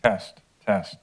Test, test.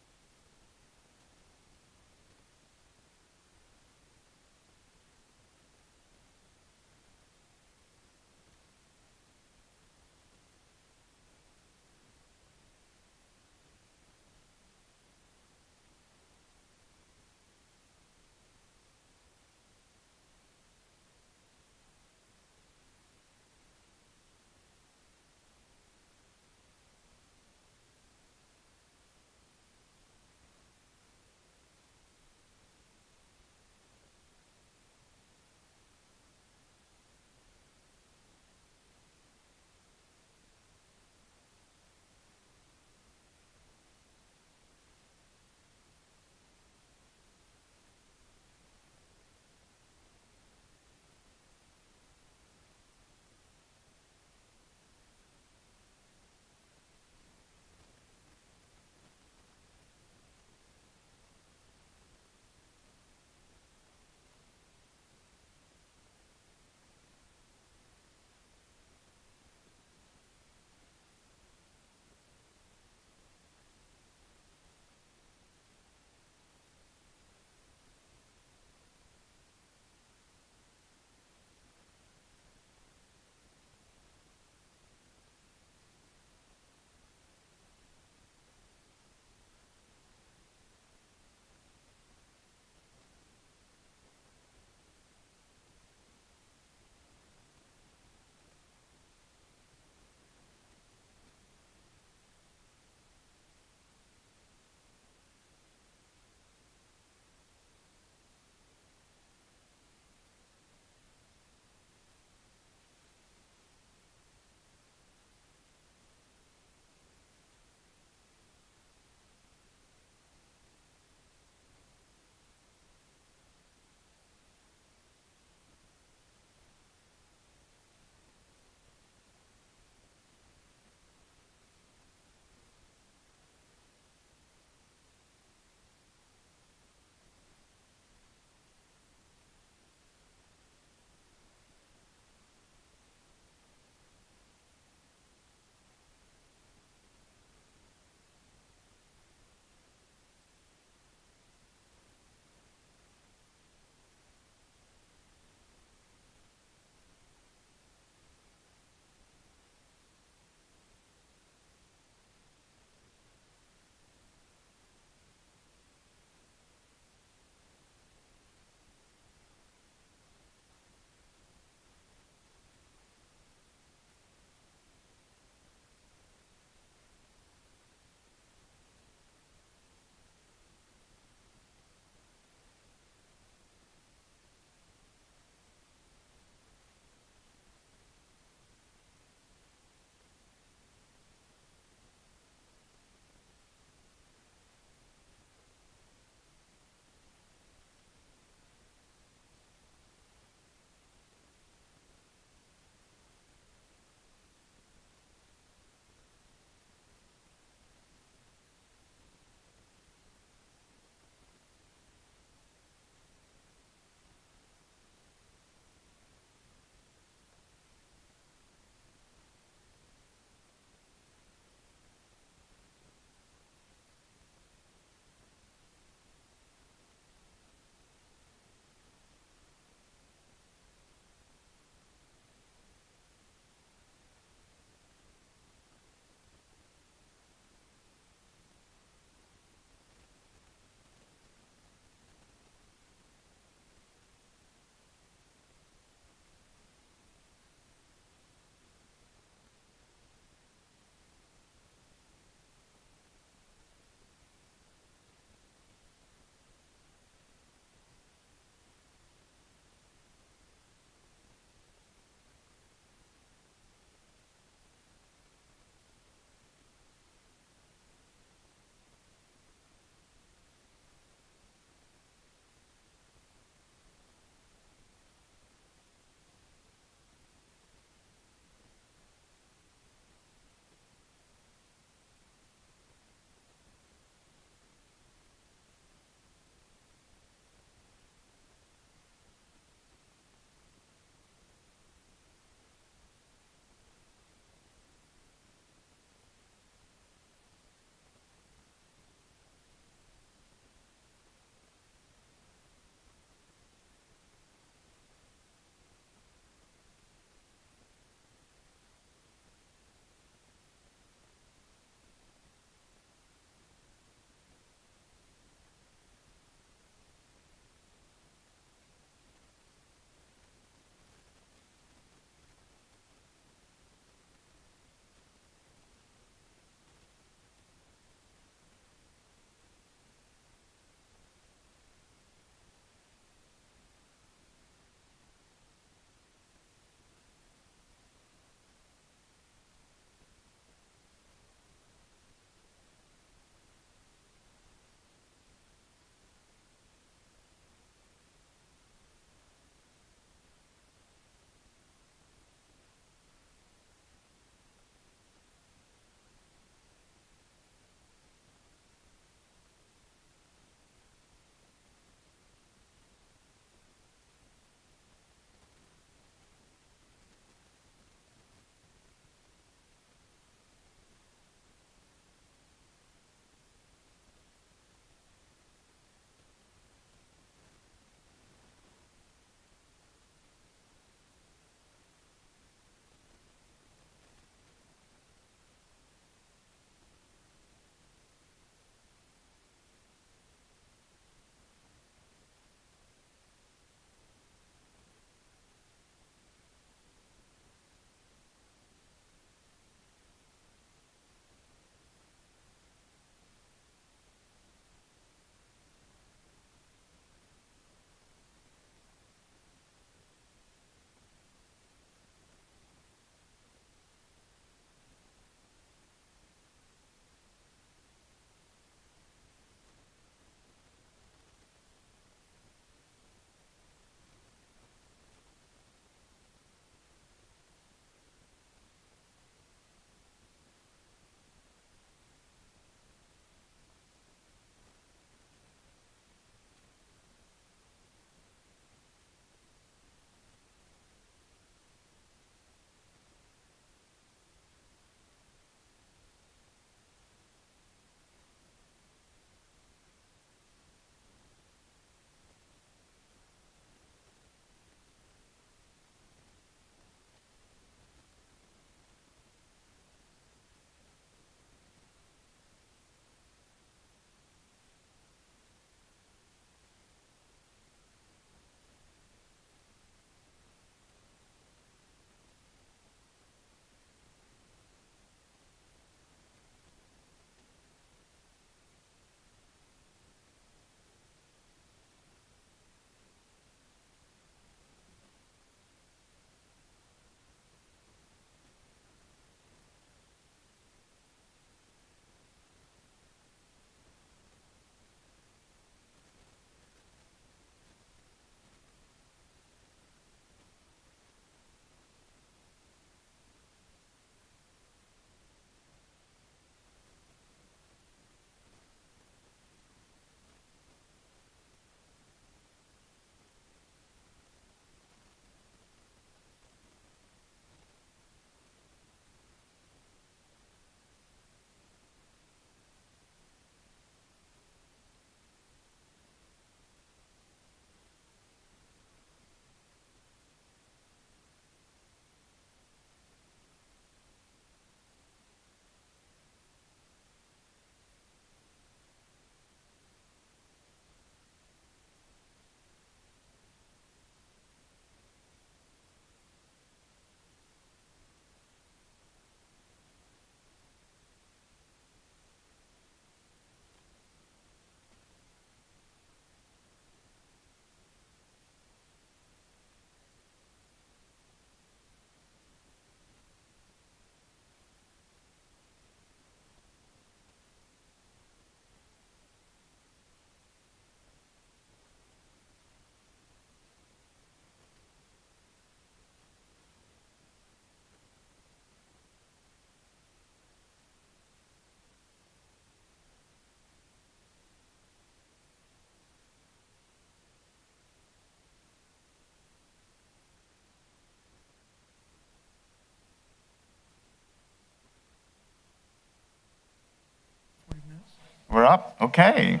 We're up? Okay.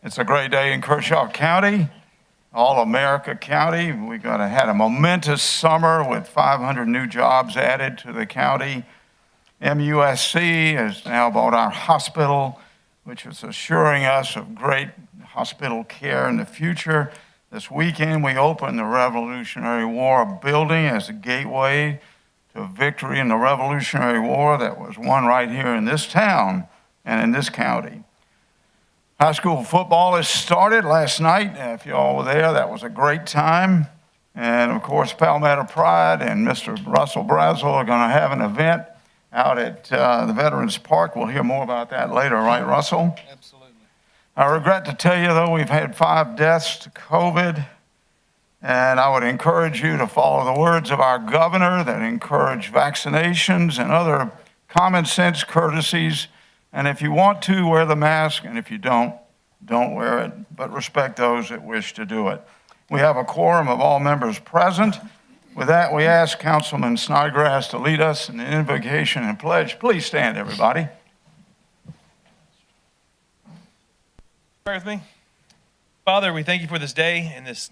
It's a great day in Kershaw County, All-America County. We had a momentous summer with 500 new jobs added to the county. MUSC has now bought our hospital, which is assuring us of great hospital care in the future. This weekend, we opened the Revolutionary War building as a gateway to victory in the Revolutionary War that was won right here in this town and in this county. High school football has started last night. If you all were there, that was a great time. And of course, Palmetto Pride and Mr. Russell Brazel are going to have an event out at the Veterans Park. We'll hear more about that later, right, Russell? Absolutely. I regret to tell you, though, we've had 5 deaths to COVID. And I would encourage you to follow the words of our governor that encourage vaccinations and other common sense courtesies. And if you want to, wear the mask, and if you don't wear it, but respect those that wish to do it. We have a quorum of all members present. With that, we ask Councilman Snodgrass to lead us in the invocation and pledge. Please stand, everybody. Pray with me. Father, we thank you for this day and this,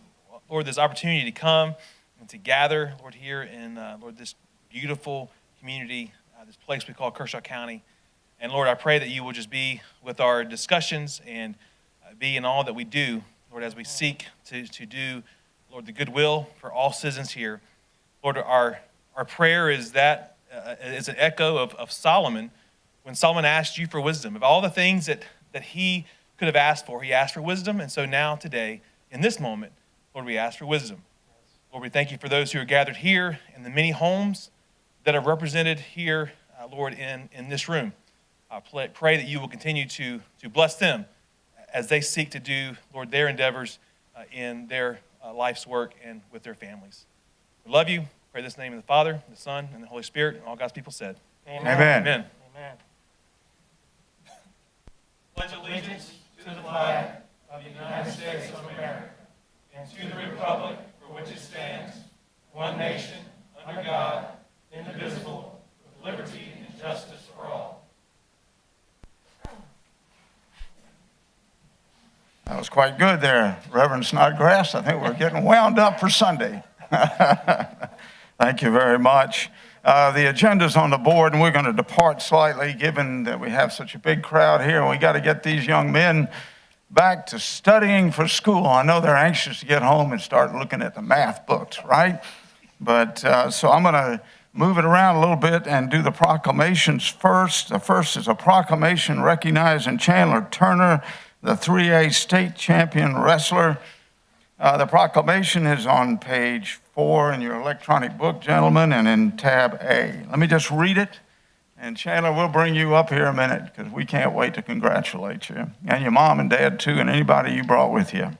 Lord, this opportunity to come and to gather, Lord, here in, Lord, this beautiful community, this place we call Kershaw County. And Lord, I pray that you will just be with our discussions and be in all that we do, Lord, as we seek to do, Lord, the goodwill for all citizens here. Lord, our prayer is that is an echo of Solomon when Solomon asked you for wisdom. Of all the things that he could have asked for, he asked for wisdom. And so now today, in this moment, Lord, we ask for wisdom. Lord, we thank you for those who are gathered here and the many homes that are represented here, Lord, in this room. I pray that you will continue to bless them as they seek to do, Lord, their endeavors in their life's work and with their families. We love you. Pray this name of the Father, the Son, and the Holy Spirit, and all God's people said. Amen. Amen. Amen. Pledge allegiance to the flag of the United States of America and to the republic for which it stands, one nation, under God, indivisible, with liberty and justice for all. That was quite good there, Reverend Snodgrass. I think we're getting wound up for Sunday. Thank you very much. The agenda's on the board, and we're going to depart slightly, given that we have such a big crowd here, and we got to get these young men back to studying for school. I know they're anxious to get home and start looking at the math books, right? But so I'm going to move it around a little bit and do the proclamations first. The first is a proclamation recognizing Chandler Turner, the 3A state champion wrestler. The proclamation is on page 4 in your electronic book, gentlemen, and in tab A. Let me just read it, and Chandler, we'll bring you up here a minute because we can't wait to congratulate you, and your mom and dad too, and anybody you brought with you.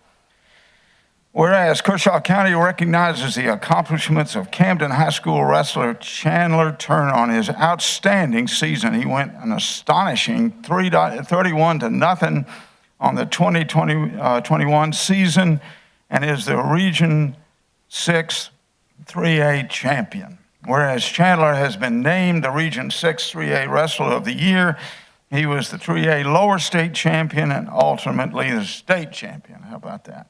Whereas Kershaw County recognizes the accomplishments of Camden High School wrestler Chandler Turner on his outstanding season. He went an astonishing 31-0 on the 2020-21 season and is the Region 6 3A champion. Whereas Chandler has been named the Region 6 3A Wrestler of the Year, he was the 3A lower state champion and ultimately the state champion. How about that?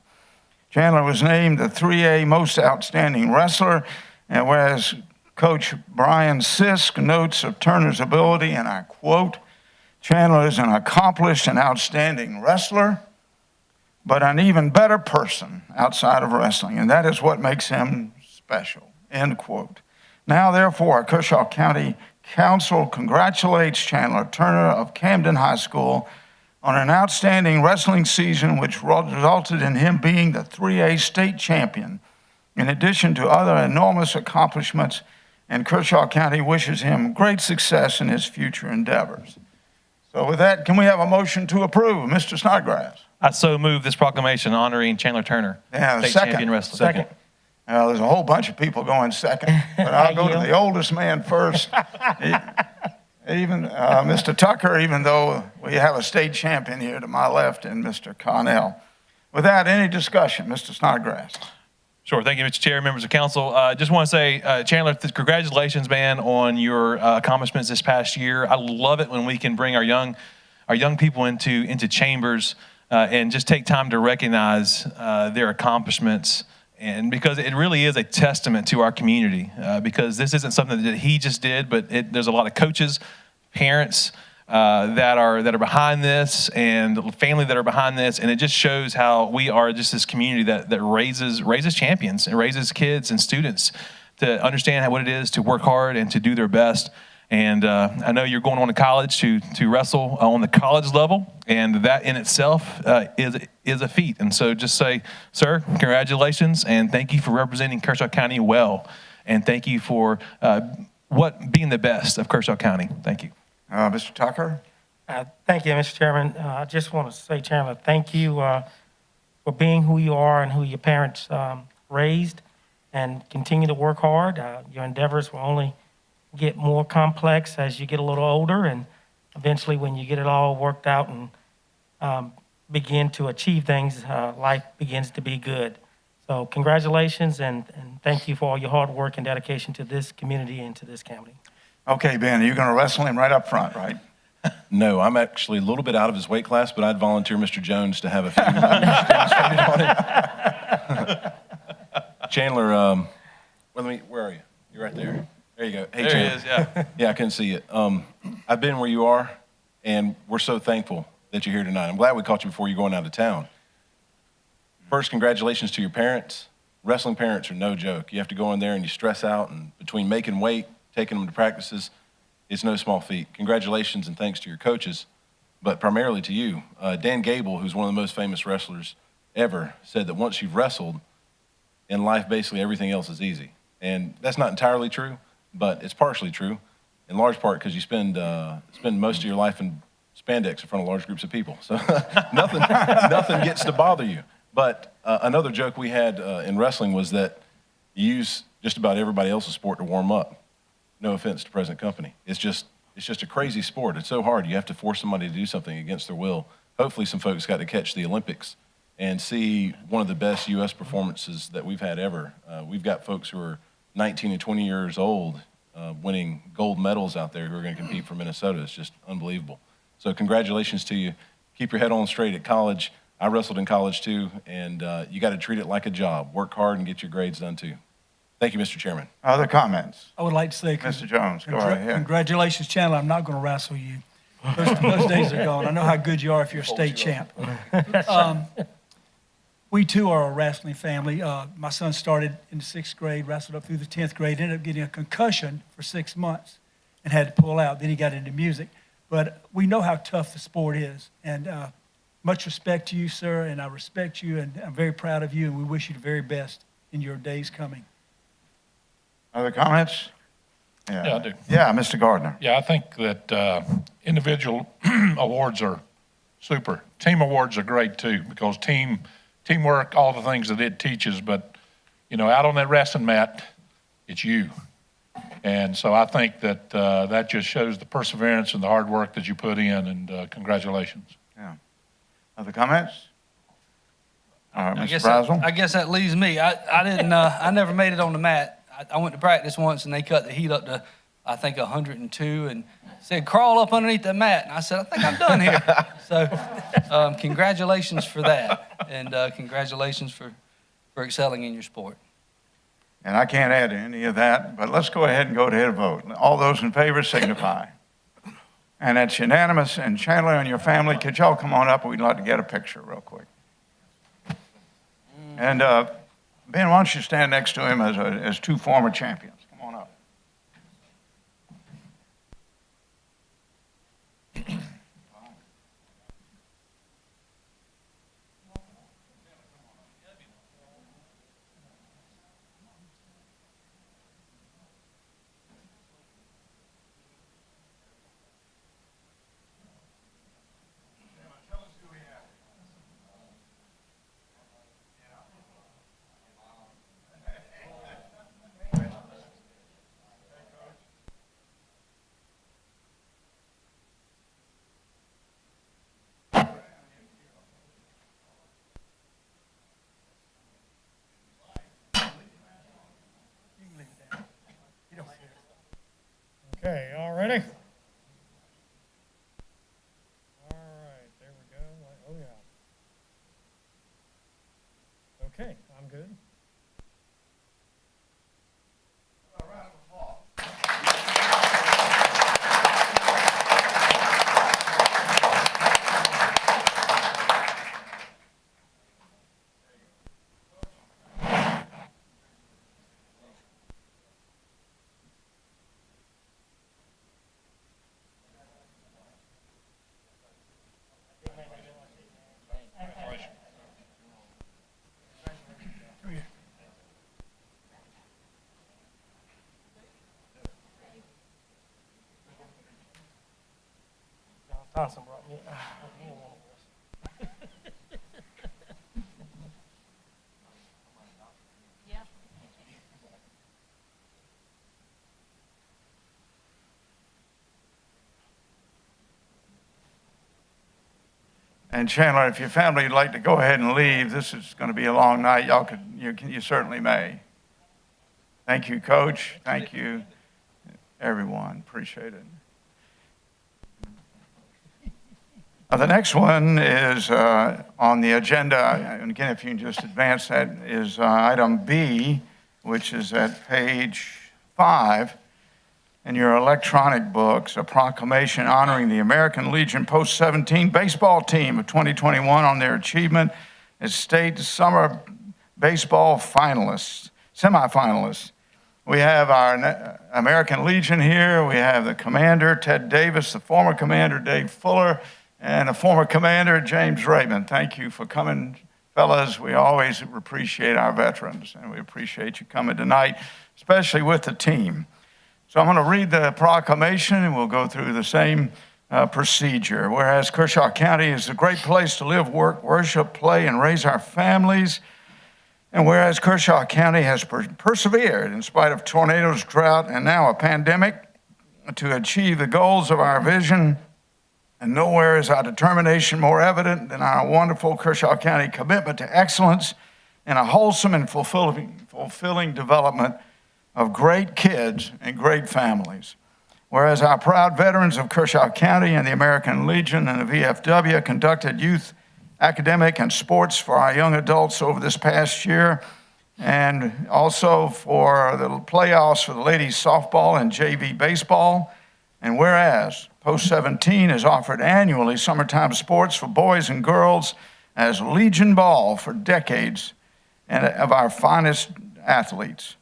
Chandler was named the 3A Most Outstanding Wrestler, and whereas Coach Brian Sisk notes of Turner's ability, and I quote, Chandler is an accomplished and outstanding wrestler, but an even better person outside of wrestling, and that is what makes him special, end quote. Now, therefore, Kershaw County Council congratulates Chandler Turner of Camden High School on an outstanding wrestling season which resulted in him being the 3A state champion, in addition to other enormous accomplishments, and Kershaw County wishes him great success in his future endeavors. So with that, can we have a motion to approve? Mr. Snodgrass. I so move this proclamation honoring Chandler Turner, state champion wrestler. Second. There's a whole bunch of people going second, but I'll go to the oldest man first. Even Mr. Tucker, even though we have a state champion here to my left, and Mr. Connell. Without any discussion, Mr. Snodgrass. Sure. Thank you, Mr. Chair, members of council. Just want to say, Chandler, congratulations, man, on your accomplishments this past year. I love it when we can bring our young our young people into chambers and just take time to recognize their accomplishments. And because it really is a testament to our community, because this isn't something that he just did, but there's a lot of coaches, parents that are behind this, and family that are behind this, and it just shows how we are just this community that raises champions and raises kids and students to understand what it is to work hard and to do their best. And I know you're going on to college to wrestle on the college level, and that in itself is a feat. And so just say, sir, congratulations, and thank you for representing Kershaw County well, and thank you for being the best of Kershaw County. Thank you. Mr. Tucker? Thank you, Mr. Chairman. I just want to say, Chandler, thank you for being who you are and who your parents raised, and continue to work hard. Your endeavors will only get more complex as you get a little older, and eventually when you get it all worked out and begin to achieve things, life begins to be good. So congratulations, and thank you for all your hard work and dedication to this community and to this county. Okay, Ben, you're going to wrestle him right up front, right? No, I'm actually a little bit out of his weight class, but I'd volunteer Mr. Jones to have a few demonstrated on him. Chandler, where are you? You're right there. There you go. Hey, There Chandler. he is, yeah. Yeah, I couldn't see it. I've been where you are, and we're so thankful that you're here tonight. I'm glad we caught you before you're going out of town. First, congratulations to your parents. Wrestling parents are no joke. You have to go in there and you stress out, and between making weight, taking them to practices, it's no small feat. Congratulations and thanks to your coaches, but primarily to you. Dan Gable, who's one of the most famous wrestlers ever, said that once you've wrestled, in life, basically everything else is easy. And that's not entirely true, but it's partially true, in large part because you spend most of your life in spandex in front of large groups of people. So nothing gets to bother you. But another joke we had in wrestling was that you use just about everybody else's sport to warm up. No offense to present company. It's just a crazy sport. It's so hard. You have to force somebody to do something against their will. Hopefully some folks got to catch the Olympics and see one of the best U.S. performances that we've had ever. We've got folks who are 19 and 20 years old winning gold medals out there who are going to compete for Minnesota. It's just unbelievable. So congratulations to you. Keep your head on straight at college. I wrestled in college too, and you got to treat it like a job. Work hard and get your grades done too. Thank you, Mr. Chairman. Other comments? I would like to say, Mr. Jones, go right ahead. congratulations, Chandler. I'm not going to wrestle you. Those days are gone. I know how good you are if you're a state champ. We too are a wrestling family. My son started in the 6th grade, wrestled up through the 10th grade, ended up getting a concussion for 6 months and had to pull out. Then he got into music. But we know how tough the sport is. And much respect to you, sir, and I respect you, and I'm very proud of you, and we wish you the very best in your days coming. Other comments? Yeah, I do. Yeah, Mr. Gardner. Yeah, I think that individual awards are super. Team awards are great too, because teamwork, all the things that it teaches, but out on that wrestling mat, it's you. And so I think that that just shows the perseverance and the hard work that you put in, and congratulations. Yeah. Other comments? All right, Mr. Brazel. I guess that leaves me. I never made it on the mat. I went to practice once, and they cut the heat up to, I think, 102, and said, crawl up underneath the mat. And I said, I think I'm done here. So congratulations for that, and congratulations for excelling in your sport. And I can't add to any of that, but let's go ahead and go ahead and vote. All those in favor signify. And it's unanimous. And Chandler and your family, could y'all come on up? We'd like to get a picture real quick. And Ben, why don't you stand next to him as two former champions? Come on up. Okay, all ready? All Okay, I'm good. Thompson brought me. And Chandler, if your family would like to go ahead and leave, this is going to be a long night. You certainly may. Thank you, Coach. Thank you, everyone. Appreciate it. The next one is on the agenda, and again, if you can just advance that, is item B, which is at page 5 in your electronic books, a proclamation honoring the American Legion Post-17 baseball team of 2021 on their achievement as state summer baseball finalists, semifinalists. We have our American Legion here. We have the commander, Ted Davis, the former commander, Dave Fuller, and the former commander, James Raven. Thank you for coming, fellas. We always appreciate our veterans, and we appreciate you coming tonight, especially with the team. So I'm going to read the proclamation, and we'll go through the same procedure. Whereas Kershaw County is a great place to live, work, worship, play, and raise our families. And whereas Kershaw County has persevered in spite of tornadoes, drought, and now a pandemic to achieve the goals of our vision, and nowhere is our determination more evident than our wonderful Kershaw County commitment to excellence and a wholesome and fulfilling development of great kids and great families. Whereas our proud veterans of Kershaw County and the American Legion and the VFW conducted youth, academic, and sports for our young adults over this past year, and also for the playoffs for the ladies softball and JV baseball. And whereas Post-17 is offered annually summertime sports for boys and girls as Legion Ball for decades and of our finest athletes.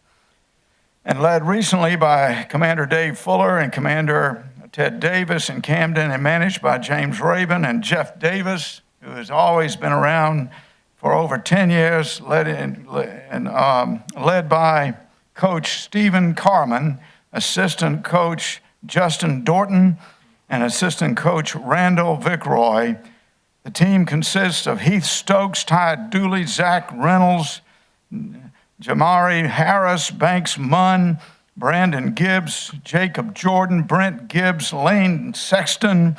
And led recently by Commander Dave Fuller and Commander Ted Davis in Camden, and managed by James Raven and Jeff Davis, who has always been around for over 10 years, led by Coach Stephen Carman, Assistant Coach Justin Dorton, and Assistant Coach Randall Vickroy. The team consists of Heath Stokes, Ty Dooley, Zach Reynolds, Jamari Harris, Banks Munn, Brandon Gibbs, Jacob Jordan, Brent Gibbs, Lane Sexton,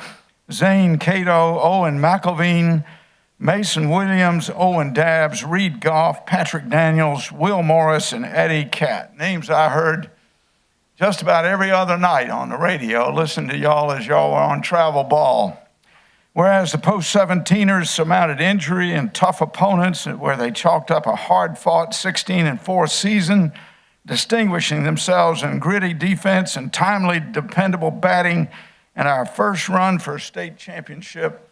Zane Cato, Owen McElveen, Mason Williams, Owen Dabbs, Reed Goff, Patrick Daniels, Will Morris, and Eddie Catt. Names I heard just about every other night on the radio, listen to y'all as y'all were on travel ball. Whereas the post-17ers surmounted injury and tough opponents where they chalked up a hard-fought 16-4 season, distinguishing themselves in gritty defense and timely, dependable batting, and our first run for a state championship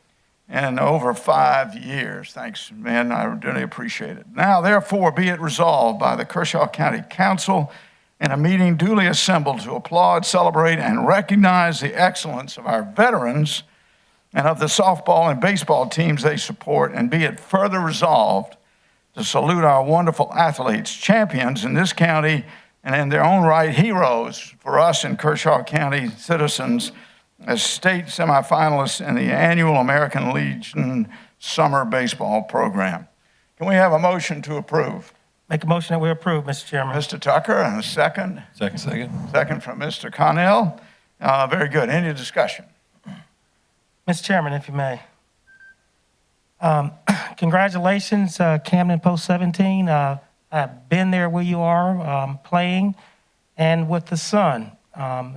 in over 5 years. Thanks, men. I really appreciate it. Now, therefore, be it resolved by the Kershaw County Council in a meeting duly assembled to applaud, celebrate, and recognize the excellence of our veterans and of the softball and baseball teams they support, and be it further resolved to salute our wonderful athletes, champions in this county, and in their own right, heroes for us in Kershaw County citizens as state semifinalists in the annual American Legion Summer Baseball Program. Can we have a motion to approve? Make a motion that we approve, Mr. Chairman. Mr. Tucker, and a second. Second. Second from Mr. Connell. Very good. Any discussion? Mr. Chairman, if you may. Congratulations, Camden Post-17. I've been there where you are playing, and with the son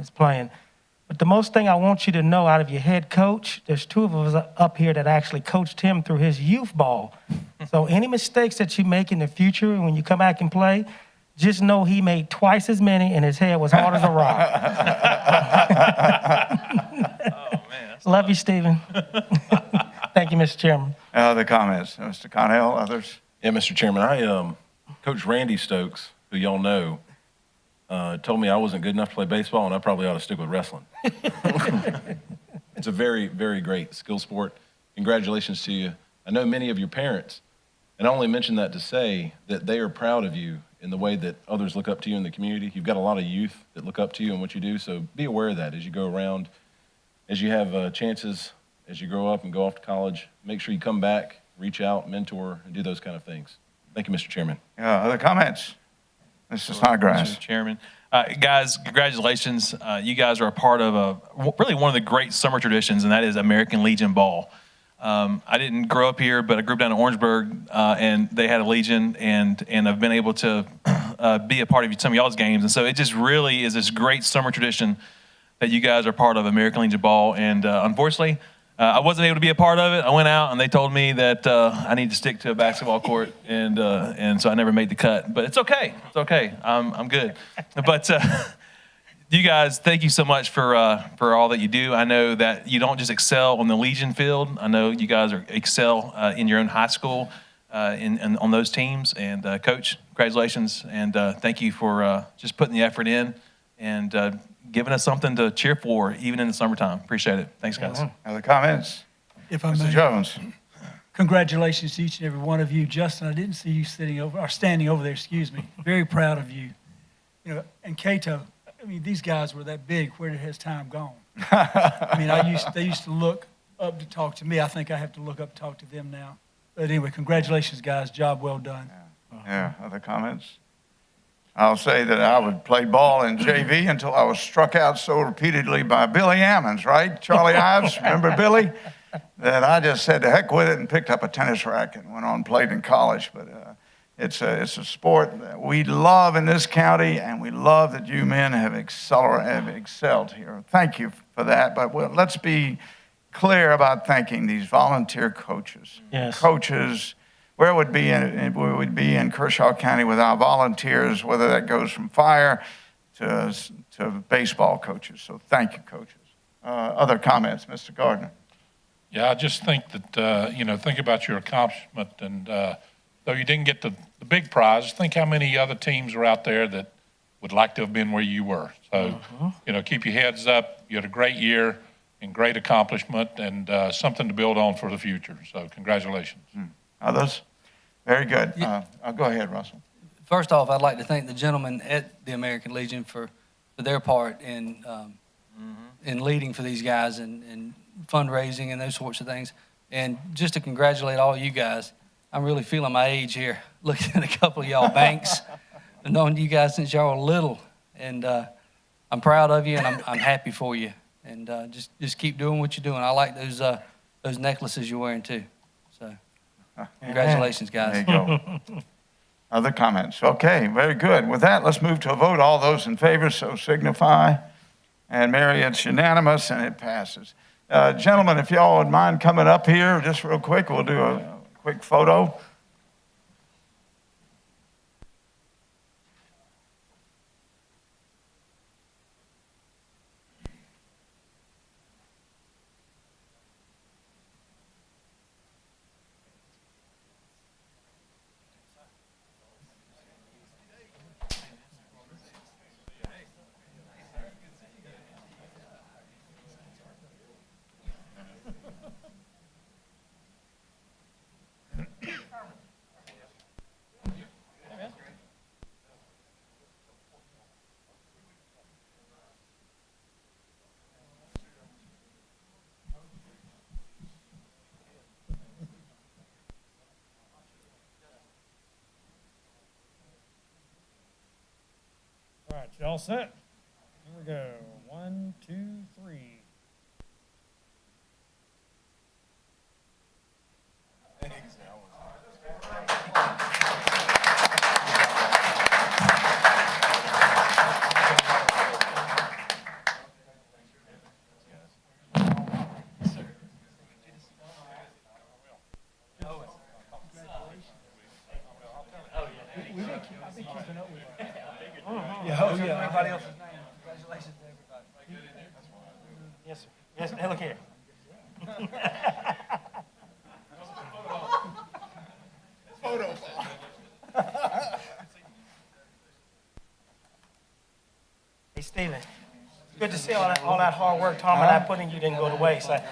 is playing. But the most thing I want you to know out of your head coach, there's two of us up here that actually coached him through his youth ball. So any mistakes that you make in the future, when you come back and play, just know he made twice as many and his head was hard as a rock. Oh, man. Love you, Stephen. Thank you, Mr. Chairman. Other comments? Mr. Connell, others? Yeah, Mr. Chairman, Coach Randy Stokes, who y'all know, told me I wasn't good enough to play baseball and I probably ought to stick with wrestling. It's a very, very great skill sport. Congratulations to you. I know many of your parents, and I only mention that to say that they are proud of you in the way that others look up to you in the community. You've got a lot of youth that look up to you and what you do, so be aware of that as you go around, as you have chances, as you grow up and go off to college. Make sure you come back, reach out, mentor, and do those kind of things. Thank you, Mr. Chairman. Other comments? Mr. Snodgrass. Mr. Chairman. Guys, congratulations. You guys are a part of really one of the great summer traditions, and that is American Legion Ball. I didn't grow up here, but I grew up down in Orangeburg, and they had a Legion, and I've been able to be a part of some of y'all's games. And so it just really is this great summer tradition that you guys are part of American Legion Ball. And unfortunately, I wasn't able to be a part of it. I went out, and they told me that I need to stick to a basketball court, and so I never made the cut. But it's okay. It's okay. I'm good. But you guys, thank you so much for all that you do. I know that you don't just excel on the Legion field. I know you guys excel in your own high school on those teams. And Coach, congratulations, and thank you for just putting the effort in and giving us something to cheer for, even in the summertime. Appreciate it. Thanks, guys. Other comments? If I Mr. may, Jones. congratulations to each and every one of you. Justin, I didn't see you standing over there, excuse me. Very proud of you. You know, and Cato, I mean, these guys were that big. Where has time gone? I mean, they used to look up to talk to me. I think I have to look up to talk to them now. But anyway, congratulations, guys. Job well done. Yeah, other comments? I'll say that I would play ball in JV until I was struck out so repeatedly by Billy Ammons, right? Charlie Ives, remember Billy? That I just said to heck with it and picked up a tennis racket and went on and played in college. But it's a sport that we love in this county, and we love that you men have excelled here. Thank you for that. But let's be clear about thanking these volunteer coaches. Yes. Coaches. Where would we be in Kershaw County without volunteers, whether that goes from fire to baseball coaches. So thank you, coaches. Other comments, Mr. Gardner? Yeah, I just think that, think about your accomplishment. And though you didn't get the big prize, think how many other teams are out there that would like to have been where you were. So, keep your heads up. You had a great year and great accomplishment and something to build on for the future. So congratulations. Others? Very good. Go ahead, Russell. First off, I'd like to thank the gentlemen at the American Legion for their part in leading for these guys and fundraising and those sorts of things. And just to congratulate all you guys. I'm really feeling my age here, looking at a couple of y'all banks. I've known you guys since y'all were little. And I'm proud of you, and I'm happy for you. And just keep doing what you're doing. I like those necklaces you're wearing, too. So congratulations, guys. There you go. Other comments? Okay, very good. With that, let's move to a vote. All those in favor, so signify. And Mary, it's unanimous, and it passes. Gentlemen, if y'all would mind coming up here just real quick, we'll do a quick photo. All right, you all set? Here we go. 1, 2, 3. everybody else's name. Congratulations to everybody. Yes, sir. Yes, hey, look here. Hey, Stephen, it's good to see all that hard work Tom and I put in you didn't go to waste. That's-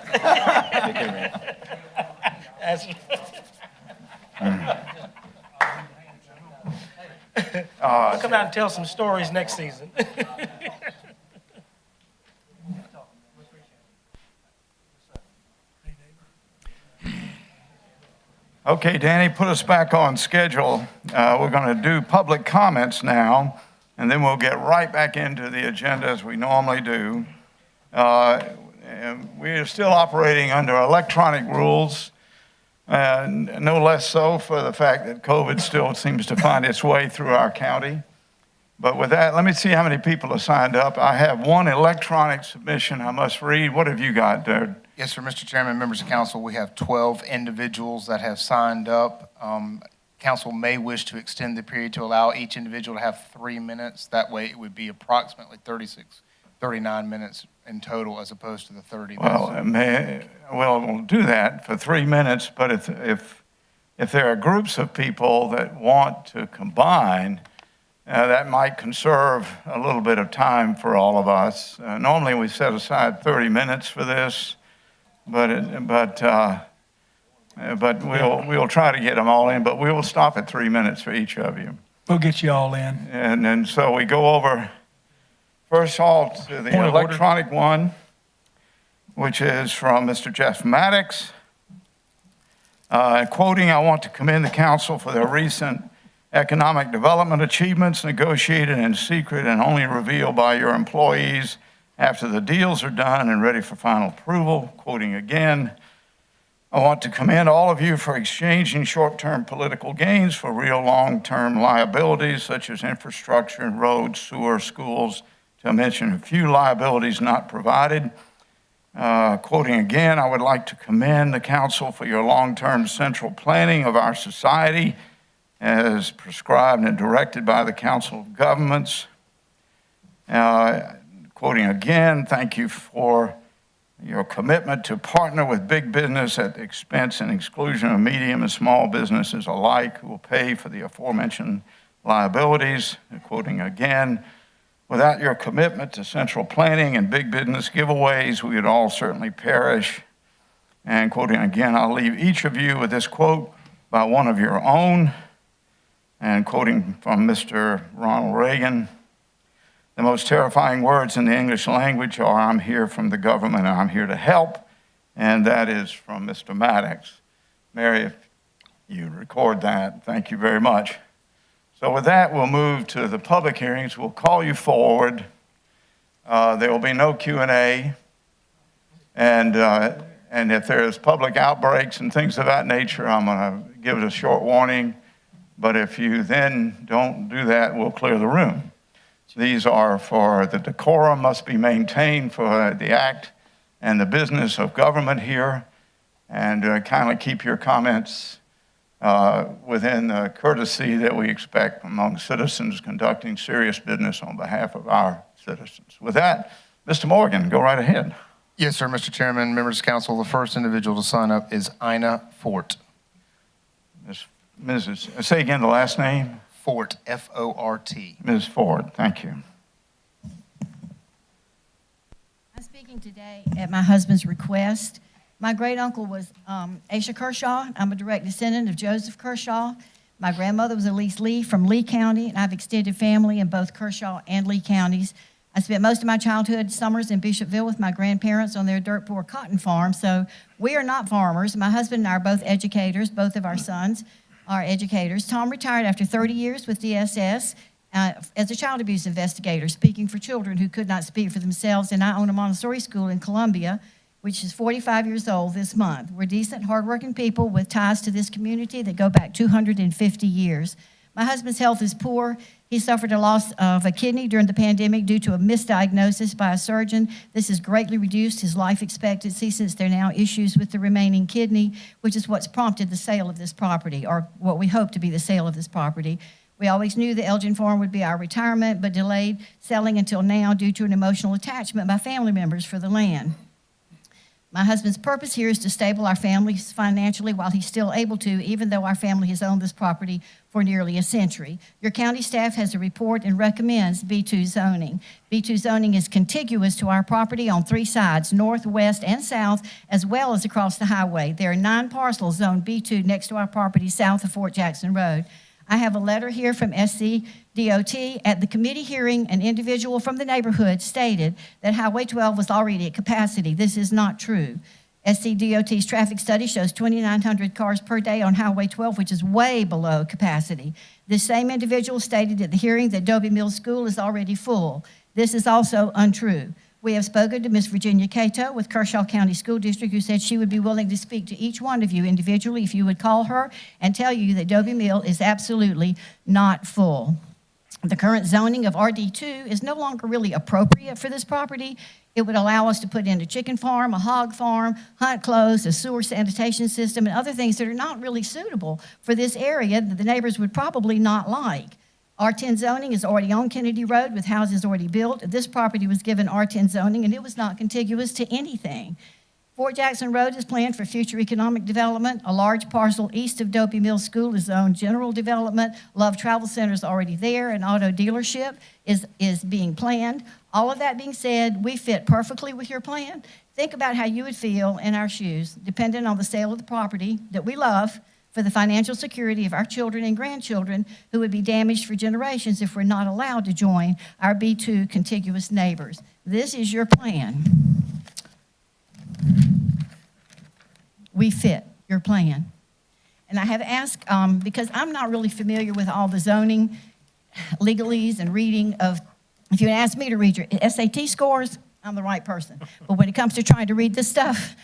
I'll come out and tell some stories next season. Okay, Danny, put us back on schedule. We're going to do public comments now, and then we'll get right back into the agenda as we normally do. And we are still operating under electronic rules, and no less so for the fact that COVID still seems to find its way through our county. But with that, let me see how many people have signed up. I have one electronic submission I must read. What have you got, Jared? Yes, sir, Mr. Chairman, members of council, we have 12 individuals that have signed up. Council may wish to extend the period to allow each individual to have 3 minutes. That way, it would be approximately 39 minutes in total as opposed to the 30 minutes. Well, we'll do that for 3 minutes, but if there are groups of people that want to combine, that might conserve a little bit of time for all of us. Normally, we set aside 30 minutes for this, but we'll try to get them all in, but we will stop at 3 minutes for each of you. We'll get you all in. And then, so we go over, first of all, to the Point of order. electronic one, which is from Mr. Jeff Maddox. Quoting, "I want to commend the council for their recent economic development achievements negotiated in secret and only revealed by your employees after the deals are done and ready for final approval." Quoting again, "I want to commend all of you for exchanging short-term political gains for real long-term liabilities such as infrastructure, roads, sewer, schools, to mention a few liabilities not provided." Quoting again, "I would like to commend the council for your long-term central planning of our society as prescribed and directed by the Council of Governments." Quoting again, "Thank you for your commitment to partner with big business at the expense and exclusion of medium and small businesses alike who will pay for the aforementioned liabilities." Quoting again, "Without your commitment to central planning and big business giveaways, we would all certainly perish." And quoting again, "I'll leave each of you with this quote by one of your own." And quoting from Mr. Ronald Reagan, "The most terrifying words in the English language are 'I'm here from the government and I'm here to help.'" And that is from Mr. Maddox. Mary, if you record that, thank you very much. So with that, we'll move to the public hearings. We'll call you forward. There will be no Q&A. And if there's public outbreaks and things of that nature, I'm going to give it a short warning. But if you then don't do that, we'll clear the room. These are for the decorum must be maintained for the act and the business of government here. And kindly keep your comments within the courtesy that we expect among citizens conducting serious business on behalf of our citizens. With that, Mr. Morgan, go right ahead. Yes, sir, Mr. Chairman, members of council, the first individual to sign up is Ina Fort. Say again the last name. Fort, F-O-R-T. Ms. Ford, thank you. I'm speaking today at my husband's request. My great uncle was Asa Kershaw. I'm a direct descendant of Joseph Kershaw. My grandmother was Elise Lee from Lee County, and I have extended family in both Kershaw and Lee counties. I spent most of my childhood summers in Bishopville with my grandparents on their dirt poor cotton farm. So we are not farmers. My husband and I are both educators. Both of our sons are educators. Tom retired after 30 years with DSS as a child abuse investigator, speaking for children who could not speak for themselves. And I own a Montessori school in Columbia, which is 45 years old this month. We're decent, hardworking people with ties to this community that go back 250 years. My husband's health is poor. He suffered a loss of a kidney during the pandemic due to a misdiagnosis by a surgeon. This has greatly reduced his life expectancy since there are now issues with the remaining kidney, which is what's prompted the sale of this property, or what we hope to be the sale of this property. We always knew the Elgin farm would be our retirement, but delayed selling until now due to an emotional attachment by family members for the land. My husband's purpose here is to stable our families financially while he's still able to, even though our family has owned this property for nearly a century. Your county staff has a report and recommends B2 zoning. B2 zoning is contiguous to our property on 3 sides, north, west, and south, as well as across the highway. There are 9 parcels zoned B2 next to our property south of Fort Jackson Road. I have a letter here from SCDOT. At the committee hearing, an individual from the neighborhood stated that Highway 12 was already at capacity. This is not true. SCDOT's traffic study shows 2,900 cars per day on Highway 12, which is way below capacity. This same individual stated at the hearing that Dobie Mills School is already full. This is also untrue. We have spoken to Ms. Virginia Cato with Kershaw County School District, who said she would be willing to speak to each one of you individually if you would call her and tell you that Dobie Mill is absolutely not full. The current zoning of RD2 is no longer really appropriate for this property. It would allow us to put in a chicken farm, a hog farm, hunt clothes, a sewer sanitation system, and other things that are not really suitable for this area that the neighbors would probably not like. R10 zoning is already on Kennedy Road with houses already built. This property was given R10 zoning, and it was not contiguous to anything. Fort Jackson Road is planned for future economic development. A large parcel east of Dobie Mills School is zoned general development. Love Travel Center is already there. An auto dealership is being planned. All of that being said, we fit perfectly with your plan. Think about how you would feel in our shoes, depending on the sale of the property that we love, for the financial security of our children and grandchildren who would be damaged for generations if we're not allowed to join our B2 contiguous neighbors. This is your plan. We fit your plan. And I have asked, because I'm not really familiar with all the zoning legalese and reading of, if you ask me to read your SAT scores, I'm the right person. But when it comes to trying to read this stuff,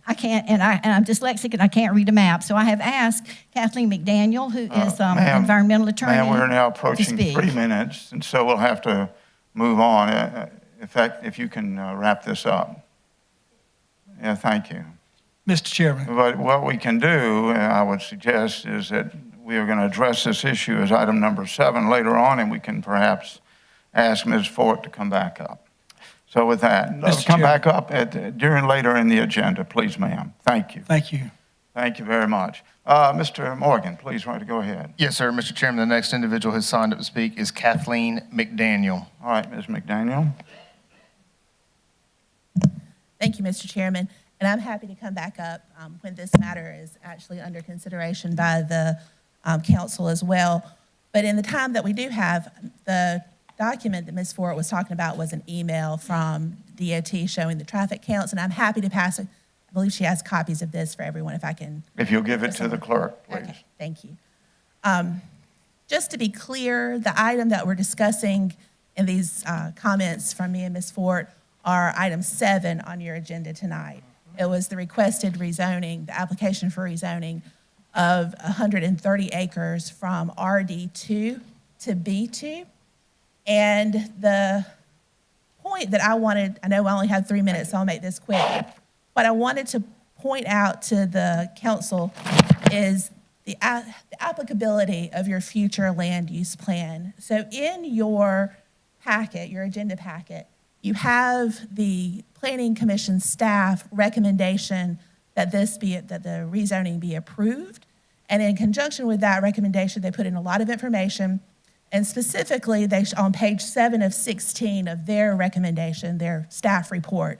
I can't, and I'm dyslexic and I can't read a map. So I have asked Kathleen McDaniel, who is environmental attorney, Ma'am, we're now to approaching speak. 3 minutes, and so we'll have to move on. In fact, if you can wrap this up. Yeah, thank you. Mr. Chairman. But what we can do, I would suggest, is that we are going to address this issue as item number 7 later on, and we can perhaps ask Ms. Fort to come back up. So with that, Mr. come Chairman. back up later in the agenda, please, ma'am. Thank you. Thank you. Thank you very much. Mr. Morgan, please, go ahead. Yes, sir, Mr. Chairman, the next individual who signed up to speak is Kathleen McDaniel. All right, Ms. McDaniel. Thank you, Mr. Chairman. And I'm happy to come back up when this matter is actually under consideration by the council as well. But in the time that we do have, the document that Ms. Fort was talking about was an email from DOT showing the traffic counts, and I'm happy to pass it. I believe she has copies of this for everyone if I can. If you'll give it to the clerk, please. Okay, thank you. Just to be clear, the item that we're discussing in these comments from me and Ms. Fort are item 7 on your agenda tonight. It was the requested rezoning, the application for rezoning of 130 acres from RD2 to B2. And the point that I wanted, I know I only have 3 minutes, so I'll make this quick. What I wanted to point out to the council is the applicability of your future land use plan. So in your packet, your agenda packet, you have the Planning Commission staff recommendation that the rezoning be approved. And in conjunction with that recommendation, they put in a lot of information. And specifically, on page 7 of 16 of their recommendation, their staff report,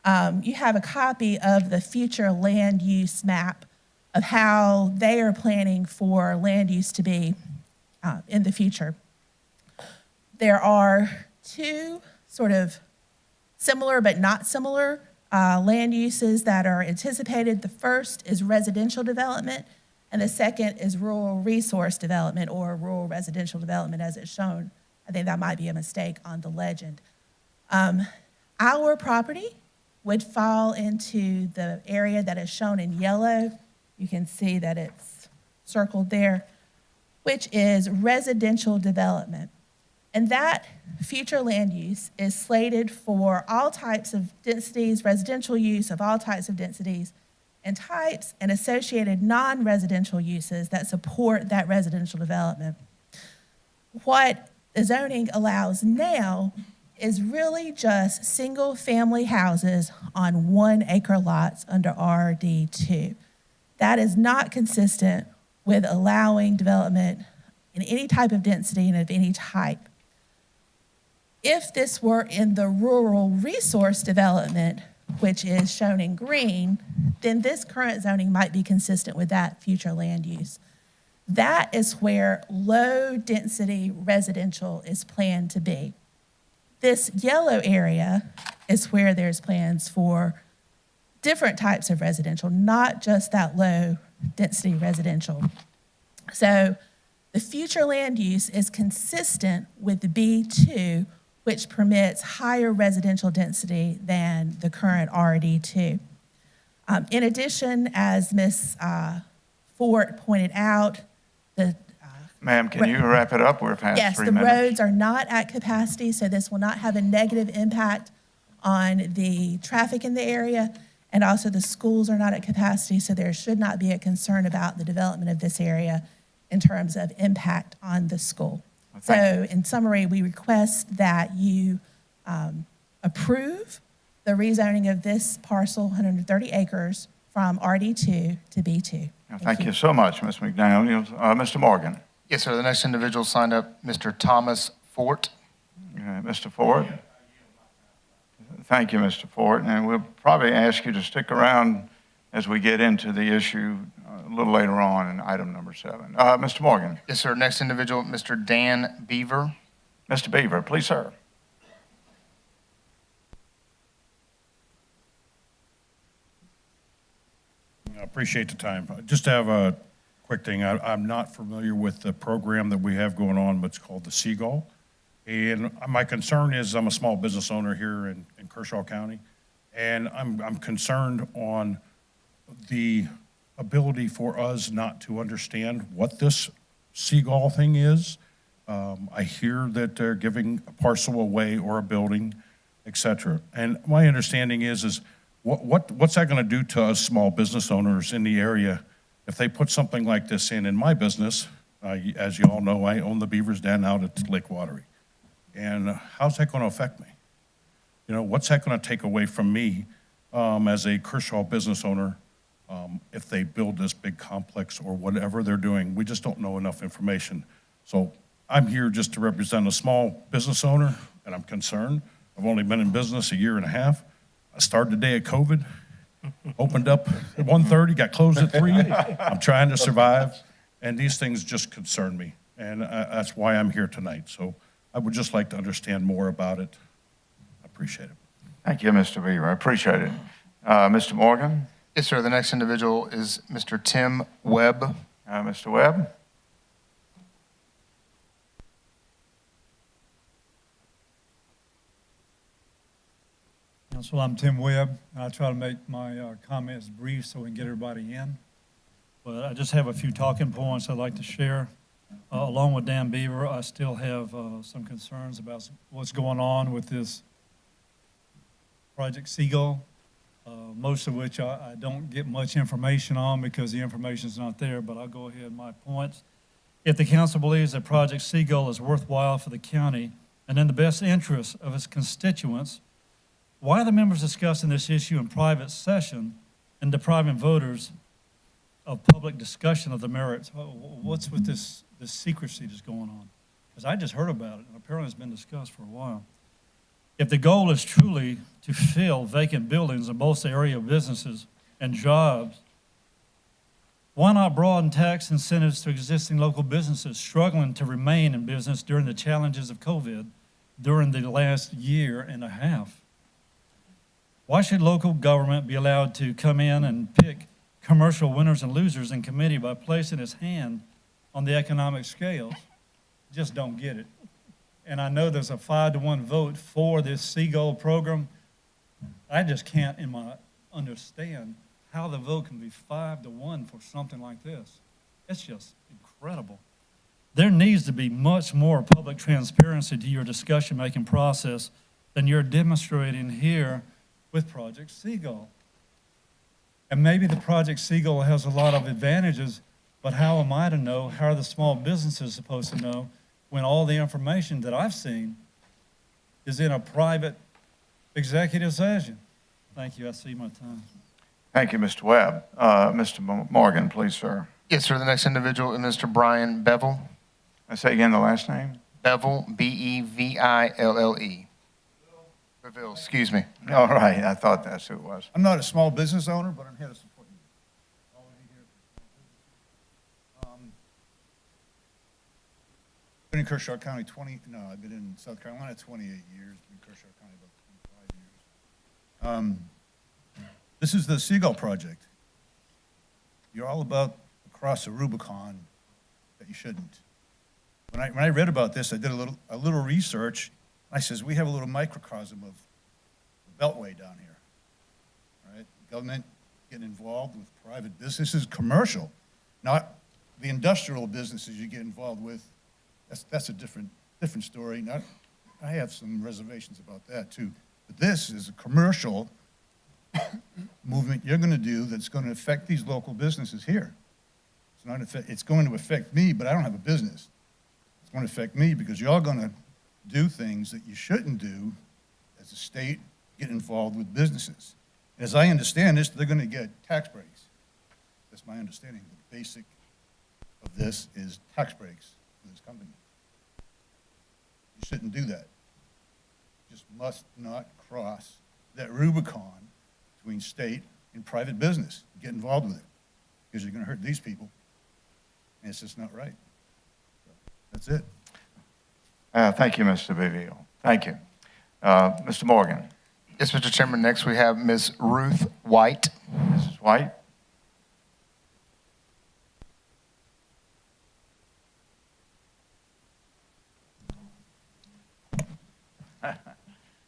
you have a copy of the future land use map of how they are planning for land use to be in the future. There are 2 sort of similar but not similar land uses that are anticipated. The first is residential development, and the second is rural resource development or rural residential development as it's shown. I think that might be a mistake on the legend. Our property would fall into the area that is shown in yellow. You can see that it's circled there, which is residential development. And that future land use is slated for all types of densities, residential use of all types of densities and types, and associated non-residential uses that support that residential development. what the zoning allows now is really just single-family houses on 1 acre lots under RD2. That is not consistent with allowing development in any type of density and of any type. If this were in the rural resource development, which is shown in green, then this current zoning might be consistent with that future land use. That is where low-density residential is planned to be. This yellow area is where there's plans for different types of residential, not just that low-density residential. So the future land use is consistent with the B2, which permits higher residential density than the current RD2. In addition, as Ms. Fort pointed out, the Ma'am, can you wrap it up? We're past yes, 3 the minutes. roads are not at capacity, so this will not have a negative impact on the traffic in the area. And also the schools are not at capacity, so there should not be a concern about the development of this area in terms of impact on the school. So in summary, we request that you approve the rezoning of this parcel, 130 acres, from RD2 to B2. Thank you so much, Ms. McDaniel. Mr. Morgan. Yes, sir. The next individual signed up, Mr. Thomas Fort. Mr. Ford. Thank you, Mr. Ford. And we'll probably ask you to stick around as we get into the issue a little later on in item number 7. Mr. Morgan. Yes, sir. Next individual, Mr. Dan Beaver. Mr. Beaver, please, sir. I appreciate the time. Just to have a quick thing. I'm not familiar with the program that we have going on, but it's called the Seagull. And my concern is I'm a small business owner here in Kershaw County, and I'm concerned on the ability for us not to understand what this Seagull thing is. I hear that they're giving a parcel away or a building, et cetera. And my understanding is what's that going to do to us small business owners in the area if they put something like this in my business? As you all know, I own the Beavers Den out at Lake Watery. And how's that going to affect me? You know, what's that going to take away from me as a Kershaw business owner if they build this big complex or whatever they're doing? We just don't know enough information. So I'm here just to represent a small business owner, and I'm concerned. I've only been in business a year and a half. I started the day of COVID, opened up at 1:30, got closed at 3. I'm trying to survive, and these things just concern me, and that's why I'm here tonight. So I would just like to understand more about it. I appreciate it. Thank you, Mr. Beaver. I appreciate it. Mr. Morgan. Yes, sir. The next individual is Mr. Tim Webb. Mr. Webb. Council, I'm Tim Webb. I'll try to make my comments brief so we can get everybody in. But I just have a few talking points I'd like to share. Along with Dan Beaver, I still have some concerns about what's going on with this Project Seagull, most of which I don't get much information on because the information is not there, but I'll go ahead with my points. If the council believes that Project Seagull is worthwhile for the county and in the best interest of its constituents, why are the members discussing this issue in private session and depriving voters of public discussion of the merits? What's with this secrecy that's going on? Because I just heard about it, and apparently it's been discussed for a while. If the goal is truly to fill vacant buildings and bolster the area of businesses and jobs, why not broaden tax incentives to existing local businesses struggling to remain in business during the challenges of COVID during the last year and a half? Why should local government be allowed to come in and pick commercial winners and losers in committee by placing its hand on the economic scales? Just don't get it. And I know there's a 5-to-1 vote for this Seagull program. I just can't understand how the vote can be 5-to-1 for something like this. It's just incredible. There needs to be much more public transparency to your discussion-making process than you're demonstrating here with Project Seagull. And maybe the Project Seagull has a lot of advantages, but how am I to know? How are the small businesses supposed to know when all the information that I've seen is in a private executive session. Thank you. I see my time. Thank you, Mr. Webb. Mr. Morgan, please, sir. Yes, sir. The next individual is Mr. Brian Bevel. I say again the last name? Bevel, Beville. Beville, excuse me. All right, I thought that's who it was. I'm not a small business owner, but I'm here to support you. Been in Kershaw County I've been in South Carolina 28 years, been in Kershaw County about 25 years. This is the Seagull Project. You're all about across the Rubicon that you shouldn't. When I read about this, I did a little research. I says, we have a little microcosm of the Beltway down here, right? Government getting involved with private businesses, commercial, not the industrial businesses you get involved with. That's a different story. I have some reservations about that too. But this is a commercial movement you're going to do that's going to affect these local businesses here. It's going to affect me, but I don't have a business. It's going to affect me because you're all going to do things that you shouldn't do as a state, get involved with businesses. As I understand this, they're going to get tax breaks. That's my understanding. The basic of this is tax breaks for this company. You shouldn't do that. You just must not cross that Rubicon between state and private business. Get involved with it because you're going to hurt these people, and it's just not right. So that's it. Thank you, Mr. Beville. Thank you. Mr. Morgan. Yes, Mr. Chairman. Next, we have Ms. Ruth White. Mrs. White.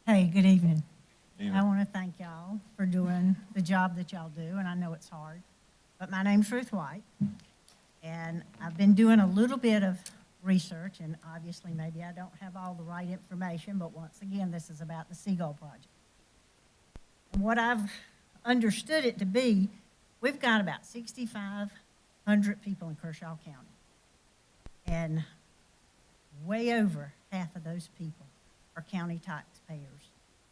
Hey, good evening. Evening. I want to thank y'all for doing the job that y'all do, and I know it's hard. But my name's Ruth White, and I've been doing a little bit of research, and obviously maybe I don't have all the right information, but once again, this is about the Seagull Project. And what I've understood it to be, we've got about 6,500 people in Kershaw County, and way over half of those people are county taxpayers,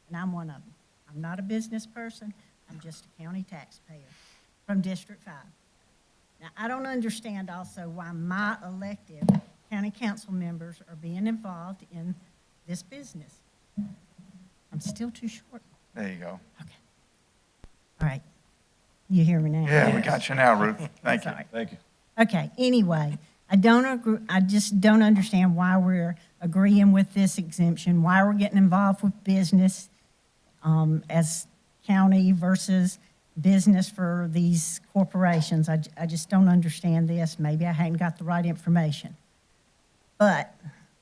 and I'm one of them. I'm not a business person, I'm just a county taxpayer from District 5. Now, I don't understand also why my elected county council members are being involved in this business. I'm still too short. There you go. Okay. All right. You hear me now? Yeah, we got you now, Ruth. Thank you. Sorry. Thank you. Okay, anyway, I don't agree, I just don't understand why we're agreeing with this exemption, why we're getting involved with business as county versus business for these corporations. I just don't understand this. Maybe I hadn't got the right information. But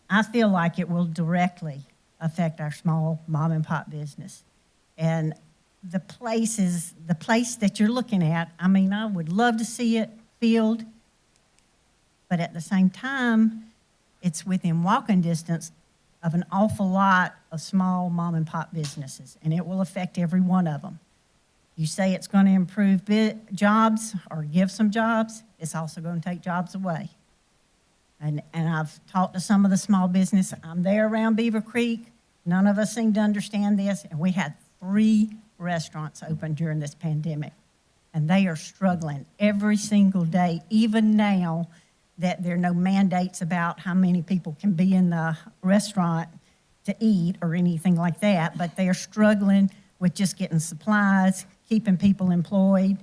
I feel like it will directly affect our small mom and pop business. And the place that you're looking at, I mean, I would love to see it filled, but at the same time, it's within walking distance of an awful lot of small mom and pop businesses, and it will affect every one of them. You say it's going to improve jobs or give some jobs, it's also going to take jobs away. And I've talked to some of the small business. I'm there around Beaver Creek. None of us seem to understand this, and we had 3 restaurants open during this pandemic, and they are struggling every single day, even now that there are no mandates about how many people can be in the restaurant to eat or anything like that, but they are struggling with just getting supplies, keeping people employed,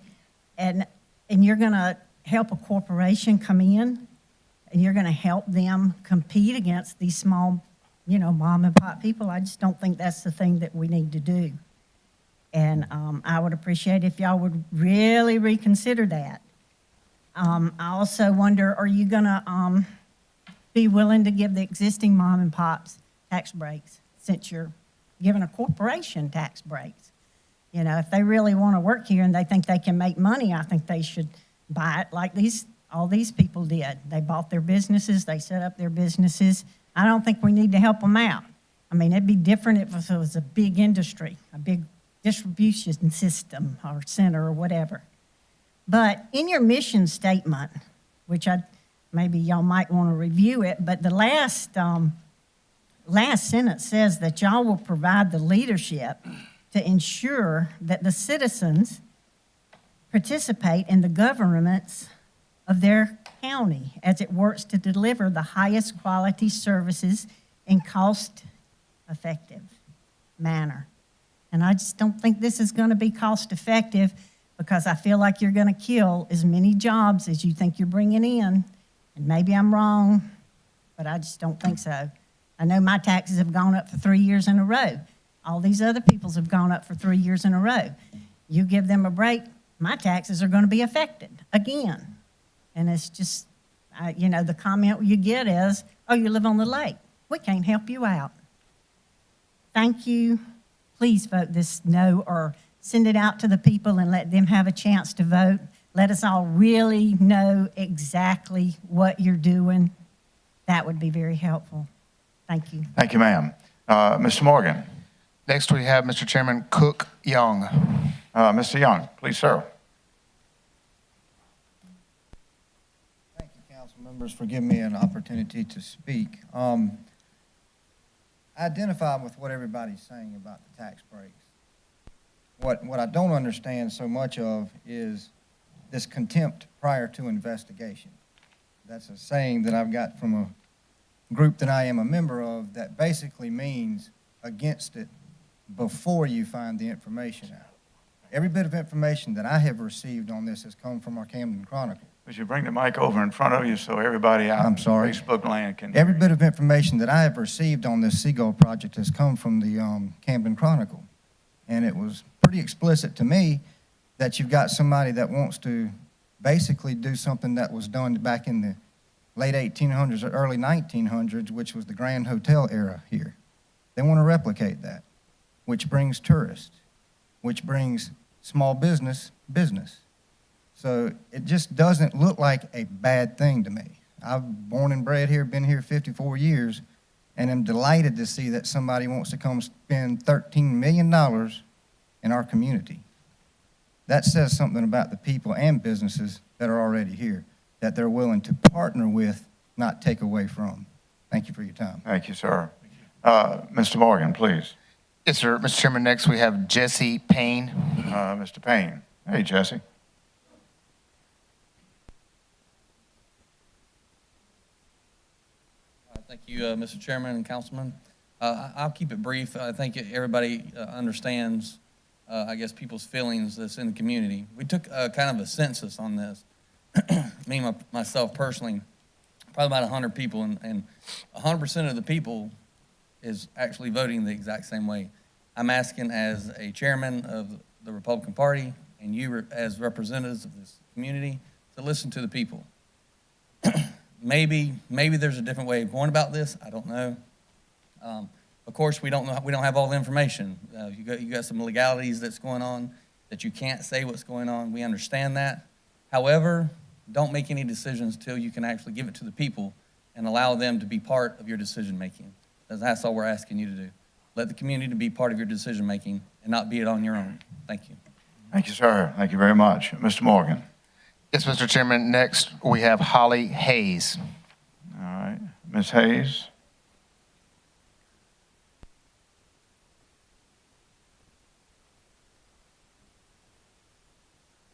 and you're going to help a corporation come in, and you're going to help them compete against these small, mom and pop people. I just don't think that's the thing that we need to do. And I would appreciate if y'all would really reconsider that. I also wonder, are you going to be willing to give the existing mom and pops tax breaks since you're giving a corporation tax breaks? If they really want to work here and they think they can make money, I think they should buy it like all these people did. They bought their businesses, they set up their businesses. I don't think we need to help them out. I mean, it'd be different if it was a big industry, a big distribution system or center or whatever. But in your mission statement, which maybe y'all might want to review it, but the last sentence says that y'all will provide the leadership to ensure that the citizens participate in the governments of their county as it works to deliver the highest quality services in cost-effective manner. And I just don't think this is going to be cost-effective because I feel like you're going to kill as many jobs as you think you're bringing in. And maybe I'm wrong, but I just don't think so. I know my taxes have gone up for 3 years in a row. All these other people's have gone up for 3 years in a row. You give them a break, my taxes are going to be affected again. And it's just, the comment you get is, oh, you live on the lake. We can't help you out. Thank you. Please vote this no or send it out to the people and let them have a chance to vote. Let us all really know exactly what you're doing. That would be very helpful. Thank you. Thank you, ma'am. Mr. Morgan. Next, we have Mr. Chairman Cook Young. Mr. Young, please, sir. Thank you, council members, for giving me an opportunity to speak. I identify with what everybody's saying about the tax breaks. What I don't understand so much of is this contempt prior to investigation. That's a saying that I've got from a group that I am a member of that basically means against it before you find the information out. Every bit of information that I have received on this has come from our Camden Chronicle. Would you bring the mic over in front of you so everybody out I'm sorry. in Facebook land can... Every bit of information that I have received on this Seagull project has come from the Camden Chronicle. And it was pretty explicit to me that you've got somebody that wants to basically do something that was done back in the late 1800s or early 1900s, which was the Grand Hotel era here. They want to replicate that, which brings tourists, which brings small business. So it just doesn't look like a bad thing to me. I've born and bred here, been here 54 years, and am delighted to see that somebody wants to come spend $13 million in our community. That says something about the people and businesses that are already here, that they're willing to partner with, not take away from. Thank you for your time. Thank you, sir. Mr. Morgan, please. Yes, sir. Mr. Chairman, next we have Jesse Payne. Mr. Payne. Hey, Jesse. Thank you, Mr. Chairman and Councilman. I'll keep it brief. I think everybody understands, I guess, people's feelings that's in the community. We took kind of a census on this. Myself personally, probably about 100 people, and 100% of the people is actually voting the exact same way. I'm asking as a chairman of the Republican Party and you as representatives of this community to listen to the people. Maybe there's a different way of going about this. I don't know. Of course, we don't know. We don't have all the information. You got some legalities that's going on that you can't say what's going on. We understand that. However, don't make any decisions till you can actually give it to the people and allow them to be part of your decision making. That's all we're asking you to do. Let the community be part of your decision making and not be it on your own. Thank you. Thank you, sir. Thank you very much. Mr. Morgan. Yes, Mr. Chairman. Next, we have Holly Hayes. All right. Ms. Hayes.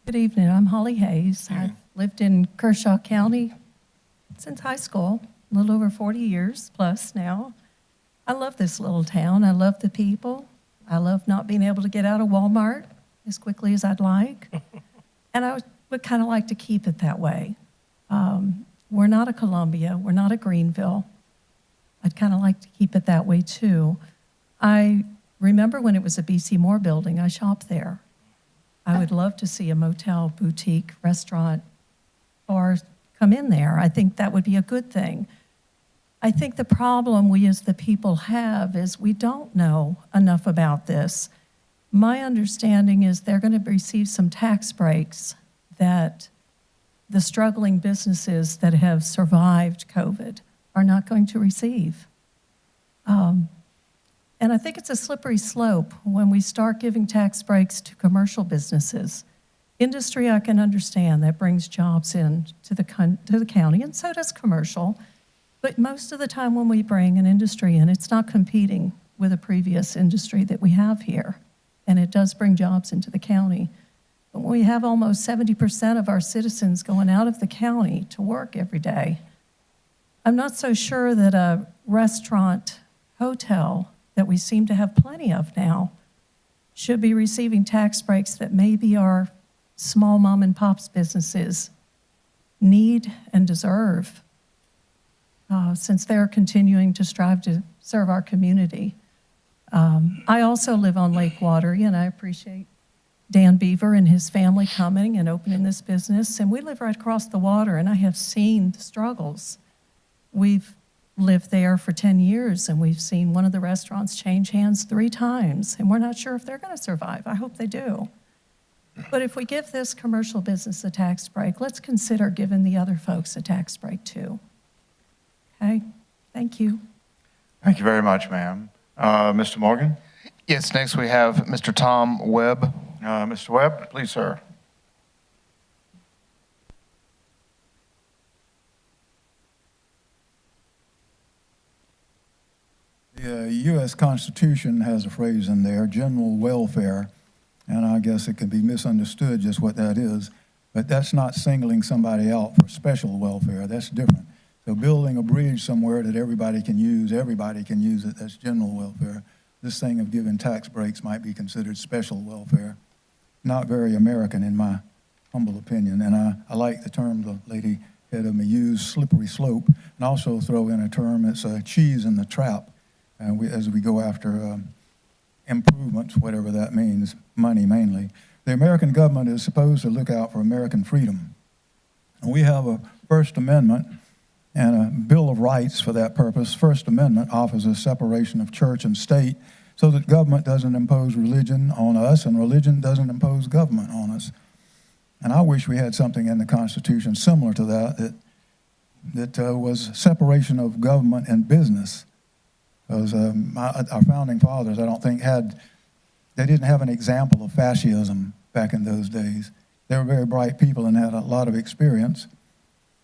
Good evening. I'm Holly Hayes. I've lived in Kershaw County since high school, a little over 40 years plus now. I love this little town. I love the people. I love not being able to get out of Walmart as quickly as I'd like. And I would kind of like to keep it that way. We're not a Columbia. We're not a Greenville. I'd kind of like to keep it that way too. I remember when it was a BC Moore building, I shopped there. I would love to see a motel, boutique, restaurant, or come in there. I think that would be a good thing. I think the problem we as the people have is we don't know enough about this. My understanding is they're going to receive some tax breaks that the struggling businesses that have survived COVID are not going to receive. And I think it's a slippery slope when we start giving tax breaks to commercial businesses. Industry, I can understand, that brings jobs in to the county, and so does commercial. But most of the time when we bring an industry in, it's not competing with a previous industry that we have here, and it does bring jobs into the county. But when we have almost 70% of our citizens going out of the county to work every day, I'm not so sure that a restaurant, hotel that we seem to have plenty of now should be receiving tax breaks that maybe our small mom and pops businesses need and deserve, since they're continuing to strive to serve our community. I also live on Lake Water, and I appreciate Dan Beaver and his family coming and opening this business. And we live right across the water, and I have seen the struggles. We've lived there for 10 years, and we've seen one of the restaurants change hands 3 times, and we're not sure if they're going to survive. I hope they do. But if we give this commercial business a tax break, let's consider giving the other folks a tax break too. Okay? Thank you. Thank you very much, ma'am. Mr. Morgan? Yes, next we have Mr. Tom Webb. Mr. Webb, please, sir. The U.S. Constitution has a phrase in there, general welfare, and I guess it can be misunderstood just what that is, but that's not singling somebody out for special welfare. That's different. So building a bridge somewhere that everybody can use it, that's general welfare. This thing of giving tax breaks might be considered special welfare. Not very American in my humble opinion, and I like the term the lady ahead of me used, slippery slope, and also throw in a term, it's a cheese in the trap. As we go after improvements, whatever that means, money mainly. The American government is supposed to look out for American freedom. And we have a First Amendment and a Bill of Rights for that purpose. First Amendment offers a separation of church and state so that government doesn't impose religion on us and religion doesn't impose government on us. And I wish we had something in the Constitution similar to that was separation of government and business. Because our founding fathers, I don't think they didn't have an example of fascism back in those days. They were very bright people and had a lot of experience,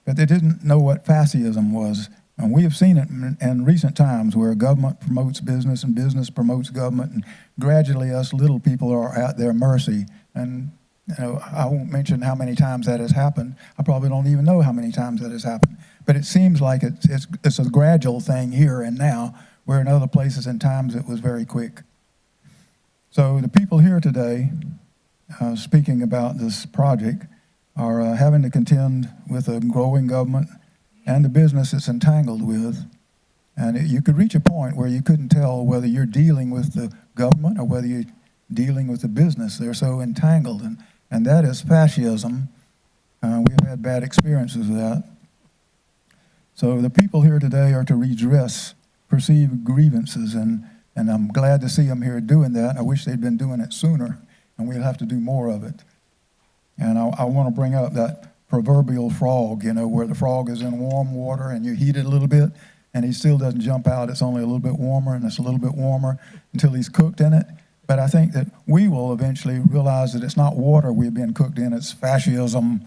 but they didn't know what fascism was. And we have seen it in recent times where government promotes business and business promotes government, and gradually us little people are at their mercy. And I won't mention how many times that has happened. I probably don't even know how many times that has happened. But it seems like it's a gradual thing here and now, where in other places and times it was very quick. So the people here today, speaking about this project, are having to contend with a growing government and the business it's entangled with. And you could reach a point where you couldn't tell whether you're dealing with the government or whether you're dealing with the business. They're so entangled, and that is fascism. We've had bad experiences with that. So the people here today are to redress perceived grievances, and I'm glad to see them here doing that. I wish they'd been doing it sooner, and we'll have to do more of it. And I want to bring up that proverbial frog, where the frog is in warm water and you heat it a little bit, and he still doesn't jump out. It's only a little bit warmer, and it's a little bit warmer until he's cooked in it. But I think that we will eventually realize that it's not water we've been cooked in, it's fascism.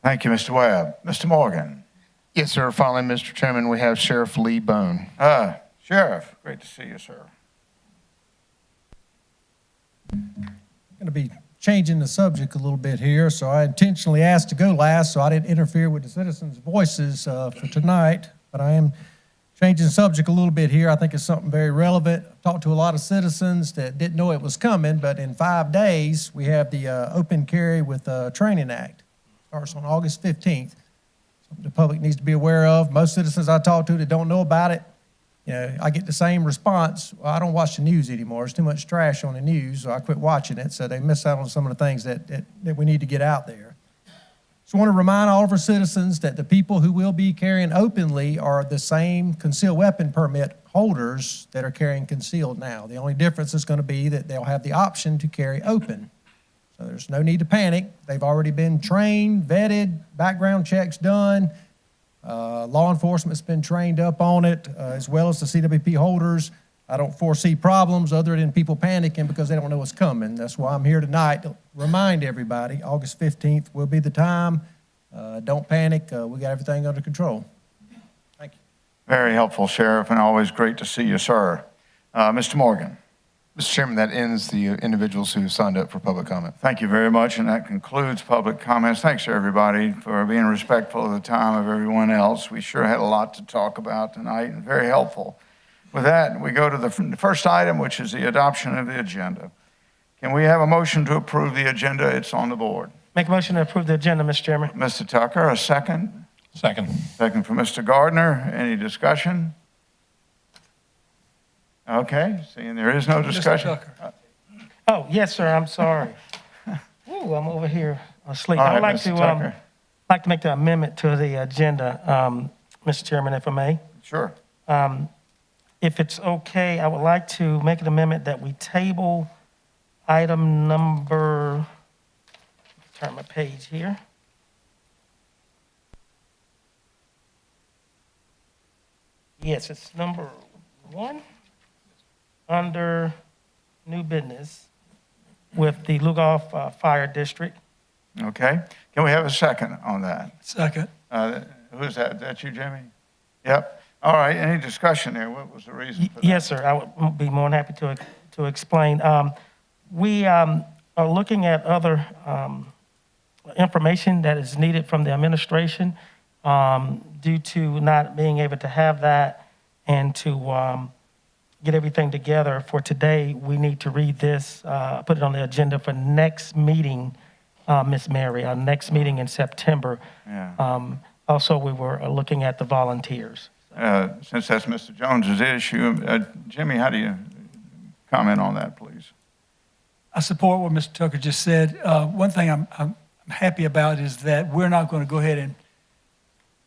Thank you, Mr. Webb. Mr. Morgan? Yes, sir. Finally, Mr. Chairman, we have Sheriff Lee Bone. Sheriff, great to see you, sir. I'm going to be changing the subject a little bit here, so I intentionally asked to go last so I didn't interfere with the citizens' voices for tonight, but I am changing the subject a little bit here. I think it's something very relevant. I've talked to a lot of citizens that didn't know it was coming, but in 5 days, we have the Open Carry with Training Act. Starts on August 15th. Something the public needs to be aware of. Most citizens I talk to that don't know about it, I get the same response. Well, I don't watch the news anymore. There's too much trash on the news, so I quit watching it. So they miss out on some of the things that we need to get out there. So I want to remind all of our citizens that the people who will be carrying openly are the same concealed weapon permit holders that are carrying concealed now. The only difference is going to be that they'll have the option to carry open. So there's no need to panic. They've already been trained, vetted, background checks done. Law enforcement's been trained up on it, as well as the CWP holders. I don't foresee problems other than people panicking because they don't know what's coming. That's why I'm here tonight to remind everybody, August 15th will be the time. Don't panic. We got everything under control. Thank you. Very helpful, Sheriff, and always great to see you, sir. Mr. Morgan. Mr. Chairman, that ends the individuals who signed up for public comment. Thank you very much, and that concludes public comments. Thanks, everybody, for being respectful of the time of everyone else. We sure had a lot to talk about tonight, and very helpful. With that, we go to the first item, which is the adoption of the agenda. Can we have a motion to approve the agenda? It's on the board. Make a motion to approve the agenda, Mr. Chairman. Mr. Tucker, a second? Second. Second for Mr. Gardner. Any discussion? Okay, seeing there is no discussion. Mr. Tucker. Oh, yes, sir, I'm sorry. Ooh, I'm over here asleep. All I would right, like Mr. to, Tucker. like to make the amendment to the agenda, Mr. Chairman, if I may. Sure. If it's okay, I would like to make an amendment that we table item number, turn my page here. Yes, it's number 1 under new business with the Lugoff Fire District. Okay. Can we have a second on that? Second. Who's that? That you, Jimmy? Yep. All right. Any discussion there? What was the reason for that? Yes, sir. I would be more than happy to explain. We are looking at other information that is needed from the administration due to not being able to have that and to get everything together for today. We need to read this, put it on the agenda for next meeting, Miss Mary, our next meeting in September. Yeah. Also, we were looking at the volunteers. Since that's Mr. Jones's issue, Jimmy, how do you comment on that, please? I support what Mr. Tucker just said. One thing I'm happy about is that we're not going to go ahead and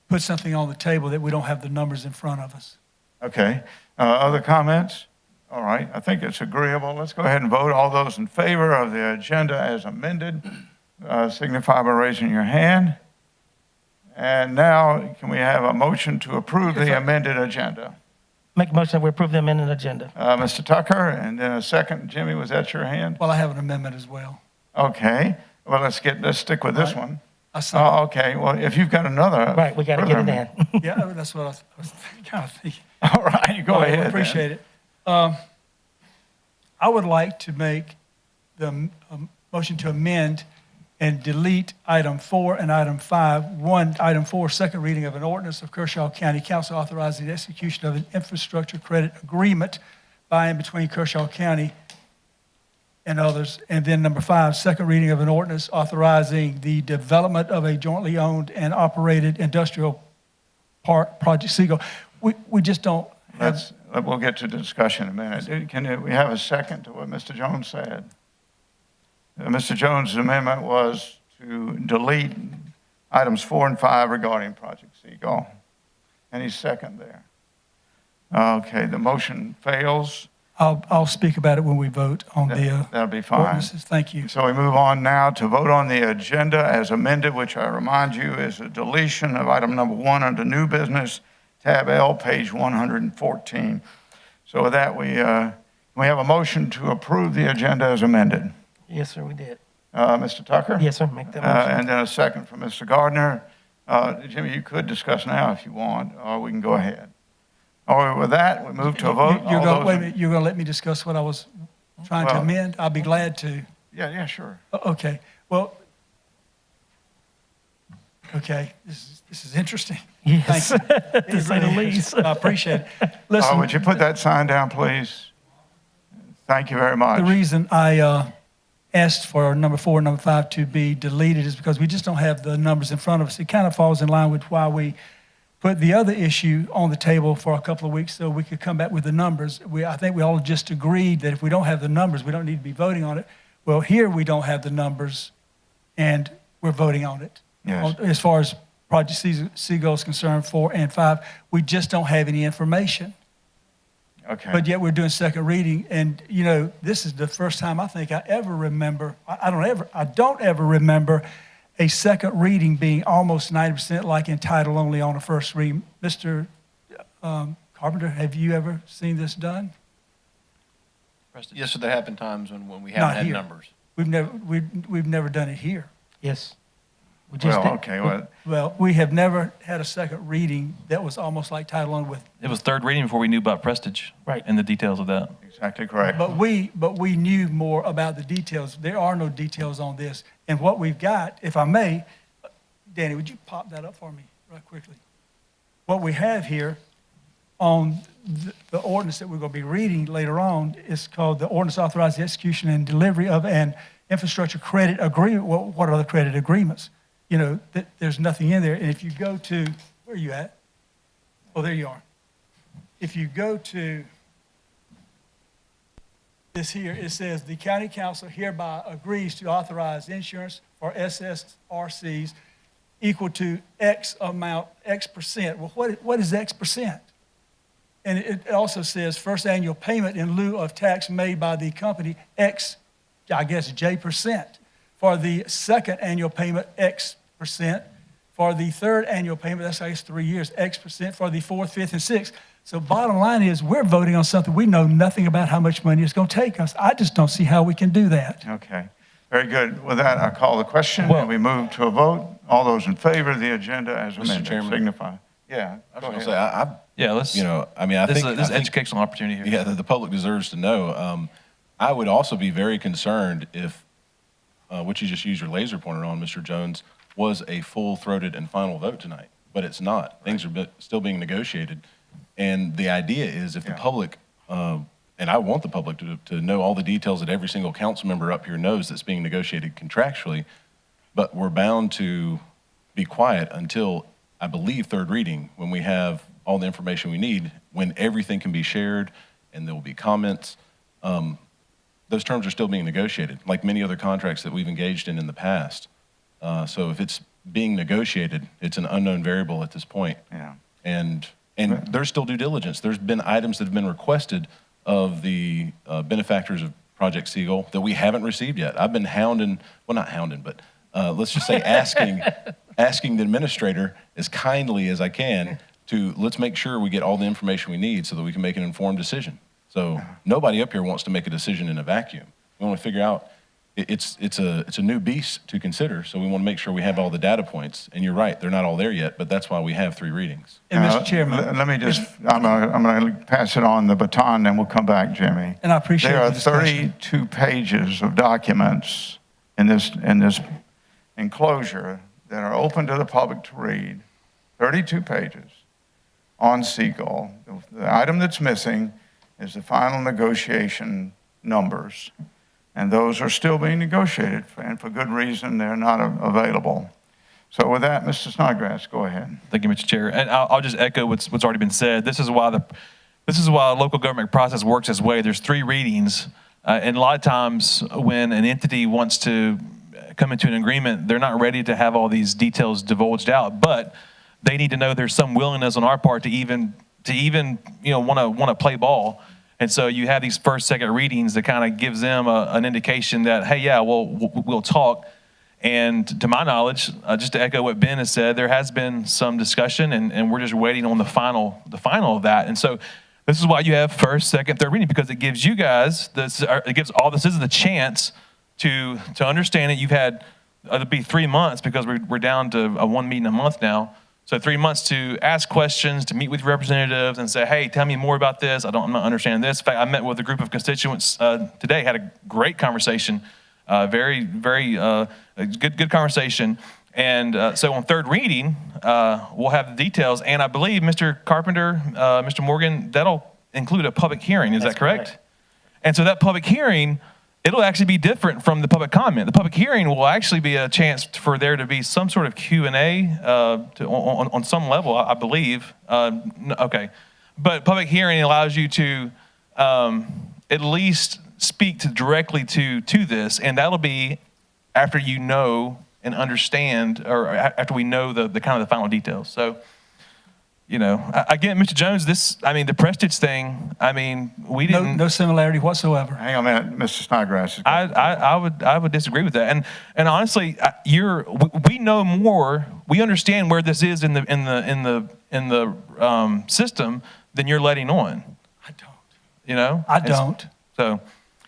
put something on the table that we don't have the numbers in front of us. Okay. Other comments? All right. I think it's agreeable. Let's go ahead and vote. All those in favor of the agenda as amended, signify by raising your hand. And now, can we have a motion to approve the amended agenda? Make a motion that we approve the amended agenda. Mr. Tucker, and then a second. Jimmy, was that your hand? Well, I have an amendment as well. Okay. Well, let's stick with this one. I saw. Oh, okay. Well, if you've got another. Right, we got to get it in. Yeah, that's what I was kind of thinking. All right, go ahead. I appreciate it. I would like to make the motion to amend and delete item 4 and item 5. Item 4, second reading of an ordinance of Kershaw County Council authorizing the execution of an infrastructure credit agreement by and between Kershaw County and others. And then number 5, second reading of an ordinance authorizing the development of a jointly owned and operated industrial park, Project Seagull. We just don't have. We'll get to the discussion in a minute. Can we have a second to what Mr. Jones said? Mr. Jones' amendment was to delete items 4 and 5 regarding Project Seagull. Any second there? Okay, the motion fails. I'll speak about it when we vote on That'll be fine. ordinances. Thank you. So we move on now to vote on the agenda as amended, which I remind you is a deletion of item number 1 under new business, tab L, page 114. So with that, we have a motion to approve the agenda as amended. Yes, sir, we did. Mr. Tucker? Yes, sir, make that motion. And then a second from Mr. Gardner. Jimmy, you could discuss now if you want, or we can go ahead. All right, with that, we move to a vote. Wait a minute, you're going to let me discuss what I was trying to amend? I'll be glad to. Yeah, sure. Okay. Well, okay, this is interesting. Yes, Thank you. to say the least. I appreciate it. Listen, Would you put that sign down, please? Thank you very much. the reason I asked for number 4 and number 5 to be deleted is because we just don't have the numbers in front of us. It kind of falls in line with why we put the other issue on the table for a couple of weeks so we could come back with the numbers. I think we all just agreed that if we don't have the numbers, we don't need to be voting on it. Well, here we don't have the numbers, and we're voting on it. Yes. As far as Project Seagull is concerned, 4 and 5, we just don't have any information. Okay. But yet we're doing second reading, and this is the first time I think I ever remember. I don't ever remember a second reading being almost 90% like in title only on a first reading. Mr. Carpenter, have you ever seen this done? Prestige? Yes, so there have been times when we Not haven't had here. numbers. We've never done it here. Yes. We just Well, did. okay, well, Well, we have never had a second reading that was almost like title only with, It was third reading before we knew about Prestige. Right. And the details of that. exactly correct. but we knew more about the details. There are no details on this. And what we've got, if I may, Danny, would you pop that up for me right quickly? What we have here on the ordinance that we're going to be reading later on is called the ordinance authorizing the execution and delivery of an infrastructure credit agreement. Well, what are the credit agreements? You know, there's nothing in there. And if you go to, where are you at? Oh, there you are. If you go to this here, it says the county council hereby agrees to authorize insurance for SSRCs equal to X amount, X percent. Well, what is X percent? And it also says first annual payment in lieu of tax made by the company X, I guess J percent. For the second annual payment, X percent. For the third annual payment, that's I guess 3 years, X percent. For the fourth, fifth, and sixth. So bottom line is we're voting on something we know nothing about how much money it's going to take us. I just don't see how we can do that. Okay, very good. With that, I call the question, and we move to a vote. All those in favor of the agenda as amended, Chairman. signify. Yeah, I go was ahead. going to say, Yeah, let's. you know, I mean, I think. This is an educational opportunity here. Yeah, the public deserves to know. I would also be very concerned if, what you just used your laser pointer on, Mr. Jones, was a full-throated and final vote tonight. But it's not. Things are still being negotiated. And the idea is if the public, and I want the public to know all the details that every single council member up here knows that's being negotiated contractually, but we're bound to be quiet until, I believe, third reading, when we have all the information we need, when everything can be shared and there will be comments. Those terms are still being negotiated, like many other contracts that we've engaged in the past. So if it's being negotiated, it's an unknown variable at this point. Yeah. And there's still due diligence. There's been items that have been requested of the benefactors of Project Seagull that we haven't received yet. I've been hounding, well, not hounding, but let's just say asking the administrator as kindly as I can to let's make sure we get all the information we need so that we can make an informed decision. So nobody up here wants to make a decision in a vacuum. We want to figure out, it's a new beast to consider, so we want to make sure we have all the data points. And you're right, they're not all there yet, but that's why we have 3 readings. And Mr. Chairman. Let me just, I'm going to pass it on the baton, then we'll come back, Jimmy. And I appreciate There the are discussion. 32 pages of documents in this enclosure that are open to the public to read, 32 pages on Seagull. The item that's missing is the final negotiation numbers, and those are still being negotiated, and for good reason, they're not available. So with that, Mr. Snodgrass, go ahead. Thank you, Mr. Chair. And I'll just echo what's already been said. This is why a local government process works this way. There's 3 readings, and a lot of times when an entity wants to come into an agreement, they're not ready to have all these details divulged out, but they need to know there's some willingness on our part to even want to play ball. And so you have these first, second readings that kind of gives them an indication that, hey, yeah, we'll talk. And to my knowledge, just to echo what Ben has said, there has been some discussion, and we're just waiting on the final of that. And so this is why you have first, second, third reading, because it gives you guys it gives all the citizens a chance to understand it. You've had it'll be 3 months because we're down to a 1 meeting a month now. So 3 months to ask questions, to meet with representatives and say, hey, tell me more about this. I'm not understanding this. In fact, I met with a group of constituents today, had a great conversation, very, very good conversation. And so on third reading, we'll have the details. And I believe, Mr. Carpenter, Mr. Morgan, that'll include a public hearing. Is that correct? And so that public hearing, it'll actually be different from the public comment. The public hearing will actually be a chance for there to be some sort of Q&A on some level, I believe. Okay. But public hearing allows you to at least speak directly to this, and that'll be after you know and understand, or after we know the kind of the final details. So, again, Mr. Jones, the Prestige thing, we didn't. No similarity whatsoever. Hang on a minute, Mr. Snodgrass. I would disagree with that. And honestly, we know more. We understand where this is in the system than you're letting on. I don't. I don't. So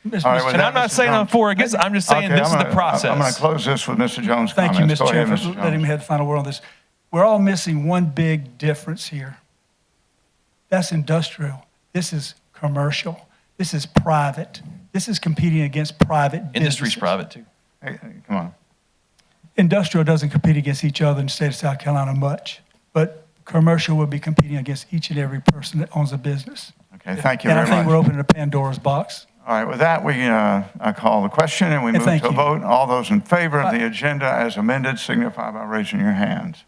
All right, with And that, I'm not Mr. saying I'm Jones. for or against, I'm just saying Okay, this is the process. I'm going to close this with Mr. Jones' Thank you, comments. Mr. Go ahead, Chair, Mr. for letting me Jones. have the final word on this. We're all missing one big difference here. That's industrial. This is commercial. This is private. This is competing against private Industry's businesses. private too. Hey, come on. Industrial doesn't compete against each other in the state of South Carolina much, but commercial will be competing against each and every person that owns a business. Okay, thank you And very I think much. we're opening a Pandora's box. All right, with that, I call the question and we And move thank to a you. vote. All those in favor of the agenda as amended signify by raising your hands.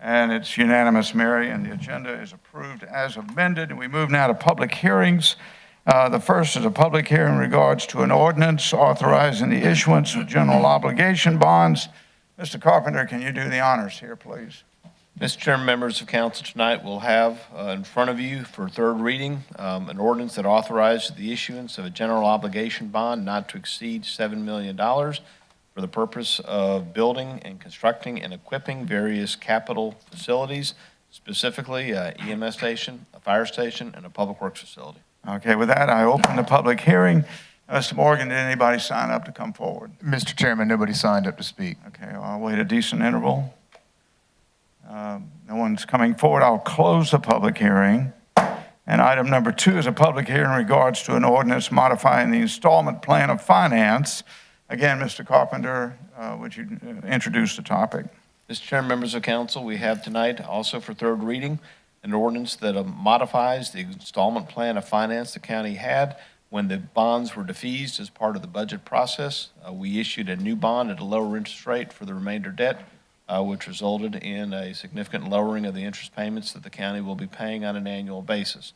And it's unanimous, Mary, and the agenda is approved as amended. And we move now to public hearings. The first is a public hearing in regards to an ordinance authorizing the issuance of general obligation bonds. Mr. Carpenter, can you do the honors here, please? Mr. Chairman, members of council, tonight we'll have in front of you for third reading an ordinance that authorizes the issuance of a general obligation bond not to exceed $7 million for the purpose of building and constructing and equipping various capital facilities, specifically EMS station, a fire station, and a public works facility. Okay, with that, I open the public hearing. Mr. Morgan, did anybody sign up to come forward? Mr. Chairman, nobody signed up to speak. Okay, I'll wait a decent interval. No one's coming forward. I'll close the public hearing. And item number 2 is a public hearing in regards to an ordinance modifying the installment plan of finance. Again, Mr. Carpenter, would you introduce the topic? Mr. Chairman, members of council, we have tonight also for third reading an ordinance that modifies the installment plan of finance the county had when the bonds were defeased as part of the budget process. We issued a new bond at a lower interest rate for the remainder debt, which resulted in a significant lowering of the interest payments that the county will be paying on an annual basis.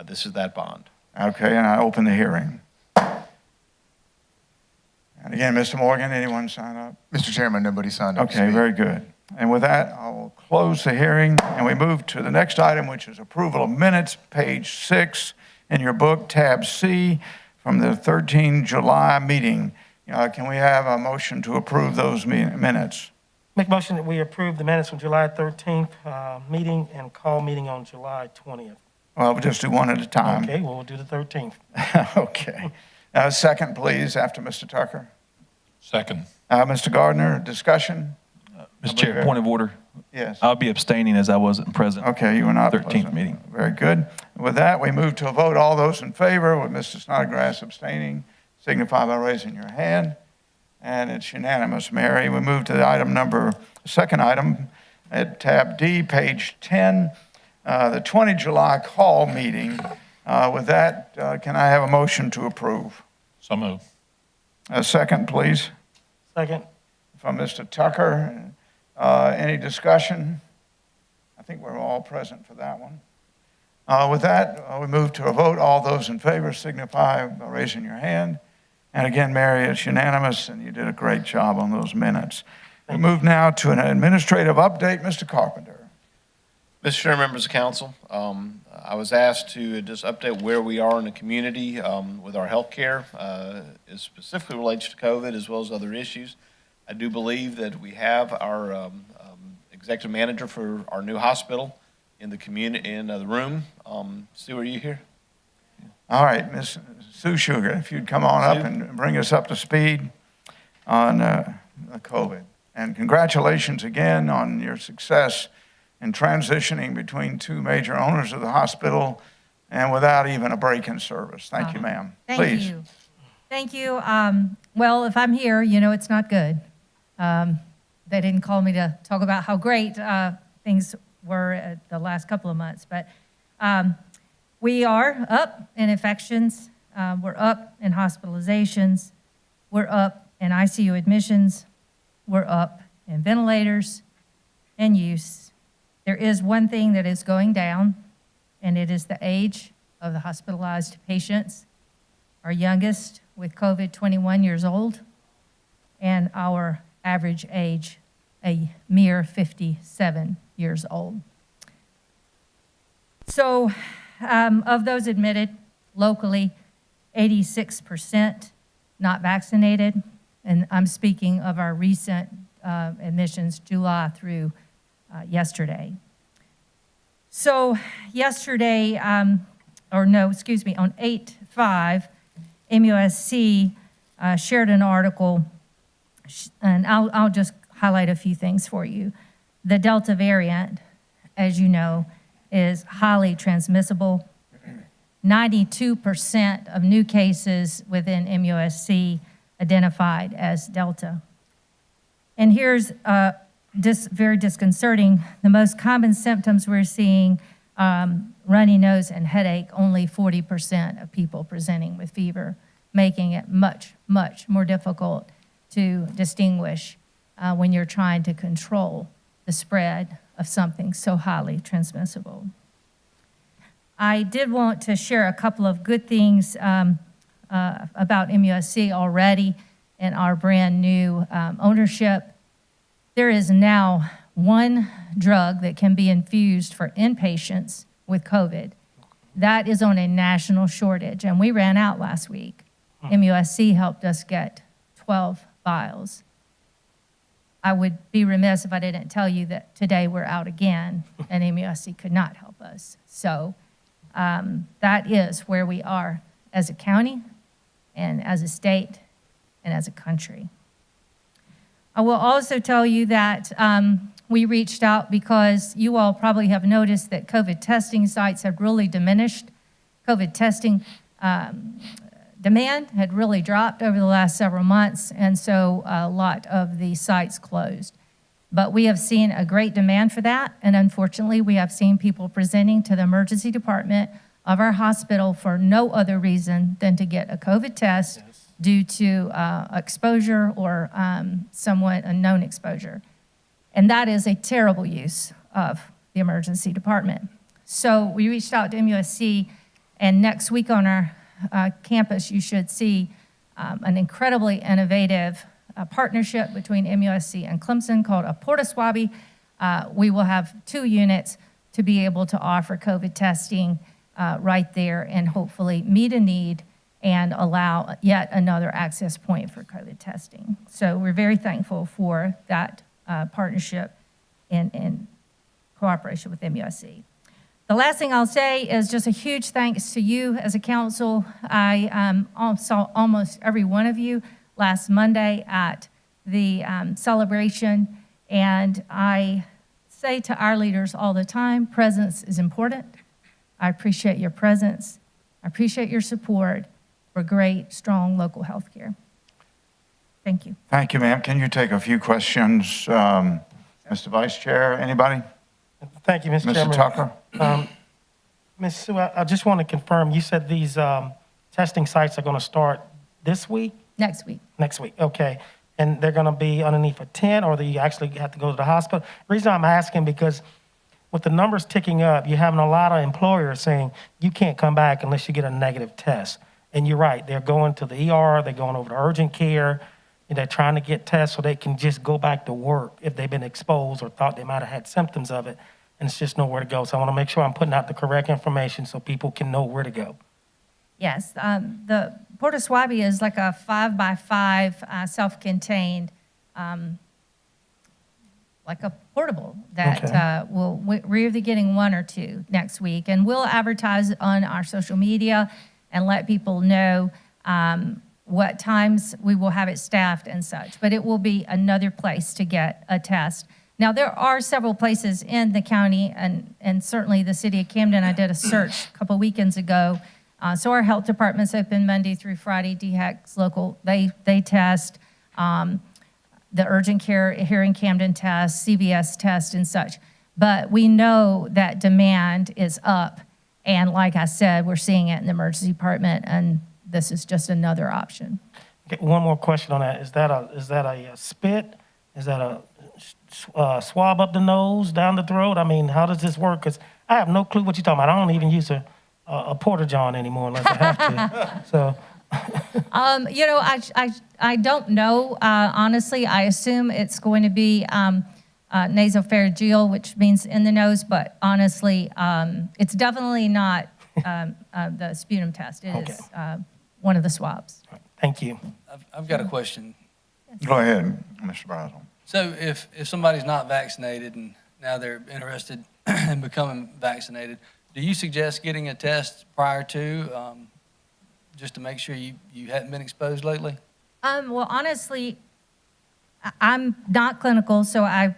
This is that bond. Okay, and I open the hearing. And again, Mr. Morgan, anyone sign up? Mr. Chairman, nobody signed up to Okay, speak. very good. And with that, I'll close the hearing, and we move to the next item, which is approval of minutes, page 6 in your book, tab C, from the 13 July meeting. Can we have a motion to approve those minutes? Make a motion that we approve the minutes from July 13th meeting and call meeting on July 20th. Well, we'll just do one at a time. Okay, well, we'll do the 13th. Okay. Second, please, after Mr. Tucker. Second. Mr. Gardner, discussion? Mr. Chair, point of order. Yes. I'll be abstaining as I wasn't present. Okay, you were not 13th present. meeting. Very good. With that, we move to a vote. All those in favor, with Mr. Snodgrass abstaining, signify by raising your hand. And it's unanimous, Mary. We move to the second item at tab D, page 10, the 20 July call meeting. With that, can I have a motion to approve? So move. A second, please, Second. from Mr. Tucker. Any discussion? I think we're all present for that one. With that, we move to a vote. All those in favor signify by raising your hand. And again, Mary, it's unanimous, and you did a great job on those minutes. We move now to an administrative update. Mr. Carpenter. Mr. Chairman, members of council, I was asked to just update where we are in the community with our health care. It specifically relates to COVID as well as other issues. I do believe that we have our executive manager for our new hospital in the community, in the room. Sue, are you here? All right, Ms. Sue Sugar, if you'd come on up and bring us up to speed on COVID. And congratulations again on your success in transitioning between 2 major owners of the hospital and without even a break in service. Thank you, ma'am. Thank Please. you. Thank you. Well, if I'm here, you know it's not good. They didn't call me to talk about how great things were the last couple of months, but we are up in infections. We're up in hospitalizations. We're up in ICU admissions. We're up in ventilators and use. There is one thing that is going down, and it is the age of the hospitalized patients. Our youngest with COVID, 21 years old, and our average age, a mere 57 years old. So of those admitted locally, 86% not vaccinated, and I'm speaking of our recent admissions, July through yesterday. So yesterday, on 8/5, MUSC shared an article, and I'll just highlight a few things for you. The Delta variant, as you know, is highly transmissible. 92% of new cases within MUSC identified as Delta. And here's very disconcerting. The most common symptoms we're seeing, runny nose and headache, only 40% of people presenting with fever, making it much, much more difficult to distinguish when you're trying to control the spread of something so highly transmissible. I did want to share a couple of good things about MUSC already in our brand new ownership. There is now one drug that can be infused for inpatients with COVID. That is on a national shortage, and we ran out last week. MUSC helped us get 12 vials. I would be remiss if I didn't tell you that today we're out again, and MUSC could not help us. So that is where we are as a county and as a state and as a country. I will also tell you that we reached out because you all probably have noticed that COVID testing sites have really diminished. COVID testing demand had really dropped over the last several months, and so a lot of the sites closed. But we have seen a great demand for that, and unfortunately, we have seen people presenting to the emergency department of our hospital for no other reason than to get a COVID test due to exposure or somewhat unknown exposure. And that is a terrible use of the emergency department. So we reached out to MUSC, and next week on our campus, you should see an incredibly innovative partnership between MUSC and Clemson called a Porta Swabby. We will have 2 units to be able to offer COVID testing right there and hopefully meet a need and allow yet another access point for COVID testing. So we're very thankful for that partnership in cooperation with MUSC. The last thing I'll say is just a huge thanks to you as a council. I saw almost every one of you last Monday at the celebration, and I say to our leaders all the time, presence is important. I appreciate your presence. I appreciate your support for great, strong local health care. Thank you. Thank you, ma'am. Can you take a few questions, Mr. Vice Chair? Anybody? Thank you, Mr. Chairman. Mr. Tucker? Ms. Sue, I just want to confirm, you said these testing sites are going to start this week? Next week. Next week, okay. And they're going to be underneath a tent, or do you actually have to go to the hospital? The reason I'm asking, because with the numbers ticking up, you're having a lot of employers saying, you can't come back unless you get a negative test. And you're right, they're going to the ER, they're going over to urgent care, and they're trying to get tests so they can just go back to work if they've been exposed or thought they might have had symptoms of it, and it's just nowhere to go. So I want to make sure I'm putting out the correct information so people can know where to go. Yes, the Porta Swabby is like a 5x5 self-contained, like a portable that we're either getting 1 or 2 next week. And we'll advertise on our social media and let people know what times we will have it staffed and such. But it will be another place to get a test. Now, there are several places in the county, and certainly the city of Camden. I did a search a couple weekends ago. So our health department's open Monday through Friday. DHEC's local, they test. The urgent care here in Camden test, CVS test and such. But we know that demand is up. And like I said, we're seeing it in the emergency department, and this is just another option. Okay, one more question on that. Is that a spit? Is that a swab up the nose, down the throat? I mean, how does this work? Because I have no clue what you're talking about. I don't even use a porta-john anymore unless I have to. So. You know, I don't know. Honestly, I assume it's going to be nasopharyngeal, which means in the nose, but honestly, it's definitely not the sputum test. It is one of the swabs. Thank you. I've got a question. Go ahead, Mr. Bridle. So if somebody's not vaccinated and now they're interested in becoming vaccinated, do you suggest getting a test prior to just to make sure you hadn't been exposed lately? Well, honestly, I'm not clinical, so I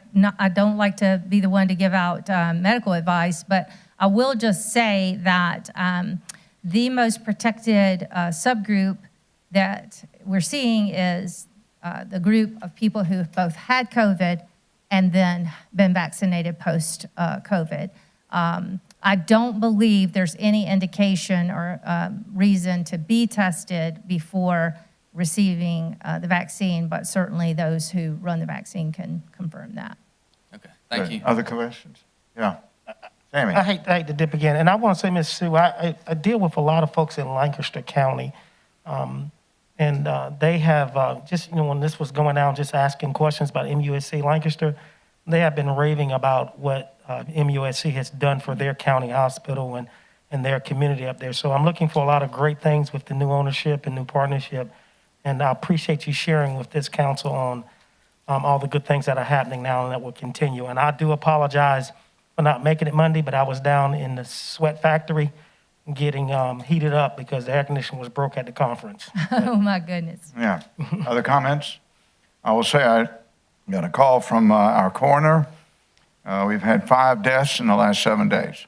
don't like to be the one to give out medical advice, but I will just say that the most protected subgroup that we're seeing is the group of people who have both had COVID and then been vaccinated post-COVID. I don't believe there's any indication or reason to be tested before receiving the vaccine, but certainly those who run the vaccine can confirm that. Okay, thank Good. you. Other questions? Yeah. Sammy? I hate to dip again, and I want to say, Ms. Sue, I deal with a lot of folks in Lancaster County, and they have just, when this was going down, just asking questions about MUSC Lancaster, they have been raving about what MUSC has done for their county hospital and their community up there. So I'm looking for a lot of great things with the new ownership and new partnership, and I appreciate you sharing with this council on all the good things that are happening now and that will continue. And I do apologize for not making it Monday, but I was down in the sweat factory getting heated up because the air conditioner was broke at the conference. Oh, my goodness. Yeah. Other comments? I will say I got a call from our coroner. We've had 5 deaths in the last 7 days.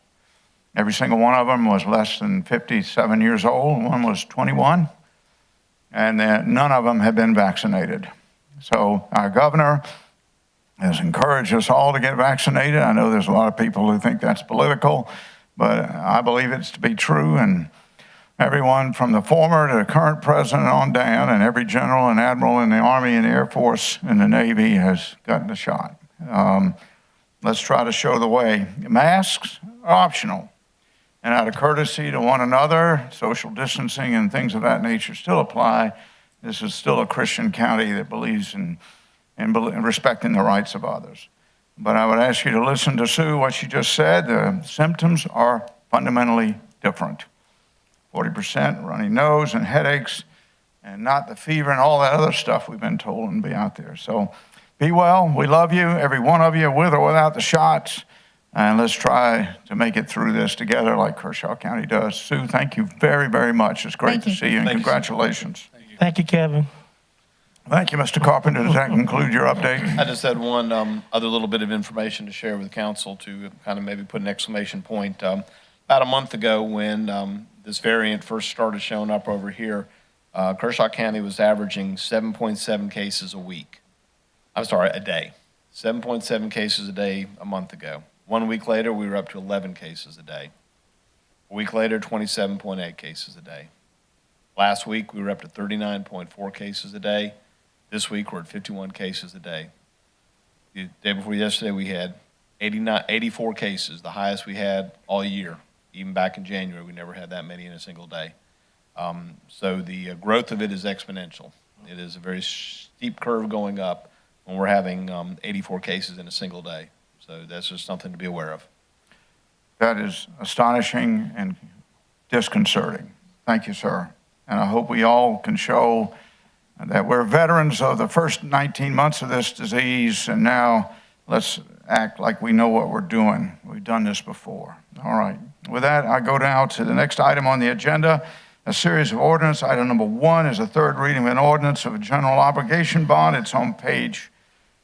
Every single one of them was less than 57 years old. One was 21. And none of them had been vaccinated. So our governor has encouraged us all to get vaccinated. I know there's a lot of people who think that's political, but I believe it's to be true. And everyone from the former to the current president on down, and every general and admiral in the Army and the Air Force and the Navy has gotten a shot. Let's try to show the way. Masks are optional. And out of courtesy to one another, social distancing and things of that nature still apply. This is still a Christian county that believes in respecting the rights of others. But I would ask you to listen to Sue, what she just said. The symptoms are fundamentally different. 40% runny nose and headaches, and not the fever and all that other stuff we've been told and be out there. So be well. We love you, every one of you, with or without the shots. And let's try to make it through this together like Kershaw County does. Sue, thank you very, very much. It's great to see you, and congratulations. Thank you, Kevin. Thank you, Mr. Carpenter. Does that conclude your update? I just had one other little bit of information to share with council to kind of maybe put an exclamation point. About a month ago when this variant first started showing up over here, Kershaw County was averaging 7.7 cases a week. I'm sorry, a day. 7.7 cases a day a month ago. 1 week later, we were up to 11 cases a day. A week later, 27.8 cases a day. Last week, we were up to 39.4 cases a day. This week, we're at 51 cases a day. The day before yesterday, we had 84 cases, the highest we had all year. Even back in January, we never had that many in a single day. So the growth of it is exponential. It is a very steep curve going up when we're having 84 cases in a single day. So that's just something to be aware of. That is astonishing and disconcerting. Thank you, sir. And I hope we all can show that we're veterans of the first 19 months of this disease, and now let's act like we know what we're doing. We've done this before. All right. With that, I go down to the next item on the agenda, a series of ordinance. Item number 1 is a third reading of an ordinance of a general obligation bond. It's on page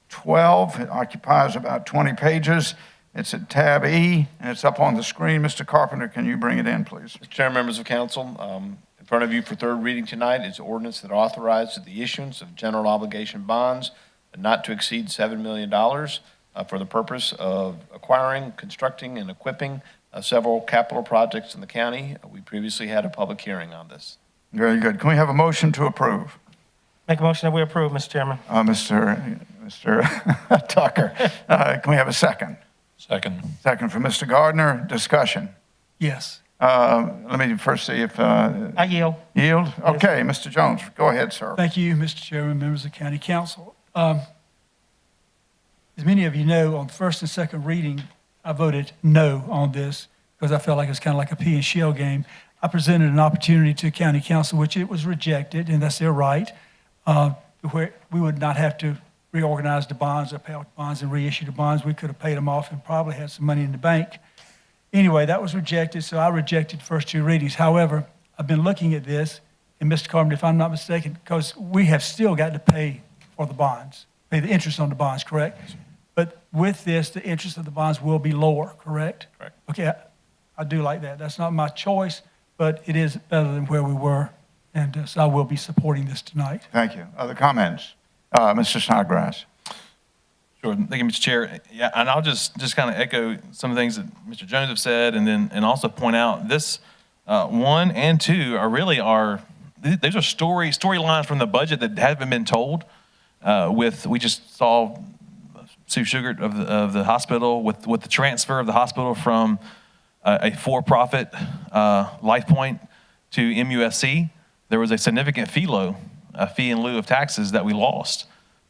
12. It occupies about 20 pages. It's at tab E, and it's up on the screen. Mr. Carpenter, can you bring it in, please? Mr. Chair, members of council, in front of you for third reading tonight is an ordinance that authorizes the issuance of general obligation bonds not to exceed $7 million for the purpose of acquiring, constructing, and equipping several capital projects in the county. We previously had a public hearing on this. Very good. Can we have a motion to approve? Make a motion that we approve, Mr. Chairman. Mr. Tucker, can we have a second? Second. Second for Mr. Gardner. Discussion. Yes. Let me first see if... I yield. Yield? Okay, Mr. Jones, go ahead, sir. Thank you, Mr. Chairman, members of County Council. As many of you know, on the first and second reading, I voted no on this because I felt like it was kind of like a pea and shell game. I presented an opportunity to County Council, which it was rejected, and that's their right, where we would not have to reorganize the bonds or pay off bonds and reissue the bonds. We could have paid them off and probably had some money in the bank. Anyway, that was rejected, so I rejected the first 2 readings. However, I've been looking at this, And Mr. Carpenter, if I'm not mistaken, because we have still got to pay for the bonds, pay the interest on the bonds, correct? But with this, the interest of the bonds will be lower, correct? Correct. Okay, I do like that. That's not my choice, but it is better than where we were. And so I will be supporting this tonight. Thank you. Other comments? Mr. Snodgrass. Sure. Thank you, Mr. Chair. Yeah, and I'll just kind of echo some of the things that Mr. Jones have said, and also point out this 1 and 2 these are storylines from the budget that haven't been told. We just saw Sue Sugar of the hospital with the transfer of the hospital from a for-profit Life Point to MUSC. There was a significant fee in lieu of taxes that we lost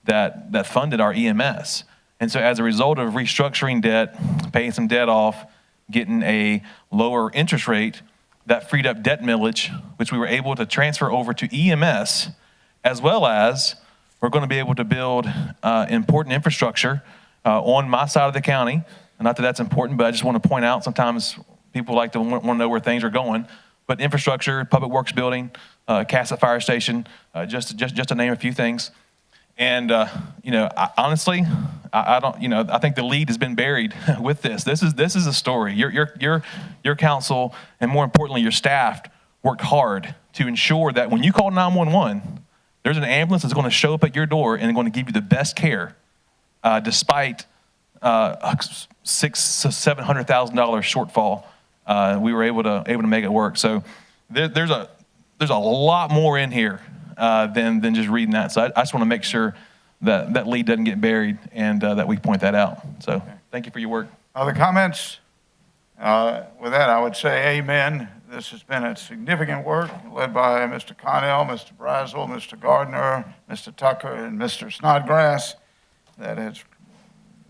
that funded our EMS. And so as a result of restructuring debt, paying some debt off, getting a lower interest rate, that freed up debt millage, which we were able to transfer over to EMS, as well as we're going to be able to build important infrastructure on my side of the county. Not that that's important, but I just want to point out sometimes people like to want to know where things are going. But infrastructure, public works building, Cassett Fire Station, just to name a few things. And honestly, I think the lead has been buried with this. This is a story. Your council, and more importantly, your staff worked hard to ensure that when you call 911, there's an ambulance that's going to show up at your door and going to give you the best care, despite $600,000 to $700,000 shortfall. We were able to make it work. So there's a lot more in here than just reading that. So I just want to make sure that lead doesn't get buried and that we point that out. So thank you for your work. Other comments? With that, I would say amen. This has been a significant work led by Mr. Connell, Mr. Brazel, Mr. Gardner, Mr. Tucker, and Mr. Snodgrass that has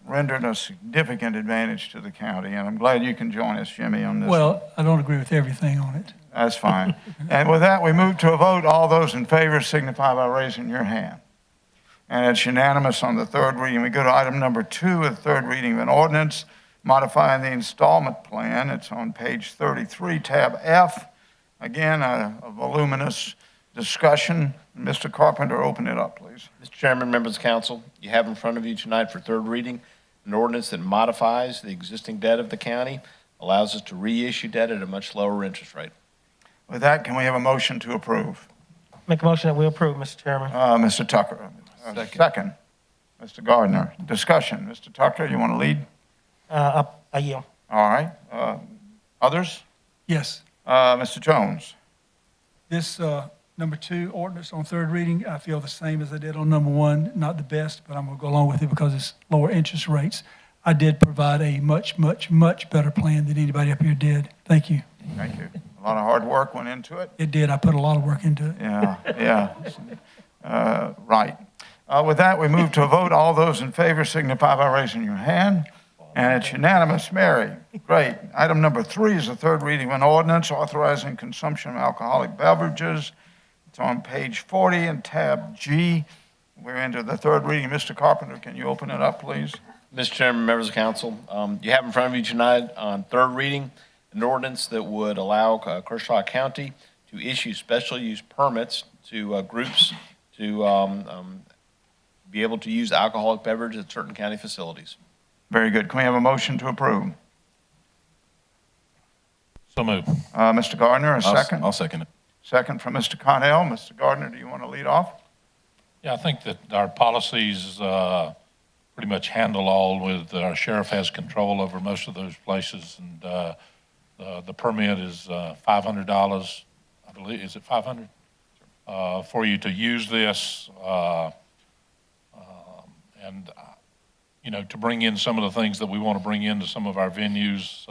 rendered a significant advantage to the county. And I'm glad you can join us, Jimmy, on this. Well, I don't agree with everything on it. That's fine. And with that, we move to a vote. All those in favor signify by raising your hand. And it's unanimous on the third reading. We go to item number 2, the third reading of an ordinance modifying the installment plan. It's on page 33, tab F. Again, a voluminous discussion. Mr. Carpenter, open it up, please. Mr. Chairman, members of council, you have in front of you tonight for third reading an ordinance that modifies the existing debt of the county, allows us to reissue debt at a much lower interest rate. With that, can we have a motion to approve? Make a motion that we approve, Mr. Chairman. Mr. Tucker. Second. Mr. Gardner. Discussion. Mr. Tucker, you want to lead? I yield. All right. Others? Yes. Mr. Jones. This number 2 ordinance on third reading, I feel the same as I did on number 1. Not the best, but I'm going to go along with it because it's lower interest rates. I did provide a much, much, much better plan than anybody up here did. Thank you. Thank you. A lot of hard work went into it. It did. I put a lot of work into it. Yeah. Right. With that, we move to a vote. All those in favor signify by raising your hand. And it's unanimous. Mary, great. Item number 3 is the third reading of an ordinance authorizing consumption of alcoholic beverages. It's on page 40 in tab G. We're into the third reading. Mr. Carpenter, can you open it up, please? Mr. Chairman, members of council, you have in front of you tonight on third reading an ordinance that would allow Kershaw County to issue special use permits to groups to be able to use alcoholic beverages at certain county facilities. Very good. Can we have a motion to approve? So moved. Mr. Gardner, a second? I'll second it. Second from Mr. Connell. Mr. Gardner, do you want to lead off? Yeah, I think that our policies pretty much handle all with our sheriff has control over most of those places, and the permit is $500. I believe, is it $500? For you to use this, and to bring in some of the things that we want to bring into some of our venues.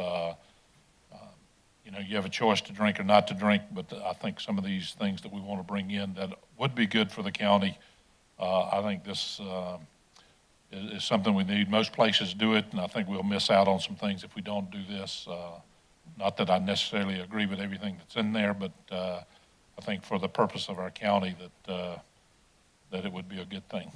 You have a choice to drink or not to drink, but I think some of these things that we want to bring in that would be good for the county, I think this is something we need. Most places do it, and I think we'll miss out on some things if we don't do this. Not that I necessarily agree with everything that's in there, but I think for the purpose of our county that it would be a good thing.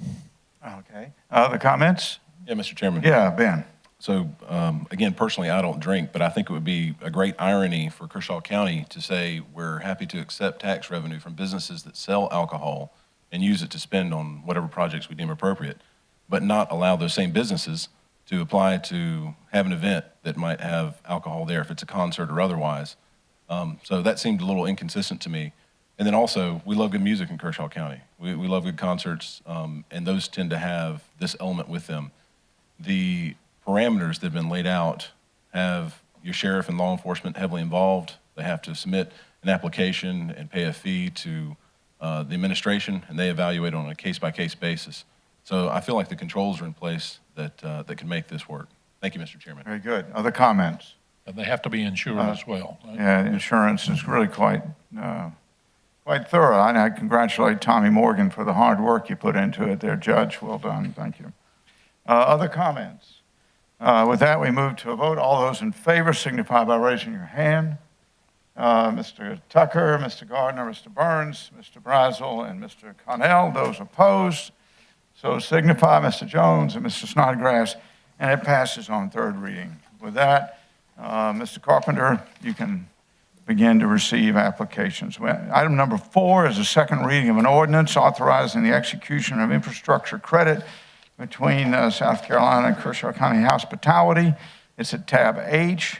Okay. Other comments? Yeah, Mr. Chairman. Yeah, Ben. Again, personally, I don't drink, but I think it would be a great irony for Kershaw County to say we're happy to accept tax revenue from businesses that sell alcohol and use it to spend on whatever projects we deem appropriate, but not allow those same businesses to apply to have an event that might have alcohol there if it's a concert or otherwise. So that seemed a little inconsistent to me. And then also, we love good music in Kershaw County. We love good concerts, and those tend to have this element with them. The parameters that have been laid out have your sheriff and law enforcement heavily involved. They have to submit an application and pay a fee to the administration, and they evaluate on a case-by-case basis. So I feel like the controls are in place that can make this work. Thank you, Mr. Chairman. Very good. Other comments? And they have to be insured as well. Right? Yeah, insurance is really quite thorough. And I congratulate Tommy Morgan for the hard work you put into it there, Judge. Well done. Thank you. Other comments? With that, we move to a vote. All those in favor signify by raising your hand. Mr. Tucker, Mr. Gardner, Mr. Burns, Mr. Brazel, and Mr. Connell. Those opposed, so signify. Mr. Jones and Mr. Snodgrass, and it passes on third reading. With that, Mr. Carpenter, you can begin to receive applications. Item number 4 is a second reading of an ordinance authorizing the execution of infrastructure credit between South Carolina and Kershaw County Hospitality. It's at tab H,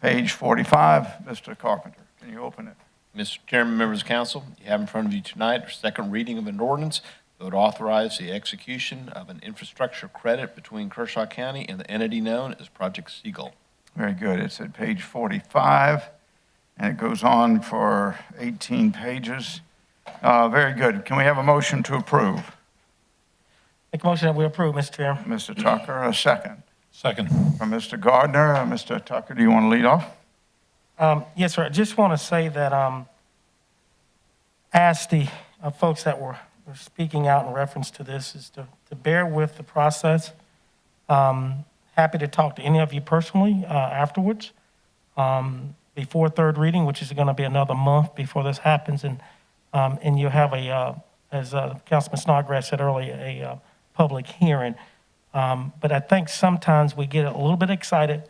page 45. Mr. Carpenter, can you open it? Mr. Chairman, members of council, you have in front of you tonight a second reading of an ordinance that would authorize the execution of an infrastructure credit between Kershaw County and the entity known as Project Seagull. Very good. It's at page 45, and it goes on for 18 pages. Very good. Can we have a motion to approve? Make a motion that we approve, Mr. Chairman. Mr. Tucker, a second. Second. From Mr. Gardner. Mr. Tucker, do you want to lead off? Yes, sir. I just want to say that ask the folks that were speaking out in reference to this is to bear with the process. Happy to talk to any of you personally afterwards before third reading, which is going to be another month before this happens. And you'll have as Councilman Snodgrass said earlier, a public hearing. But I think sometimes we get a little bit excited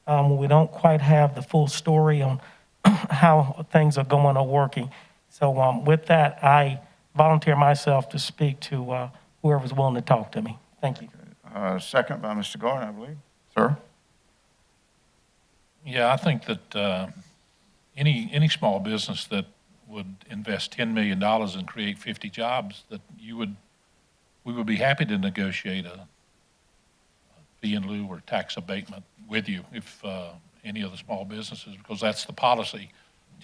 when we don't quite have the full story on how things are going or working. So with that, I volunteer myself to speak to whoever's willing to talk to me. Thank you. Second by Mr. Gardner, I believe. Sir? Yeah, I think that any small business that would invest $10 million and create 50 jobs, that we would be happy to negotiate a fee in lieu or tax abatement with you if any of the small businesses, because that's the policy,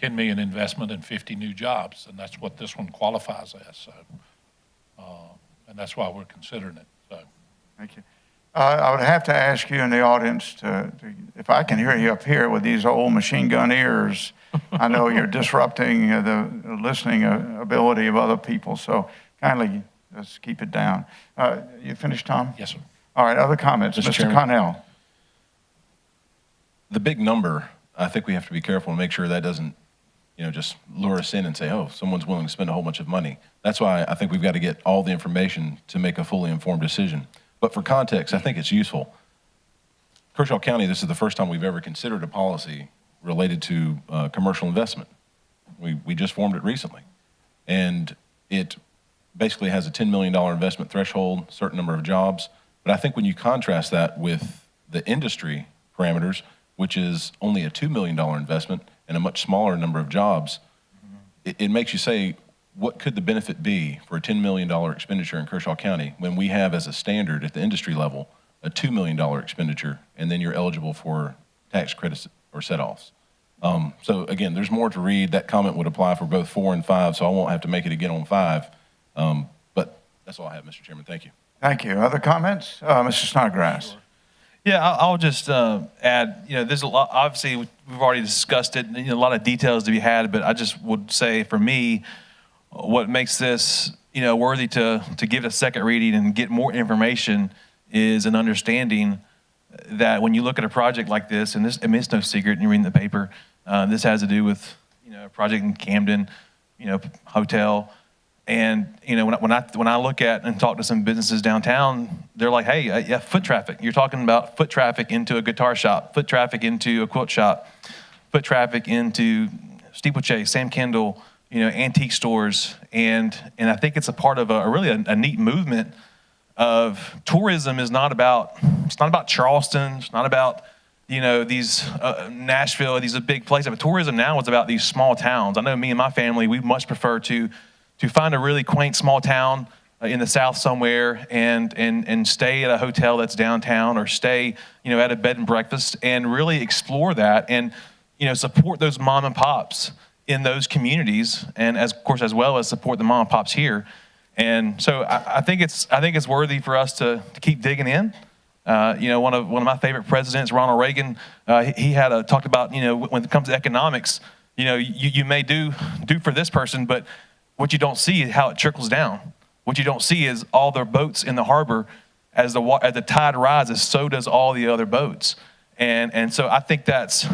10 million investment and 50 new jobs, and that's what this one qualifies as. So, and that's why we're considering it. So, thank you. I would have to ask you in the audience if I can hear you up here with these old machine gun ears. I know you're disrupting the listening ability of other people, so kindly let's keep it down. You finished, Tom? Yes, sir. All right, other comments? Mr. Connell. The big number, I think we have to be careful and make sure that doesn't, just lure us in and say, oh, someone's willing to spend a whole bunch of money. That's why I think we've got to get all the information to make a fully informed decision. But for context, I think it's useful. Kershaw County, this is the first time we've ever considered a policy related to commercial investment. We just formed it recently. And it basically has a $10 million investment threshold, certain number of jobs. But I think when you contrast that with the industry parameters, which is only a $2 million investment and a much smaller number of jobs, it makes you say, what could the benefit be for a $10 million expenditure in Kershaw County when we have as a standard at the industry level a $2 million expenditure, and then you're eligible for tax credits or set-offs? So again, there's more to read. That comment would apply for both 4 and 5, so I won't have to make it again on 5. But that's all I have, Mr. Chairman. Thank you. Thank you. Other comments? Mr. Snodgrass. Yeah, I'll just add, there's a lot, obviously, we've already discussed it, a lot of details to be had, but I just would say, for me, what makes this, worthy to give a second reading and get more information is an understanding that when you look at a project like this, and this, it's no secret, and you're reading the paper, this has to do with, a project in Camden, hotel, And, you know, when I look at and talk to some businesses downtown, they're like, hey, yeah, foot traffic. You're talking about foot traffic into a guitar shop, foot traffic into a quilt shop, foot traffic into steeplechase, Sam Kendall, you know, antique stores. And I think it's a part of a neat movement of tourism. It's not about Charleston. It's not about, you know, these Nashville, these are big places. But tourism now is about these small towns. I know me and my family, we much prefer to find a really quaint small town in the South somewhere and stay at a hotel that's downtown, or stay, you know, at a bed and breakfast, and really explore that, and, you know, support those mom and pops in those communities, and as well as support the mom and pops here. And so I think it's worthy for us to keep digging in. You know, one of my favorite presidents, Ronald Reagan, he had talked about, you know, when it comes to economics, you know, you may do for this person, but what you don't see is how it trickles down. What you don't see is all the boats in the harbor, as the tide rises, so does all the other boats. And so I think that's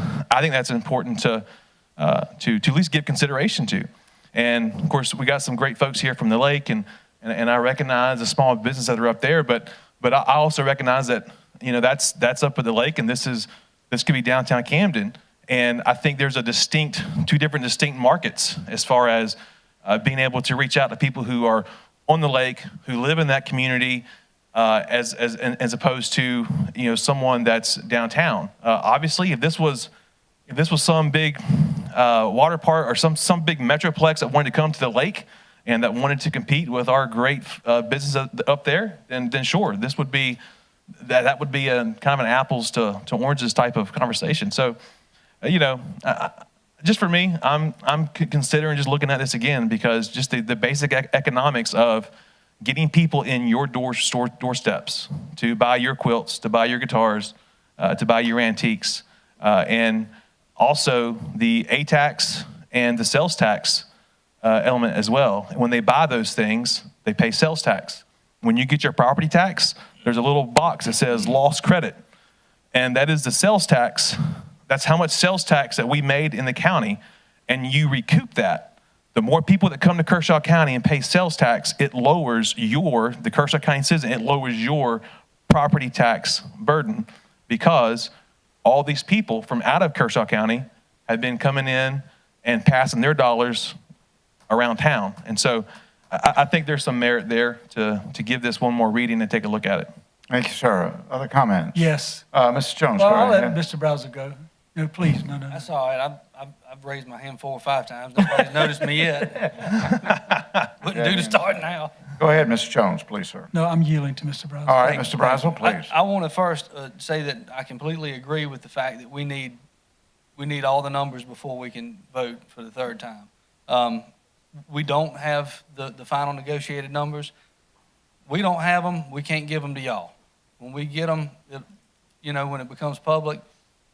important to at least give consideration to. And of course, we got some great folks here from the lake, and I recognize the small businesses that are up there, but I also recognize that, you know, that's up at the lake, and this could be downtown Camden. And I think there's two different distinct markets as far as being able to reach out to people who are on the lake, who live in that community, as opposed to, you know, someone that's downtown. Obviously, if this was some big water park or some big metroplex that wanted to come to the lake and that wanted to compete with our great business up there, then sure, this would be that would be a kind of an apples to oranges type of conversation. So, you know. Just for me, I'm considering just looking at this again, because just the basic economics of getting people in your doorsteps to buy your quilts, to buy your guitars, to buy your antiques, and also the A tax and the sales tax element as well. When they buy those things, they pay sales tax. When you get your property tax, there's a little box that says lost credit, and that is the sales tax. That's how much sales tax that we made in the county, and you recoup that. The more people that come to Kershaw County and pay sales tax, it lowers the Kershaw County citizen, it lowers your property tax burden, because all these people from out of Kershaw County have been coming in and passing their dollars around town. And so I think there's some merit there to give this one more reading and take a look at it. Thank you, sir. Other comments? Yes. Mr. Jones, Well, go I'll ahead. let Mr. Brazel go. No, please, no. That's all right. I've raised my hand 4 or 5 times. Nobody's noticed me yet. Wouldn't do to start now. Go ahead, Mr. Jones, please, sir. No, I'm yielding to Mr. Brazel. All right, Mr. Brazel, please. I want to first say that I completely agree with the fact that we need all the numbers before we can vote for the third time. We don't have the final negotiated numbers. We don't have them. We can't give them to y'all. When we get them, you know, when it becomes public,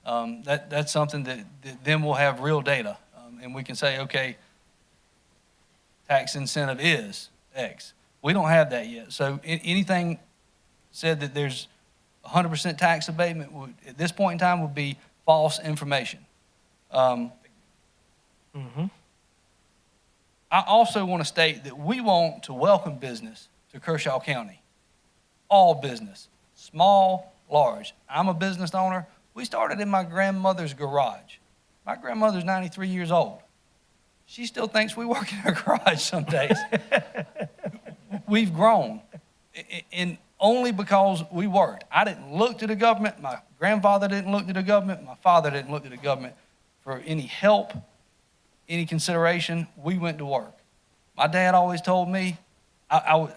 that's something that then we'll have real data, and we can say, okay, tax incentive is X. We don't have that yet. So anything said that there's 100% tax abatement at this point in time would be false information. I also want to state that we want to welcome business to Kershaw County. All business, small, large. I'm a business owner. We started in my grandmother's garage. My grandmother's 93 years old. She still thinks we work in her garage some days. We've grown, and only because we worked. I didn't look to the government. My grandfather didn't look to the government. My father didn't look to the government for any help, any consideration. We went to work. My dad always told me, I was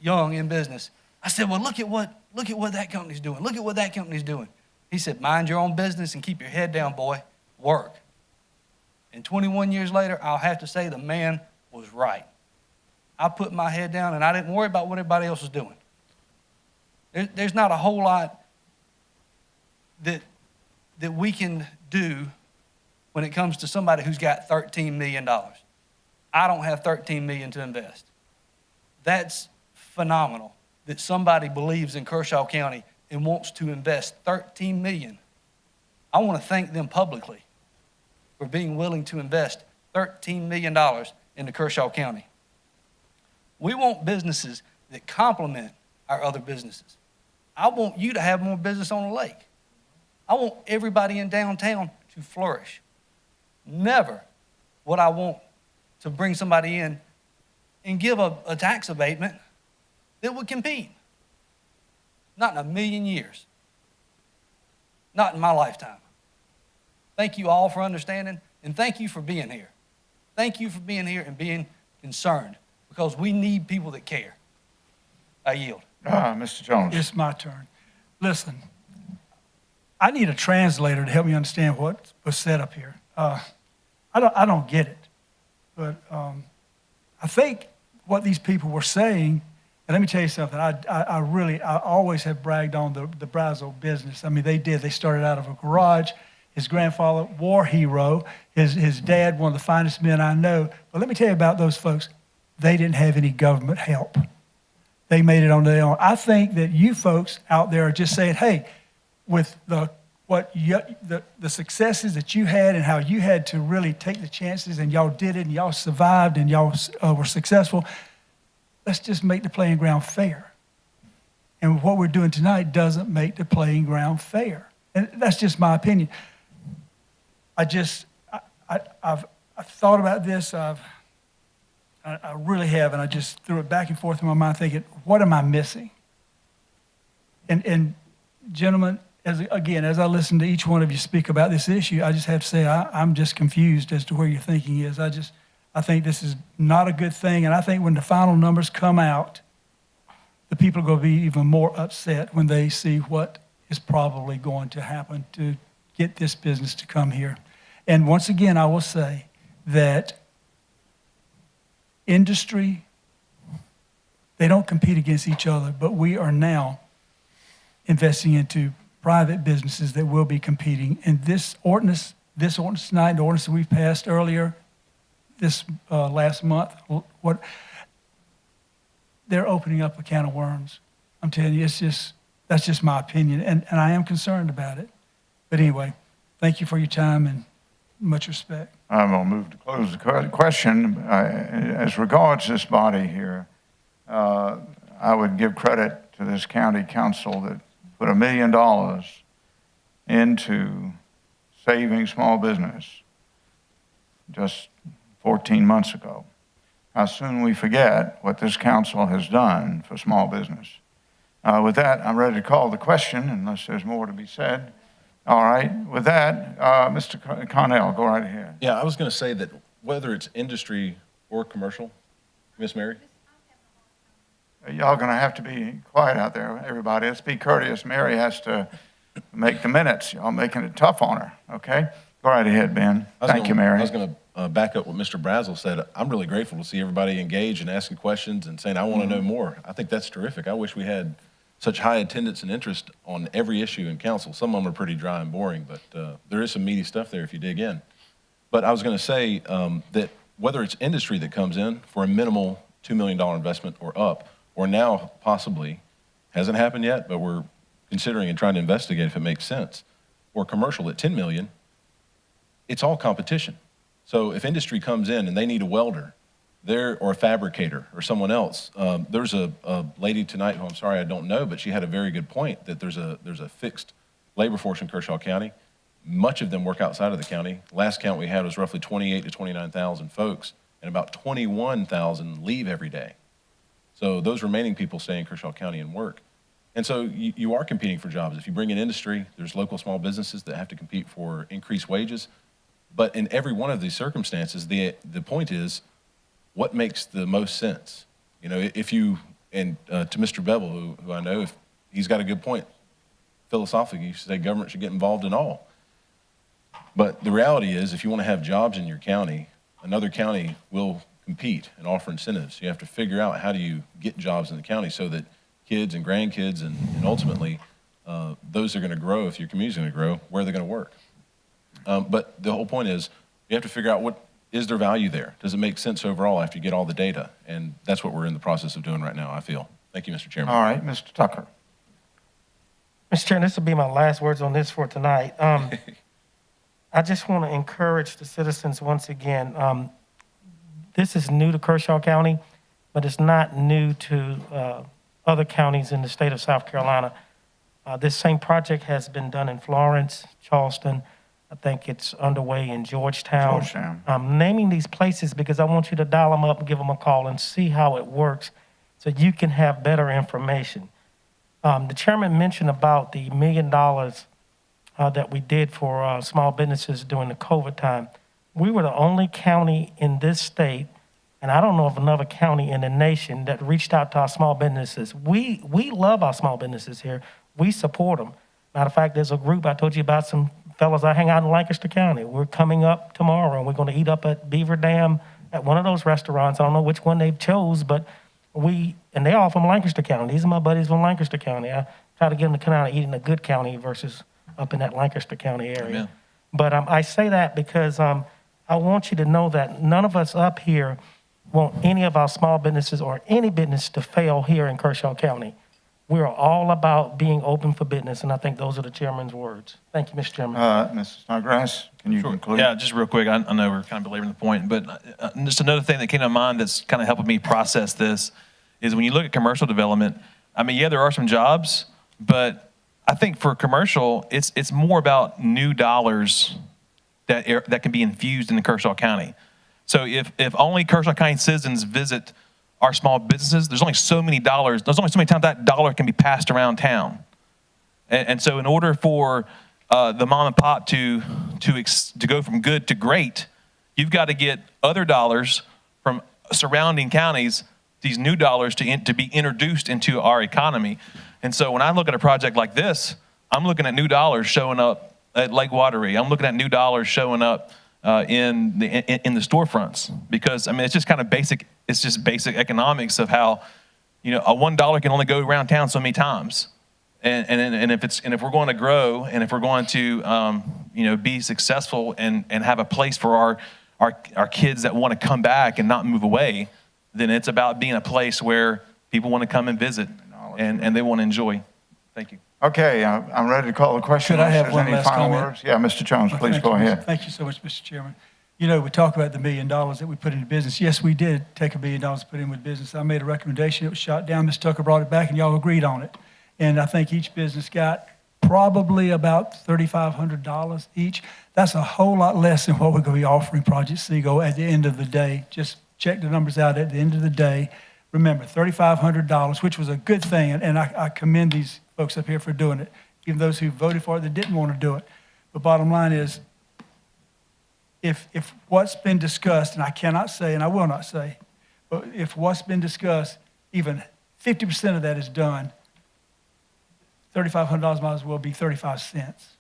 young in business. I said, well, look at what that company's doing. Look at what that company's doing. He said, mind your own business and keep your head down, boy. Work. And 21 years later, I'll have to say the man was right. I put my head down and I didn't worry about what everybody else was doing. There's not a whole lot that we can do when it comes to somebody who's got $13 million. I don't have $13 million to invest. That's phenomenal that somebody believes in Kershaw County and wants to invest $13 million. I want to thank them publicly for being willing to invest $13 million into Kershaw County. We want businesses that complement our other businesses. I want you to have more business on the lake. I want everybody in downtown to flourish. Never would I want to bring somebody in and give a tax abatement that would compete. Not in a million years. Not in my lifetime. Thank you all for understanding, and thank you for being here. Thank you for being here and being concerned, because we need people that care. I yield. Mr. Jones. It's my turn. Listen, I need a translator to help me understand what was said up here. I don't get it, but I think what these people were saying, and let me tell you something, I always have bragged on the Brazel business. I mean, they did. They started out of a garage. His grandfather, war hero. His dad, one of the finest men I know. But let me tell you about those folks. They didn't have any government help. They made it on their own. I think that you folks out there are just saying, hey, with the successes that you had and how you had to really take the chances and y'all did it and y'all survived and y'all were successful, let's just make the playing ground fair. And what we're doing tonight doesn't make the playing ground fair. And that's just my opinion. I've thought about this. I really have, and I just threw it back and forth in my mind thinking, what am I missing? And gentlemen, as I listen to each one of you speak about this issue, I just have to say I'm just confused as to where your thinking is. I think this is not a good thing, and I think when the final numbers come out, the people are going to be even more upset when they see what is probably going to happen to get this business to come here. And once again, I will say that industry, they don't compete against each other, but we are now investing into private businesses that will be competing. And this ordinance tonight, the ordinance that we passed earlier this last month, they're opening up a can of worms. I'm telling you, that's just my opinion, and I am concerned about it. But anyway, thank you for your time and much respect. I'm going to move to close the question. As regards this body here, I would give credit to this county council that put $1 million into saving small business just 14 months ago. How soon we forget what this council has done for small business. With that, I'm ready to call the question, unless there's more to be said. All right. With that, Mr. Connell, go right ahead. Yeah, I was going to say that whether it's industry or commercial, Miss Mary? Y'all going to have to be quiet out there, everybody. Let's be courteous. Mary has to make the minutes. Y'all making it tough on her, okay? Go right ahead, Ben. Thank you, Mary. I was going to back up what Mr. Brazel said. I'm really grateful to see everybody engaged and asking questions and saying, I want to know more. I think that's terrific. I wish we had such high attendance and interest on every issue in council. Some of them are pretty dry and boring, but there is some meaty stuff there if you dig in. But I was going to say that whether it's industry that comes in for a minimal $2 million investment or up, or now possibly, hasn't happened yet, but we're considering and trying to investigate if it makes sense, or commercial at $10 million, it's all competition. So if industry comes in and they need a welder, or a fabricator or someone else. There's a lady tonight who I'm sorry I don't know, but she had a very good point that there's a fixed labor force in Kershaw County. Much of them work outside of the county. Last count we had was roughly 28 to 29,000 folks, and about 21,000 leave every day. So those remaining people stay in Kershaw County and work. And so you are competing for jobs. If you bring in industry, there's local small businesses that have to compete for increased wages. But in every one of these circumstances, the point is, what makes the most sense? You know, if you, and to Mr. Bevel, who I know, if he's got a good point, philosophically, you should say government should get involved in all. But the reality is, if you want to have jobs in your county, another county will compete and offer incentives. You have to figure out how do you get jobs in the county so that kids and grandkids and ultimately those are going to grow, if your community's going to grow, where they're going to work. But the whole point is, you have to figure out what is there value there? Does it make sense overall after you get all the data? And that's what we're in the process of doing right now, I feel. Thank you, Mr. Chairman. All right, Mr. Tucker. Mr. Chairman, this will be my last words on this for tonight. I just want to encourage the citizens once again. This is new to Kershaw County. but it's not new to other counties in the state of South Carolina. This same project has been done in Florence, Charleston. I think it's underway in Georgetown. Georgetown. I'm naming these places because I want you to dial them up and give them a call and see how it works so you can have better information. The chairman mentioned about the $1 million that we did for small businesses during the COVID time. We were the only county in this state, and I don't know of another county in the nation that reached out to our small businesses. We love our small businesses here. We support them. Matter of fact, there's a group I told you about, some fellas I hang out in Lancaster County. We're coming up tomorrow, and we're going to eat up at Beaver Dam at one of those restaurants. I don't know which one they've chose, but and they're all from Lancaster County. These are my buddies from Lancaster County. I try to get them to come out and eat in a good county versus up in that Lancaster County area. Amen. But I say that because I want you to know that none of us up here want any of our small businesses or any business to fail here in Kershaw County. We're all about being open for business, and I think those are the chairman's words. Thank you, Mr. Chairman. Mr. Snodgrass, can you conclude? Yeah, just real quick. I know we're kind of belaboring the point, but just another thing that came to mind that's kind of helping me process this is when you look at commercial development, I mean, yeah, there are some jobs, but I think for commercial, it's more about new dollars that can be infused into Kershaw County. So if only Kershaw County citizens visit our small businesses, there's only so many dollars, there's only so many times that dollar can be passed around town. And so in order for the mom and pop to go from good to great, you've got to get other dollars from surrounding counties, these new dollars to be introduced into our economy. And so when I look at a project like this, I'm looking at new dollars showing up at Lake Wateree. I'm looking at new dollars showing up in the storefronts, because I mean it's just kind of basic. It's just basic economics of how, a $1 can only go around town so many times, and if we're going to grow and if we're going to be successful and have a place for our kids that want to come back and not move away, then it's about being a place where people want to come and visit and they want to enjoy. Thank you. Okay, I'm ready to call the question. Should I have If there's one any last final comment? words? Yeah, Mr. Jones, please go ahead. Thank you so much, Mr. Chairman. We talk about the $1 million that we put into business. Yes, we did take $1 million to put in with business. I made a recommendation. It was shot down. Ms. Tucker brought it back, and y'all agreed on it. And I think each business got probably about $3,500 each. That's a whole lot less than what we're going to be offering Project Seagull at the end of the day. Just check the numbers out at the end of the day. Remember, $3,500, which was a good thing, and I commend these folks up here for doing it, even those who voted for it that didn't want to do it. But bottom line is, if what's been discussed, and I cannot say, and I will not say, but if what's been discussed, even 50% of that is done, $3,500 might as well be 35 cents.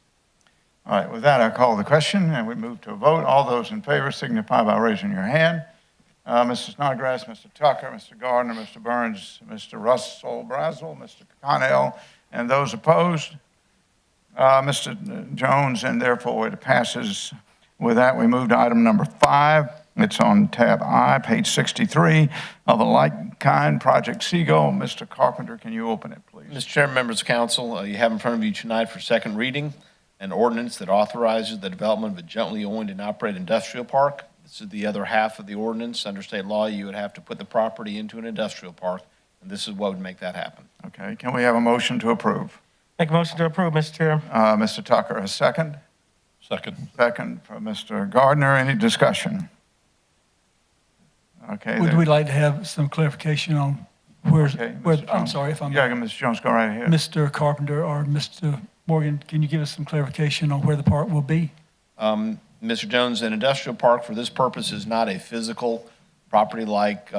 All right, with that, I call the question, and we move to a vote. All those in favor signify by raising your hand. Mr. Snodgrass, Mr. Tucker, Mr. Gardner, Mr. Burns, Mr. Russell Brazel, Mr. Connell, and those opposed, Mr. Jones, and therefore it passes. With that, we move to item number 5. It's on tab I, page 63 of a like kind, Project Seagull. Mr. Carpenter, can you open it, please? Mr. Chairman, members of council, you have in front of you tonight for second reading an ordinance that authorizes the development of a jointly owned and operated industrial park. This is the other half of the ordinance. Under state law, you would have to put the property into an industrial park, and this is what would make that happen. Okay, can we have a motion to approve? Make a motion to approve, Mr. Chair. Mr. Tucker, a second? Second. Second for Mr. Gardner. Any discussion? Okay. Would we like to have some clarification on where, Mr. I'm Jones. sorry if I'm. Yeah, Mr. Jones, go right ahead. Mr. Carpenter or Mr. Morgan, can you give us some clarification on where the park will be? Mr. Jones, an industrial park for this purpose is not a physical property like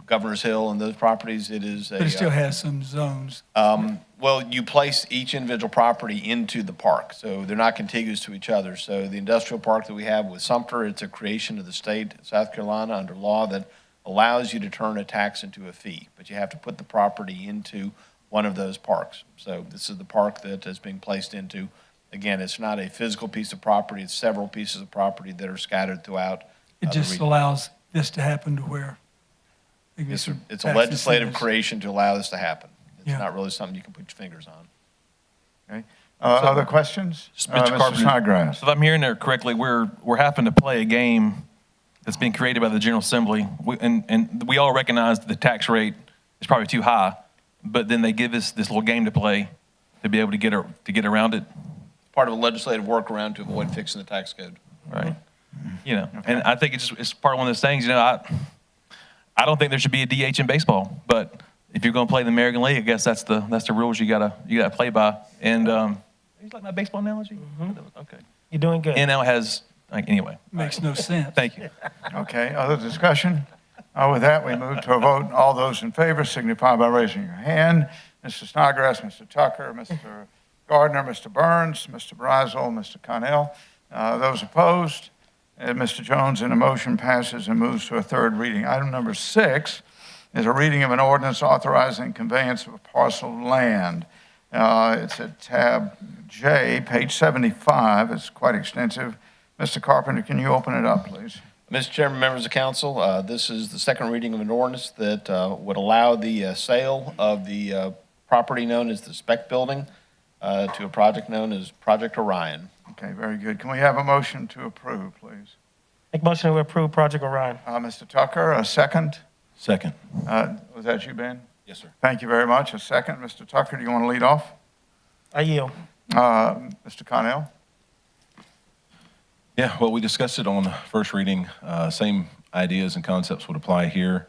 Governor's Hill and those properties. It is a. But it still has some zones. Well, you place each individual property into the park, so they're not contiguous to each other. So the industrial park that we have with Sumter, it's a creation of the state of South Carolina under law that allows you to turn a tax into a fee, but you have to put the property into one of those parks. So this is the park that is being placed into. Again, it's not a physical piece of property. It's several pieces of property that are scattered throughout. It just allows this to happen to where. It's a legislative creation to allow this to happen. It's not really something you can put your fingers on. Okay. Other questions? Mr. Carpenter, Snodgrass. if I'm hearing there correctly, we're having to play a game that's being created by the General Assembly. And we all recognize that the tax rate is probably too high, but then they give us this little game to play to be able to get around it. Part of a legislative workaround to avoid fixing the tax code. Right. You know, and I think it's part of one of those things, you know, I don't think there should be a DH in baseball, but if you're going to play in the American League, I guess that's the rules you gotta play by. And you like my baseball analogy? Okay. You're doing good. NL has, anyway. Makes no sense. Thank you. Okay, other discussion? With that, we move to a vote. All those in favor signify by raising your hand. Mr. Snodgrass, Mr. Tucker, Mr. Gardner, Mr. Burns, Mr. Brazel, Mr. Connell. Those opposed? Mr. Jones, and the motion passes and moves to a third reading. Item number 6 is a reading of an ordinance authorizing conveyance of a parcel of land. It's at tab J, page 75. It's quite extensive. Mr. Carpenter, can you open it up, please? Mr. Chairman, members of council, this is the second reading of an ordinance that would allow the sale of the property known as the Spec Building to a project known as Project Orion. Okay, very good. Can we have a motion to approve, please? Make motion to approve Project Orion. Mr. Tucker, a second? Second. Was that you, Ben? Yes, sir. Thank you very much. A second. Mr. Tucker, do you want to lead off? I yield. Mr. Connell? Yeah, well, we discussed it on first reading. Same ideas and concepts would apply here.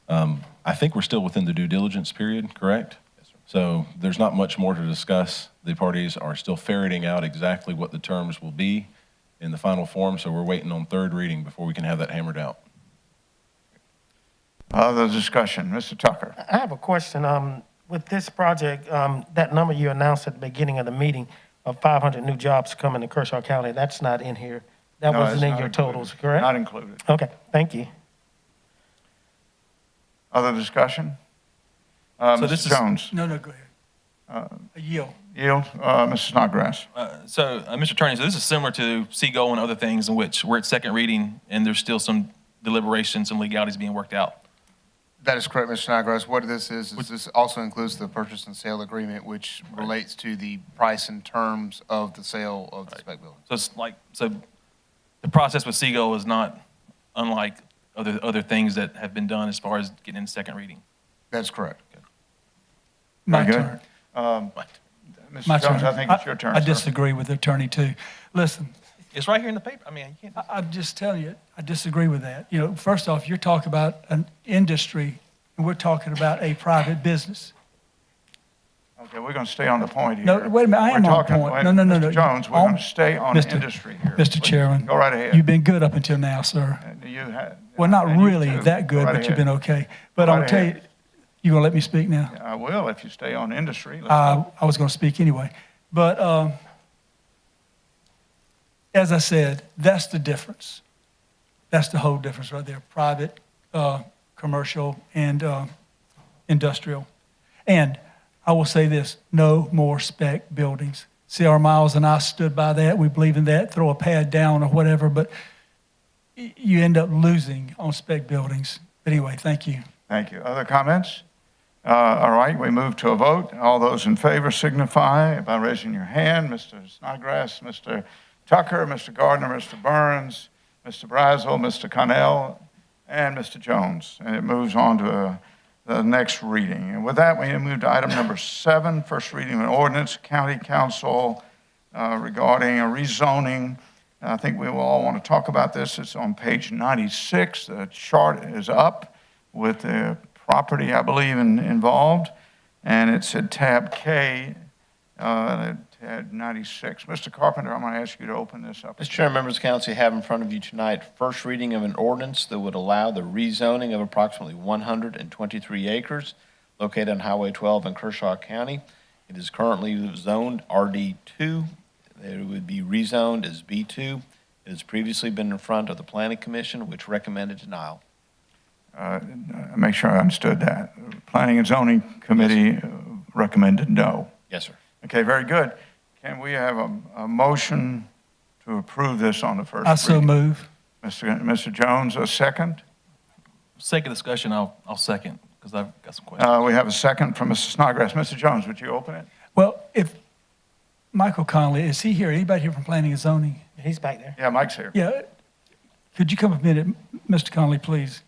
I think we're still within the due diligence period, correct? Yes, sir. So there's not much more to discuss. The parties are still ferreting out exactly what the terms will be in the final form, so we're waiting on third reading before we can have that hammered out. Other discussion. Mr. Tucker? I have a question. With this project, that number you announced at the beginning of the meeting of 500 new jobs coming to Kershaw County, that's not in here. That No, wasn't it's in not your included. totals, correct? Not included. Okay, thank you. Other discussion? So this Mr. is- Jones? No, go ahead. A yield. Yield. Mr. Snodgrass? Mr. Attorney, so this is similar to Seagull and other things in which we're at second reading and there's still some deliberation, some legalities being worked out. That is correct, Mr. Snodgrass. What this is this also includes the purchase and sale agreement, which relates to the price and terms of the sale of the spec building. So it's like, so the process with Seagull is not unlike other things that have been done as far as getting in second reading. That's correct. My Very turn. Mr. My Jones, turn. I think it's your turn, I sir. disagree with the attorney, too. Listen, It's right here in the paper. I mean, you can't. I'm just telling you, I disagree with that. You know, first off, you're talking about an industry, and we're talking about a private business. Okay, we're going to stay on the point here. No, wait a minute, I am We're on talking- point. wait, No. Mr. Jones, we're going to stay on Mr. industry here. Mr. Please. Chairman. Go right ahead. You've been good up until now, sir. You had- Well, not and you really too. that good, Go right but you've been ahead. okay. But Go I'm right gonna tell ahead. you gonna let me speak now? I will if you stay on industry. Let's go. I was gonna speak anyway. But as I said, that's the difference. That's the whole difference right there, private, commercial, and industrial. And I will say this, no more spec buildings. C.R. Miles and I stood by that. We believe in that. Throw a pad down or whatever, but you end up losing on spec buildings. But anyway, thank you. Thank you. Other comments? All right, we move to a vote. All those in favor signify by raising your hand. Mr. Snodgrass, Mr. Tucker, Mr. Gardner, Mr. Burns, Mr. Brazel, Mr. Connell, and Mr. Jones. And it moves on to the next reading. And with that, we move to item number 7, first reading of an ordinance, County Council regarding a rezoning. I think we will all want to talk about this. It's on page 96. The chart is up with the property, I believe, involved, and it's at tab K, tab 96. Mr. Carpenter, I'm going to ask you to open this up. Mr. Chairman, members of council, you have in front of you tonight first reading of an ordinance that would allow the rezoning of approximately 123 acres located on Highway 12 in Kershaw County. It is currently zoned RD2. It would be rezoned as B2. It has previously been in front of the Planning Commission, which recommended denial. Make sure I understood that. Planning and Zoning Committee recommended no. Yes, sir. Okay, very good. Can we have a motion to approve this on the first I so reading? move. Mr. Jones, a second? Sake of discussion, I'll second because I've got some questions. We have a second from Mr. Snodgrass. Mr. Jones, would you open it? Well, if Michael Conley, is he here? Anybody here from Planning and Zoning? He's back there. Yeah, Mike's here. Yeah. Could you come a minute, Mr. Conley, please?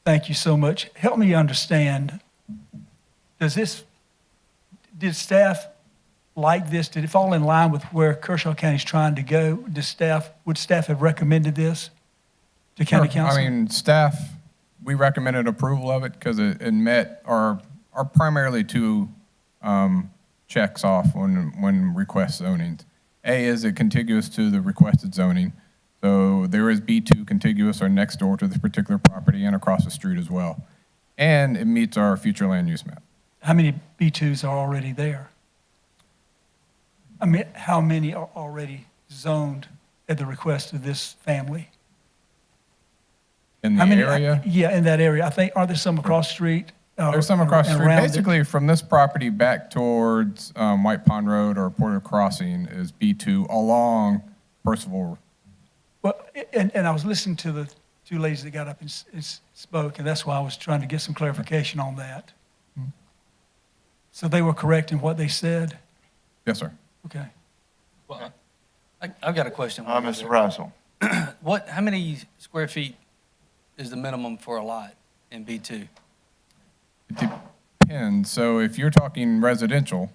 Thank you so much. Help me understand, did staff like this? Did it fall in line with where Kershaw County's trying to go? Would staff have recommended this to county council? I mean, staff, we recommended approval of it because it met our primarily two checks off when request zoning. A, is it contiguous to the requested zoning? So there is B2 contiguous or next door to this particular property and across the street as well. And it meets our future land use map. How many B2s are already there? I mean, how many are already zoned at the request of this family? In the How many, area? Yeah, in that area. I think, are there some across the street? There's some across the and street. around it? Basically, from this property back towards White Pond Road or Porter Crossing is B2 along Percival. Well, and I was listening to the two ladies that got up and spoke, and that's why I was trying to get some clarification on that. So they were correct in what they said? Yes, sir. Okay. Well, I've got a question. Mr. Russell. How many square feet is the minimum for a lot in B2? It depends. So if you're talking residential,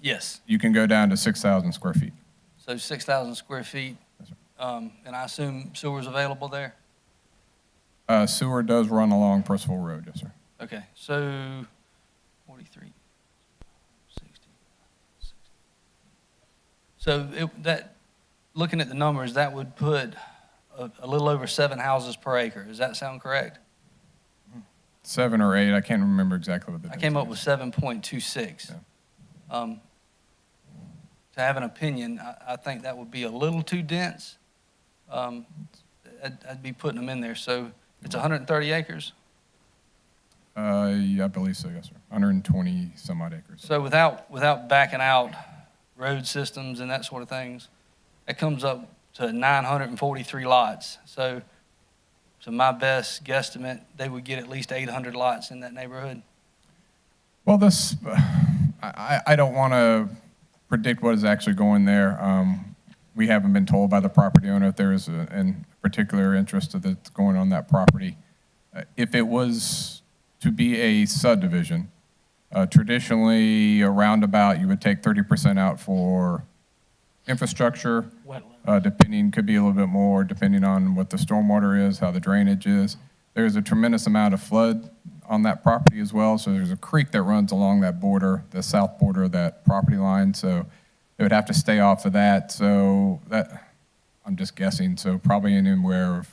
Yes. you can go down to 6,000 square feet. So 6,000 square feet, Yes, sir. and I assume sewer's available there? Sewer does run along Percival Road, yes, sir. Okay, so 43, 60. So looking at the numbers, that would put a little over 7 houses per acre. Does that sound correct? 7 or 8, I can't remember exactly what the I came up with 7.26. Yeah. To have an opinion, I think that would be a little too dense. I'd be putting them in there. So it's 130 acres? Yeah, I believe so, yes, sir. 120 some odd acres. So without backing out road systems and that sort of things, it comes up to 943 lots. So my best guesstimate, they would get at least 800 lots in that neighborhood. Well, I don't want to predict what is actually going there. We haven't been told by the property owner if there is a particular interest that's going on that property. If it was to be a subdivision, traditionally a roundabout, you would take 30% out for infrastructure. Could be a little bit more, depending on what the stormwater is, how the drainage is. There's a tremendous amount of flood on that property as well. So there's a creek that runs along that border, the south border of that property line. So they would have to stay off of that. So I'm just guessing. So probably anywhere of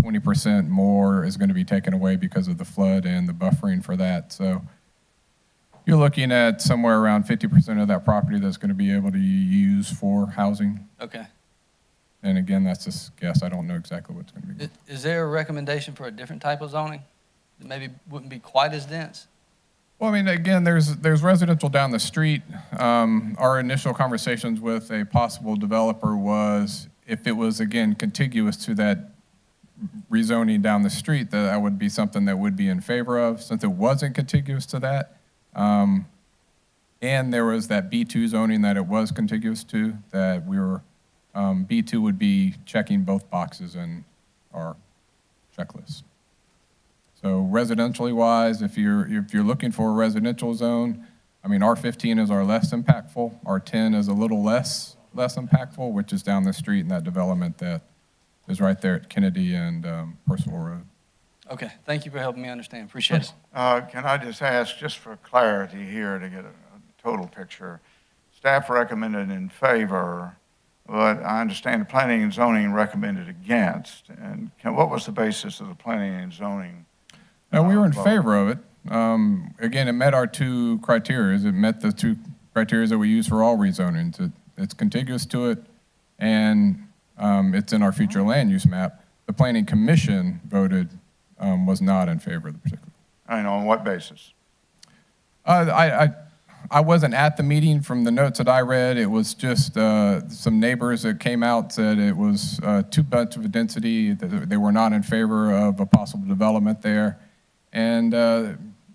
20% more is going to be taken away because of the flood and the buffering for that. So you're looking at somewhere around 50% of that property that's going to be able to use for housing. Okay. And again, that's just a guess. I don't know exactly what's going to be. Is there a recommendation for a different type of zoning that maybe wouldn't be quite as dense? Well, I mean, again, there's residential down the street. Our initial conversations with a possible developer was if it was, again, contiguous to that rezoning down the street, that would be something that would be in favor of. Since it wasn't contiguous to that, and there was that B2 zoning that it was contiguous to, that we were, B2 would be checking both boxes in our checklist. So residentially wise, if you're looking for a residential zone, I mean, R15 is our less impactful. R10 is a little less impactful, which is down the street in that development that is right there at Kennedy and Percival Road. Okay, thank you for helping me understand. Appreciate it. Can I just ask, just for clarity here to get a total picture, staff recommended in favor, but I understand the planning and zoning recommended against. And what was the basis of the planning and zoning? No, we were in favor of it. Again, it met our two criteria. It met the two criteria that we use for all rezonings. It's contiguous to it, and it's in our future land use map. The Planning Commission voted was not in favor of the particular. And on what basis? I wasn't at the meeting. From the notes that I read, it was just some neighbors that came out, said it was too much of a density. They were not in favor of a possible development there. And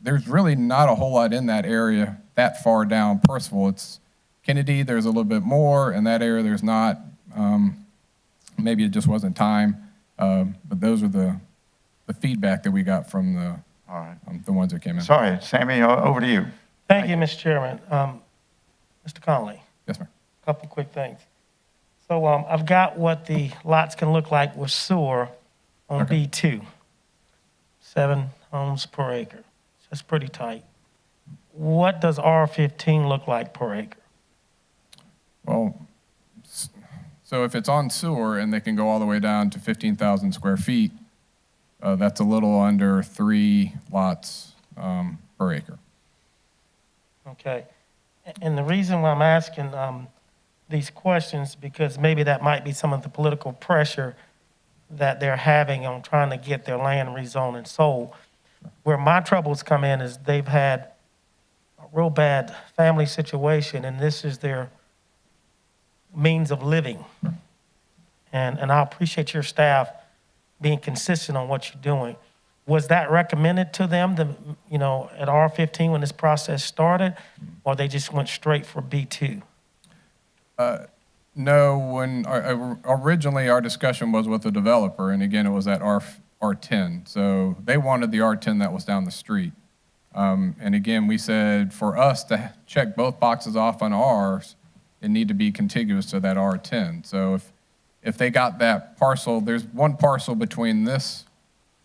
there's really not a whole lot in that area that far down Percival. It's Kennedy, there's a little bit more. In that area, there's not. Maybe it just wasn't time. But those are the feedback that we got from All right. the ones that came in. Sorry, Sammy, over to you. Thank you, Mr. Chairman. Mr. Conley, Yes, ma'am. a couple quick things. So I've got what the lots can look like with sewer on B2, 7 homes per acre. That's pretty tight. What does R15 look like per acre? Well, so if it's on sewer and they can go all the way down to 15,000 square feet, that's a little under 3 lots per acre. Okay. And the reason why I'm asking these questions, because maybe that might be some of the political pressure that they're having on trying to get their land rezoned and sold. Where my troubles come in is they've had a real bad family situation, and this is their means of living. And I appreciate your staff being consistent on what you're doing. Was that recommended to them, at R15 when this process started, or they just went straight for B2? No, when originally our discussion was with the developer, and again, it was at R10. So they wanted the R10 that was down the street. And again, we said for us to check both boxes off on ours, it need to be contiguous to that R10. So if they got that parcel, there's one parcel between this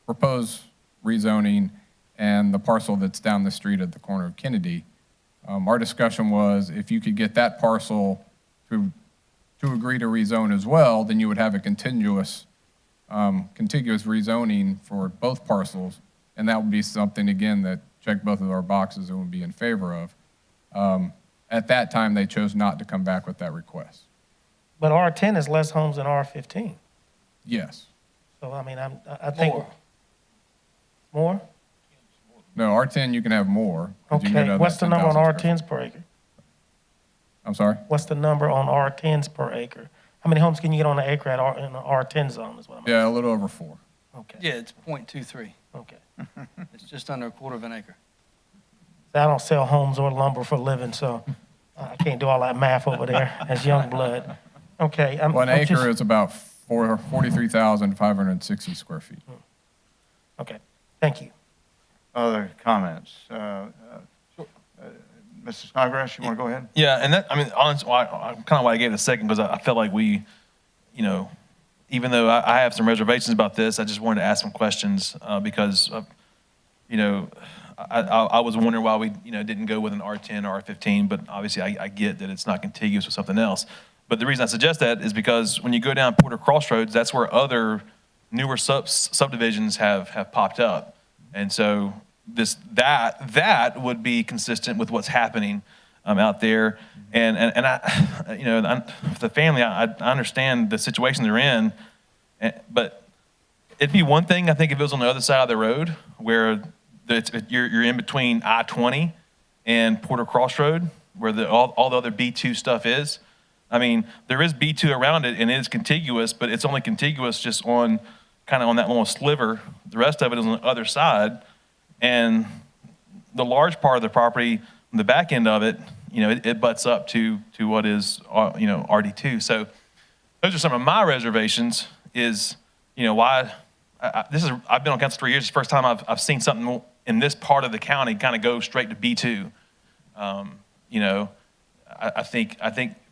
proposed rezoning and the parcel that's down the street at the corner of Kennedy. Our discussion was if you could get that parcel to agree to rezone as well, then you would have a contiguous rezoning for both parcels, and that would be something, again, that checked both of our boxes and would be in favor of. At that time, they chose not to come back with that request. But R10 is less homes than R15. Yes. So, I mean, I think. More? No, R10, you can have more. 'Cause you can get Okay, up what's to the number on 10,000 R10s per acre? I'm sorry? What's the number on R10s per acre? How many homes can you get on an acre in an R10 zone is what I'm asking? Yeah, a little over 4. Okay, Yeah, it's .23. okay. It's just under a quarter of an acre. I don't sell homes or lumber for a living, so I can't do all that math over there as young blood. Okay. Well, an acre is about 43,560 square feet. Okay, thank you. Other comments? Mr. Snodgrass, you want to go ahead? Yeah, and that, I mean, honestly, kind of why I gave it a second, because I felt like we, even though I have some reservations about this, I just wanted to ask some questions because, I was wondering why we, didn't go with an R10 or R15, but obviously I get that it's not contiguous with something else. But the reason I suggest that is because when you go down Porter Crossroads, that's where other newer subdivisions have popped up. And so that would be consistent with what's happening out there. And I, the family, I understand the situation they're in, but it'd be one thing, I think, if it was on the other side of the road where you're in between I-20 and Porter Crossroad, where all the other B2 stuff is. I mean, there is B2 around it, and it is contiguous, but it's only contiguous just on kind of on that little sliver. The rest of it is on the other side. And the large part of the property, the back end of it, it butts up to what is, RD2. So those are some of my reservations is, why, I've been on council 3 years. It's the first time I've seen something in this part of the county kind of go straight to B2. I think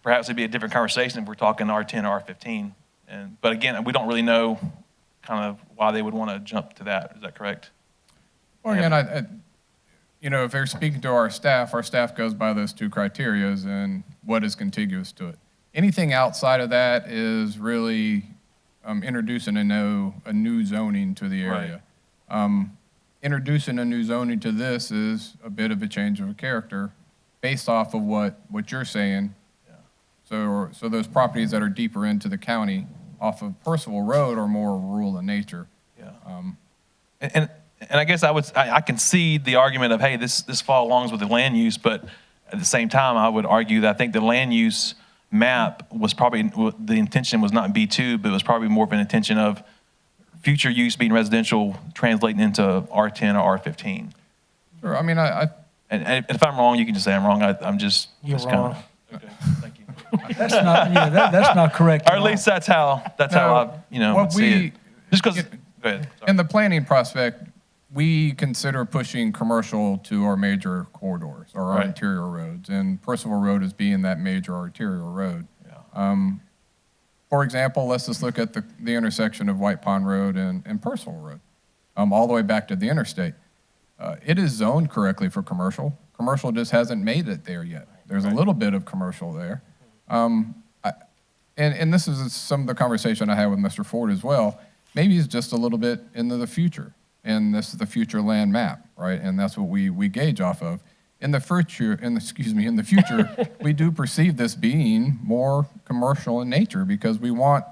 perhaps it'd be a different conversation if we're talking R10 or R15. But again, we don't really know kind of why they would want to jump to that. Is that correct? Well, again, if they're speaking to our staff goes by those 2 criterias and what is contiguous to it. Anything outside of that is really introducing a new zoning to the area. Right. Introducing a new zoning to this is a bit of a change of character based off of what you're saying. Yeah. So those properties that are deeper into the county off of Percival Road are more rural in nature. Yeah. And I guess I can see the argument of, hey, this follows along with the land use, but at the same time, I would argue that I think the land use map was probably, the intention was not B2, but it was probably more of an intention of future use being residential translating into R10 or R15. Sure, I mean, and if I'm wrong, you can just say I'm wrong. I'm just You're just wrong. Okay, thank you. That's not, yeah, that's not correct. Or at least that's how I, What see we- it. Just because, go ahead. Sorry. In the planning prospect, we consider pushing commercial to our major corridors or our Right. arterial roads, and Percival Road is being that major arterial road. For example, let's just look at the intersection of White Pond Road and Percival Road, all the way back to the interstate. It is zoned correctly for commercial. Commercial just hasn't made it there yet. There's a little bit of commercial there. And this is some of the conversation I had with Mr. Ford as well. Maybe it's just a little bit into the future, and this is the future land map, right? And that's what we gauge off of. In the future, we do perceive this being more commercial in nature because we want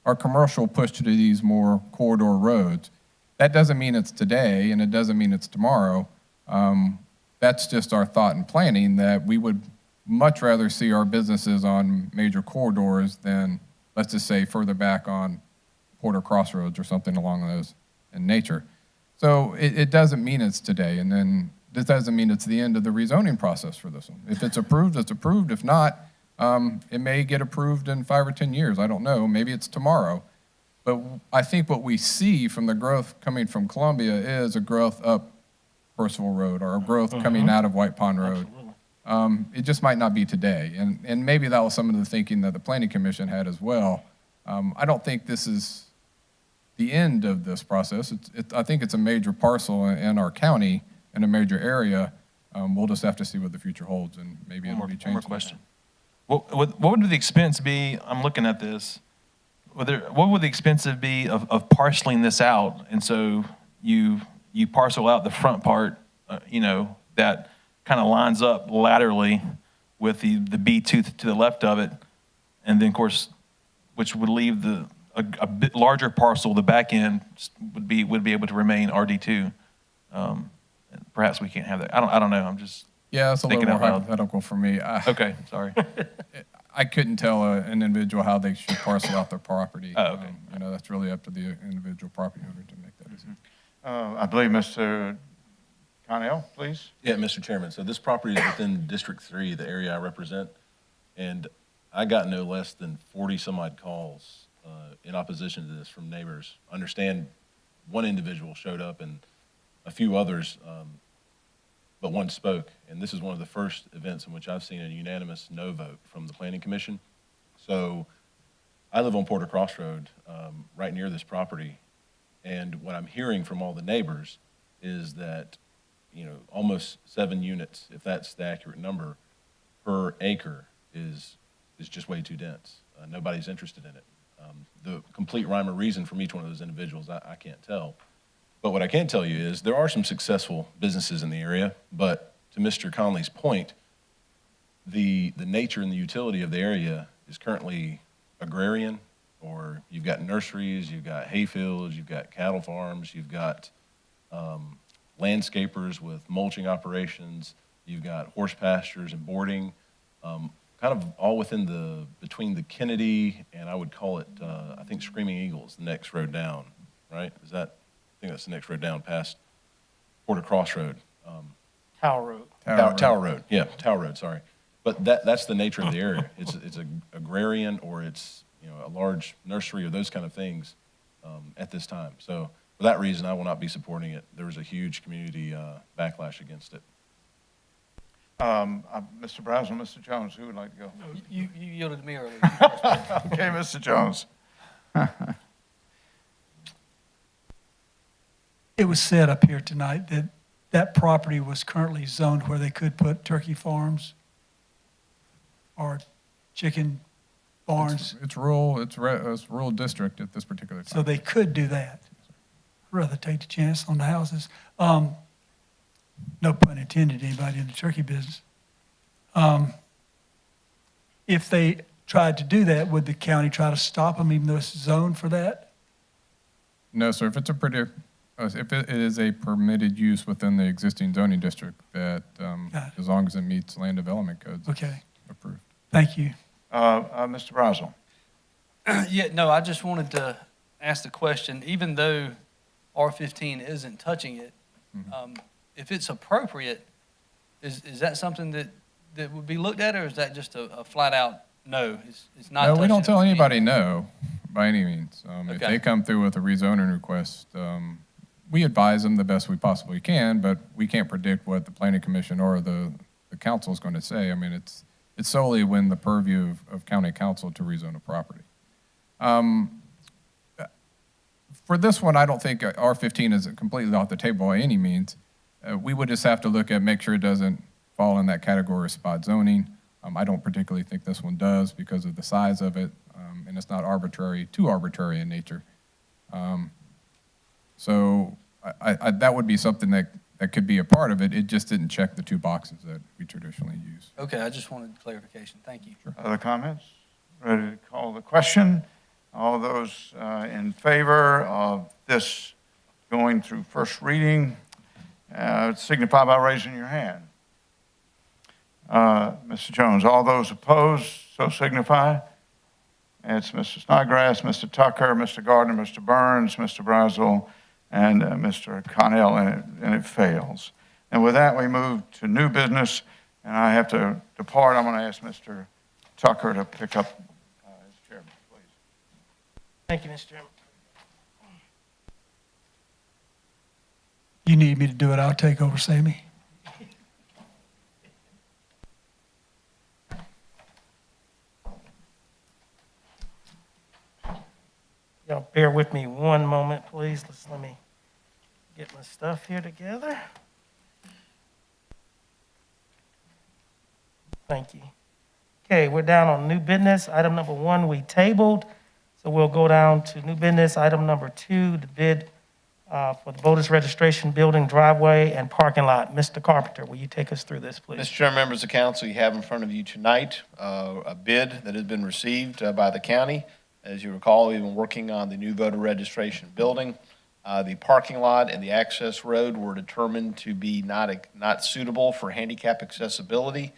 our commercial pushed to these more corridor roads. That doesn't mean it's today, and it doesn't mean it's tomorrow. That's just our thought and planning, that we would much rather see our businesses on major corridors than, let's just say, further back on Porter Crossroads or something along those in nature. So it doesn't mean it's today, and then this doesn't mean it's the end of the rezoning process for this one. If it's approved, it's approved. If not, it may get approved in 5 or 10 years. I don't know. Maybe it's tomorrow. But I think what we see from the growth coming from Columbia is a growth up Percival Road or a growth coming out of White Pond Road. It just might not be today. And maybe that was some of the thinking that the Planning Commission had as well. I don't think this is the end of this process. I think it's a major parcel in our county, in a major area. We'll just have to see what the future holds, and maybe it'll be changed. One more question. What would the expense be? I'm looking at this. What would the expense be of parceling this out? And so you parcel out the front part, that kind of lines up laterally with the B2 to the left of it, and then of course, which would leave a bit larger parcel. The back end would be able to remain RD2. Perhaps we can't have that. I don't know. I'm just Yeah, it's a little thinking more out loud. hypothetical for me. Okay, sorry. I couldn't tell an individual how they should parcel out their property. Oh, okay. That's really up to the individual property owner to make that decision. I believe Mr. Connell, please. Yeah, Mr. Chairman. So this property is within District 3, the area I represent, and I got no less than 40 some odd calls in opposition to this from neighbors. Understand one individual showed up and a few others, but one spoke. And this is one of the first events in which I've seen a unanimous no vote from the Planning Commission. So I live on Porter Crossroad, right near this property. And what I'm hearing from all the neighbors is that, almost 7 units, if that's the accurate number, per acre is just way too dense. Nobody's interested in it. The complete rhyme or reason from each one of those individuals, I can't tell. But what I can tell you is there are some successful businesses in the area, but to Mr. Conley's point, the nature and the utility of the area is currently agrarian, or you've got nurseries, you've got hayfields, you've got cattle farms, you've got landscapers with mulching operations, you've got horse pastures and boarding, kind of all between the Kennedy and I would call it, I think Screaming Eagles, the next road down, right? I think that's the next road down past Porter Crossroad. Tower Road. Tower Road, yeah, Tower Road, sorry. But that's the nature of the area. It's a agrarian, or it's a large nursery or those kind of things at this time. So for that reason, I will not be supporting it. There was a huge community backlash against it. Mr. Brazel, Mr. Jones, who would like to go? You yielded to me earlier. Okay, Mr. Jones. It was said up here tonight that that property was currently zoned where they could put turkey farms or chicken barns. It's rural. It's rural district at this particular time. So they could do that. I'd rather take the chance on the houses. No pun intended, anybody in the turkey business. If they tried to do that, would the county try to stop them even though it's zoned for that? No, sir. If it is a permitted use within the existing zoning district, that as long as it meets land development codes, Okay, it's approved. thank you. Mr. Brazel. Yeah, no, I just wanted to ask the question, even though R15 isn't touching it, if it's appropriate, is that something that that would be looked at, or is that just a flat out no? It's not. No, we don't touching tell it. anybody no by any means. If Okay. they come through with a rezoning request, we advise them the best we possibly can, but we can't predict what the planning commission or the council is going to say. I mean, it's solely within the purview of county council to rezone a property. For this one, I don't think R15 is completely off the table by any means. We would just have to look at, make sure it doesn't fall in that category of spot zoning. I don't particularly think this one does because of the size of it, and it's not too arbitrary in nature. So that would be something that could be a part of it. It just didn't check the two boxes that we traditionally use. Okay, I just wanted clarification. Thank you. Sure. Other comments? Ready to call the question? All those in favor of this going through first reading, signify by raising your hand. Mr. Jones, all those opposed, so signify. It's Mr. Snodgrass, Mr. Tucker, Mr. Gardner, Mr. Burns, Mr. Brazel, and Mr. Connell, and it fails. And with that, we move to new business, and I have to depart. I'm going to ask Mr. Tucker to pick up as chairman, please. Thank you, Mr. Chairman. You need me to do it, I'll take over, Sammy. Y'all bear with me one moment, please. Let me get my stuff here together. Thank you. Okay, we're down on new business. Item number 1, we tabled. So we'll go down to new business. Item number 2, the bid for the voters registration building, driveway, and parking lot. Mr. Carpenter, will you take us through this, please? Mr. Chairman, members of council, you have in front of you tonight a bid that has been received by the county. As you recall, we've been working on the new voter registration building. The parking lot and the access road were determined to be not suitable for handicap accessibility.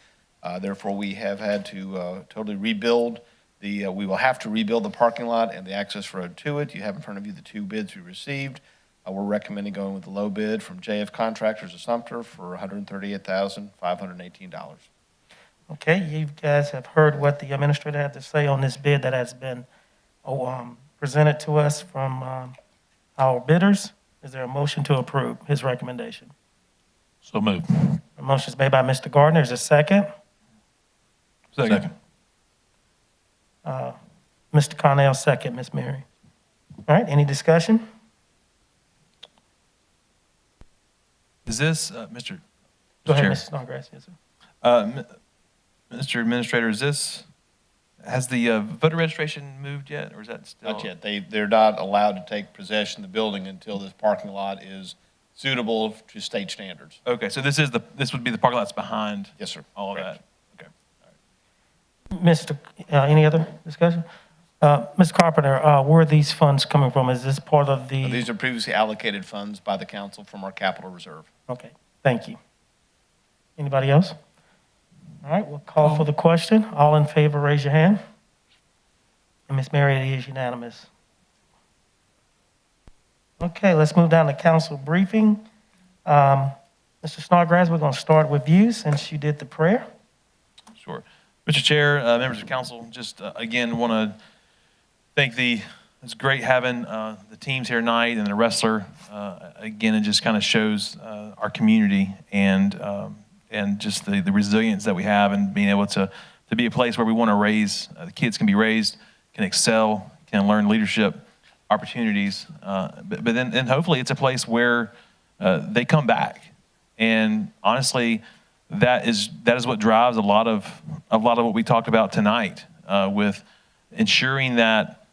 Therefore, we have had to totally rebuild we will have to rebuild the parking lot and the access road to it. You have in front of you the 2 bids we received. We're recommending going with the low bid from JF Contractors of Sumter for $138,518. Okay, you guys have heard what the administrator had to say on this bid that has been presented to us from our bidders. Is there a motion to approve his recommendation? So moved. A motion is made by Mr. Gardner. Is there a second? Second. Mr. Connell, second. Ms. Mary. All right, any discussion? Is this, Mr. Go ahead, Chair? Mr. Snodgrass. Yes, sir. Mr. Administrator, has the voter registration moved yet, or is that still? Not yet. They're not allowed to take possession of the building until this parking lot is suitable to state standards. Okay, so this would be the parking lots behind? Yes, sir. All of Correct. that? Okay. Mr., any other discussion? Ms. Carpenter, where are these funds coming from? Is this part of the? These are previously allocated funds by the council from our capital reserve. Okay, thank you. Anybody else? All right, we'll call for the question. All in favor, raise your hand. And Ms. Mary, it is unanimous. Okay, let's move down to council briefing. Mr. Snodgrass, we're going to start with you since you did the prayer. Sure. Mr. Chair, members of council, just again want to thank it's great having the teams here tonight and the wrestler. Again, it just kind of shows our community and just the resilience that we have and being able to be a place where we want to raise, the kids can be raised, can excel, can learn leadership opportunities. But then hopefully it's a place where they come back. And honestly, that is what drives a lot of what we talked about tonight with ensuring that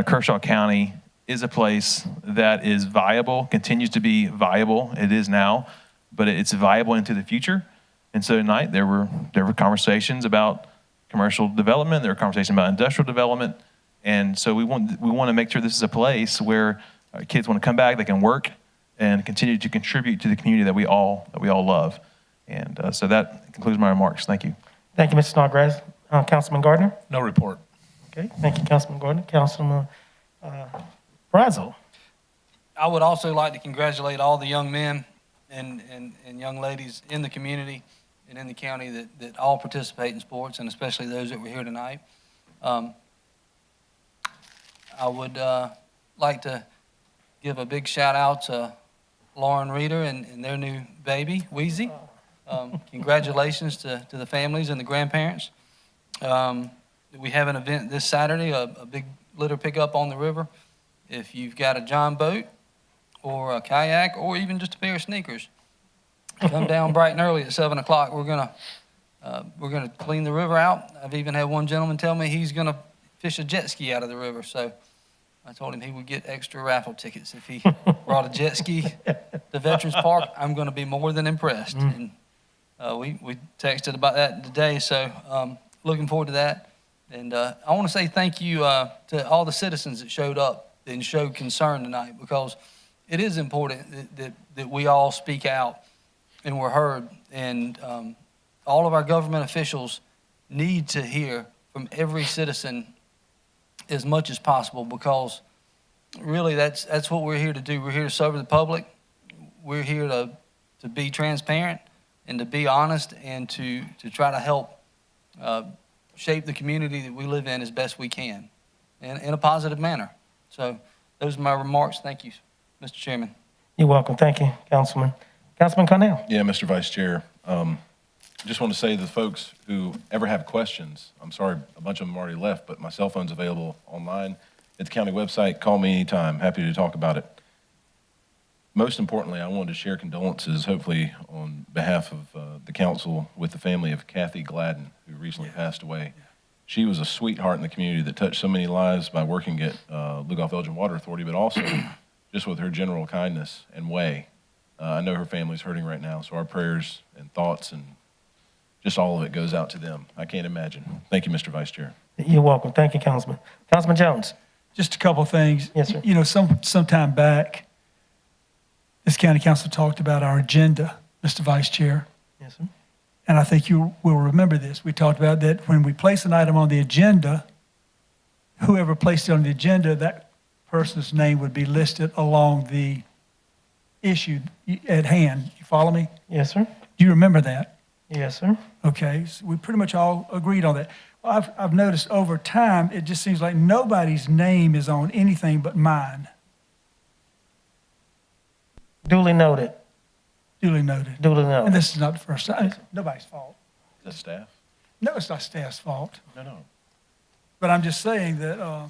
Kershaw County is a place that is viable, continues to be viable. It is now, but it's viable into the future. And so tonight there were conversations about commercial development. There were conversations about industrial development. And so we want to make sure this is a place where kids want to come back, they can work, and continue to contribute to the community that we all love. And so that concludes my remarks. Thank you. Thank you, Mr. Snodgrass. Councilman Gardner? No report. Okay, thank you, Councilman Gardner. Councilman Brazel? I would also like to congratulate all the young men and young ladies in the community and in the county that all participate in sports, and especially those that were here tonight. I would like to give a big shout out to Lauren Reeder and their new baby, Wheezy. Congratulations to the families and the grandparents. We have an event this Saturday, a big litter pickup on the river. If you've got a John boat or a kayak or even just a pair of sneakers, come down bright and early at 7 o'clock. We're gonna clean the river out. I've even had one gentleman tell me he's gonna fish a jet ski out of the river. So I told him he would get extra raffle tickets if he brought a jet ski to Veterans Park. I'm gonna be more than impressed. And we texted about that today, so looking forward to that. And I want to say thank you to all the citizens that showed up and showed concern tonight, because it is important that we all speak out and we're heard. And all of our government officials need to hear from every citizen as much as possible, because really that's what we're here to do. We're here to serve the public. We're here to be transparent and to be honest and to try to help shape the community that we live in as best we can, and in a positive manner. So those are my remarks. Thank you, Mr. Chairman. You're welcome. Thank you, Councilman. Councilman Cornell. Yeah, Mr. Vice Chair. Just want to say to the folks who ever have questions, I'm sorry, a bunch of them already left, but my cell phone's available online at the county website. Call me anytime. Happy to talk about it. Most importantly, I wanted to share condolences, hopefully on behalf of the council, with the family of Kathy Gladden, who recently passed away. She was a sweetheart in the community that touched so many lives by working at Lugoff Elgin Water Authority, but also just with her general kindness and way. I know her family's hurting right now, so our prayers and thoughts and just all of it goes out to them. I can't imagine. Thank you, Mr. Vice Chair. You're welcome. Thank you, Councilman. Councilman Jones. Just a couple of things. Yes, sir. You know, some time back, this county council talked about our agenda, Mr. Vice Chair. Yes, sir. And I think you will remember this. We talked about that when we place an item on the agenda, whoever placed it on the agenda, that person's name would be listed along the issue at hand. You follow me? Yes, sir. Do you remember that? Yes, sir. Okay, so we pretty much all agreed on that. Well, I've noticed over time, it just seems like nobody's name is on anything but mine. Duly noted. Duly noted. Duly noted. And this is not the first time. It's nobody's fault. Is that staff? No, it's not staff's fault. No. But I'm just saying that I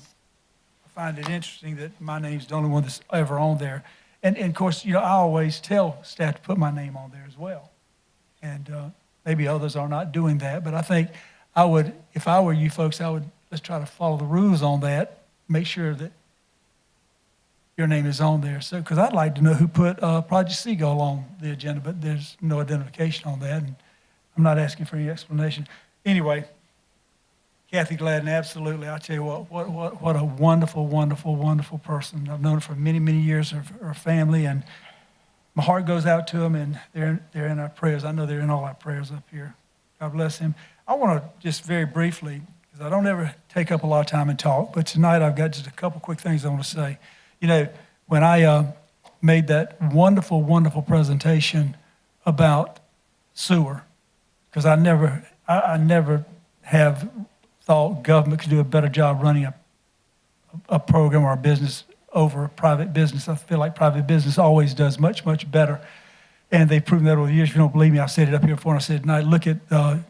find it interesting that my name's the only one that's ever on there. And of course, you know, I always tell staff to put my name on there as well. And maybe others are not doing that, but I think I would, if I were you folks, let's try to follow the rules on that, make sure that your name is on there. So, because I'd like to know who put Project Seagull on the agenda, but there's no identification on that, and I'm not asking for any explanation. Anyway, Kathy Gladden, absolutely. I tell you what a wonderful, wonderful, wonderful person. I've known her for many, many years, her family, and my heart goes out to them, and they're in our prayers. I know they're in all our prayers up here. God bless him. I want to just very briefly, because I don't ever take up a lot of time and talk, but tonight I've got just a couple quick things I want to say. You know, when I made that wonderful, wonderful presentation about sewer, because I never have thought government could do a better job running a program or a business over private business. I feel like private business always does much, much better. And they've proven that over the years. If you don't believe me, I've said it up here before, and I said tonight, look at the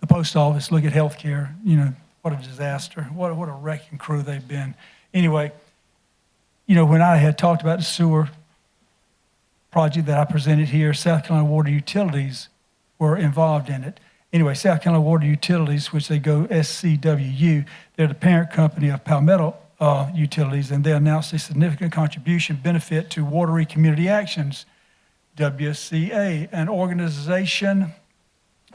post office, look at healthcare. You know, what a disaster. What a wrecking crew they've been. Anyway, you know, when I had talked about the sewer project that I presented here, South Carolina Water Utilities were involved in it. Anyway, South Carolina Water Utilities, which they go SCWU, they're the parent company of Palmetto Utilities, and they announced a significant contribution benefit to Watery Community Actions, WCA, an organization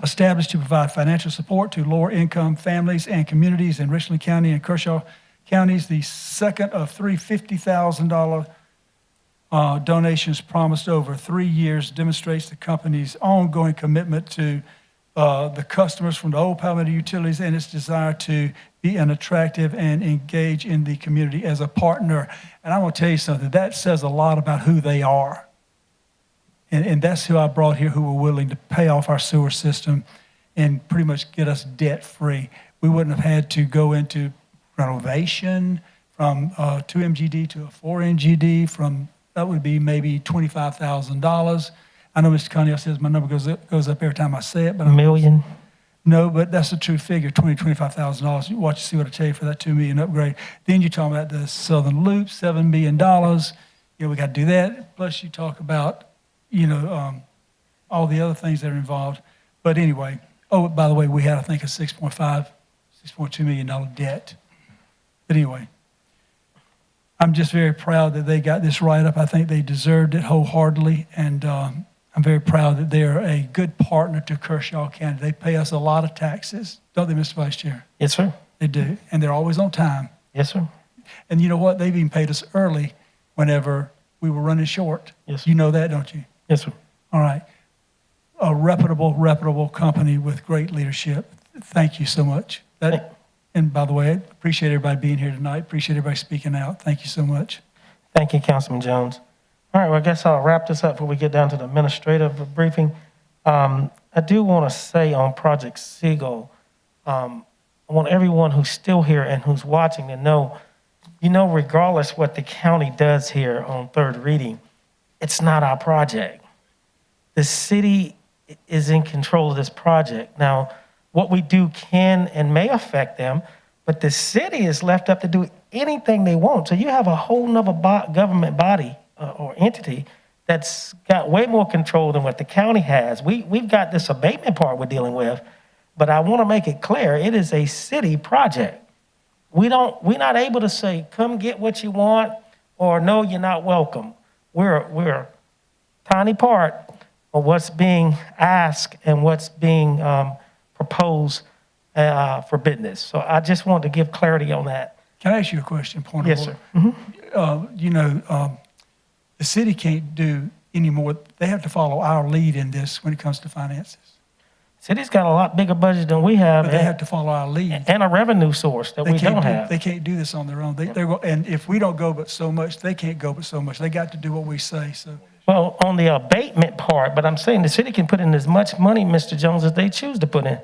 established to provide financial support to lower income families and communities in Richland County and Kershaw counties. The second of three $50,000 donations promised over 3 years demonstrates the company's ongoing commitment to the customers from the old Palmetto Utilities and its desire to be an attractive and engage in the community as a partner. And I want to tell you something, that says a lot about who they are. And that's who I brought here, who were willing to pay off our sewer system and pretty much get us debt-free. We wouldn't have had to go into renovation from 2 MGD to a 4 MGD. That would be maybe $25,000. I know Mr. Connell says my number goes up every time I say it, but $1 million. no, but that's a true figure, $25,000. You watch, see what I tell you for that $2 million upgrade. Then you're talking about the Southern Loop, $7 million. We got to do that. Plus you talk about, all the other things that are involved. But anyway, oh, by the way, we had, I think, a $6.2 million debt. But anyway, I'm just very proud that they got this right up. I think they deserved it wholeheartedly. And I'm very proud that they're a good partner to Kershaw County. They pay us a lot of taxes, don't they, Mr. Vice Chair? Yes, sir. They do. And they're always on time. Yes, sir. And you know what? They've even paid us early whenever we were running short. Yes, sir. You know that, don't you? Yes, sir. All right. A reputable company with great leadership. Thank you so much. And by the way, I appreciate everybody being here tonight. Appreciate everybody speaking out. Thank you so much. Thank you, Councilman Jones. All right, well, I guess I'll wrap this up before we get down to the administrative briefing. I do want to say on Project Seagull, I want everyone who's still here and who's watching to know, regardless what the county does here on third reading, it's not our project. The city is in control of this project. Now, what we do can and may affect them, but the city is left up to do anything they want. So you have a whole nother government body or entity that's got way more control than what the county has. We've got this abatement part we're dealing with, but I want to make it clear, it is a city project. We're not able to say, come get what you want, or no, you're not welcome. We're a tiny part of what's being asked and what's being proposed for business. So I just want to give clarity on that. Can I ask you a question? Point of Yes, order? sir. The city can't do any more. They have to follow our lead in this when it comes to finances. City's got a lot bigger budget than we have. But they have to follow our lead. And a revenue source that we don't have. They can't do this on their own. And if we don't go but so much, they can't go but so much. They got to do what we say. So. Well, on the abatement part, but I'm saying the city can put in as much money, Mr. Jones, as they choose to put in.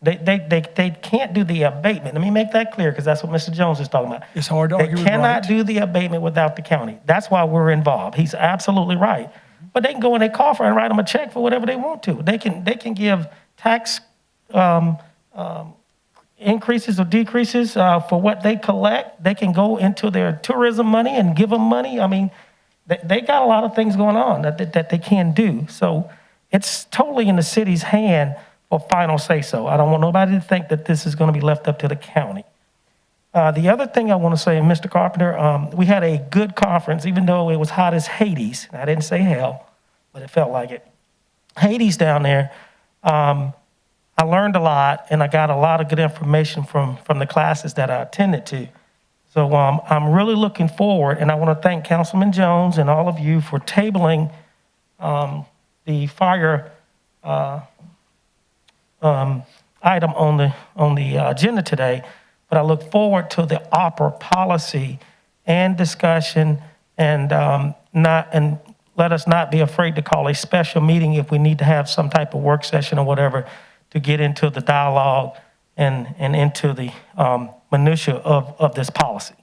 They can't do the abatement. Let me make that clear, because that's what Mr. Jones is talking about. It's hard to argue with They cannot right. do the abatement without the county. That's why we're involved. He's absolutely right. But they can go in their coffer and write them a check for whatever they want to. They can give tax increases or decreases for what they collect. They can go into their tourism money and give them money. I mean, they got a lot of things going on that they can do. So it's totally in the city's hand for final say-so. I don't want nobody to think that this is going to be left up to the county. The other thing I want to say, Mr. Carpenter, we had a good conference, even though it was hot as Hades. I didn't say hell, but it felt like it. Hades down there, I learned a lot, and I got a lot of good information from the classes that I attended to. So I'm really looking forward, and I want to thank Councilman Jones and all of you for tabling the fire item on the agenda today. But I look forward to the opera policy and discussion, and let us not be afraid to call a special meeting if we need to have some type of work session or whatever to get into the dialogue and into the minutia of this policy.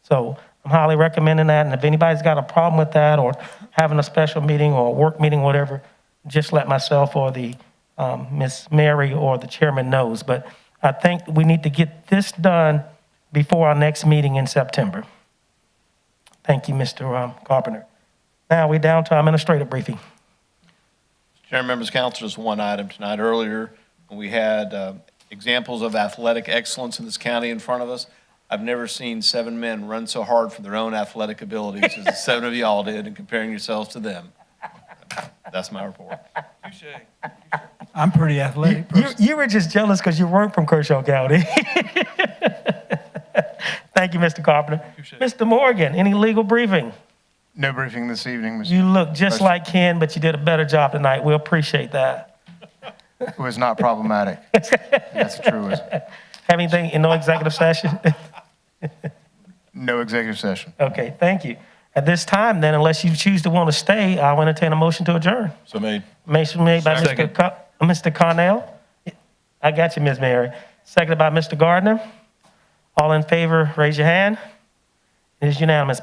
So I'm highly recommending that, and if anybody's got a problem with that or having a special meeting or a work meeting, whatever, just let myself or the Miss Mary or the chairman knows. But I think we need to get this done before our next meeting in September. Thank you, Mr. Carpenter. Now we're down to our administrative briefing. Chairman, members of council, just one item tonight. Earlier, we had examples of athletic excellence in this county in front of us. I've never seen 7 men run so hard for their own athletic abilities as the 7 of y'all did, and comparing yourselves to them. That's my report. I'm pretty athletic. You were just jealous because you weren't from Kershaw County. Thank you, Mr. Carpenter. Mr. Morgan, any legal briefing? No briefing this evening, Mr. You look just like Ken, but you did a better job tonight. We appreciate that. It was not problematic. That's the truth. Have anything in no executive session? No executive session. Okay, thank you. At this time, then, unless you choose to want to stay, I'll entertain a motion to adjourn. So made. Motion made by Mr. Cornell. I got you, Ms. Mary. Seconded by Mr. Gardner. All in favor, raise your hand. It is unanimous,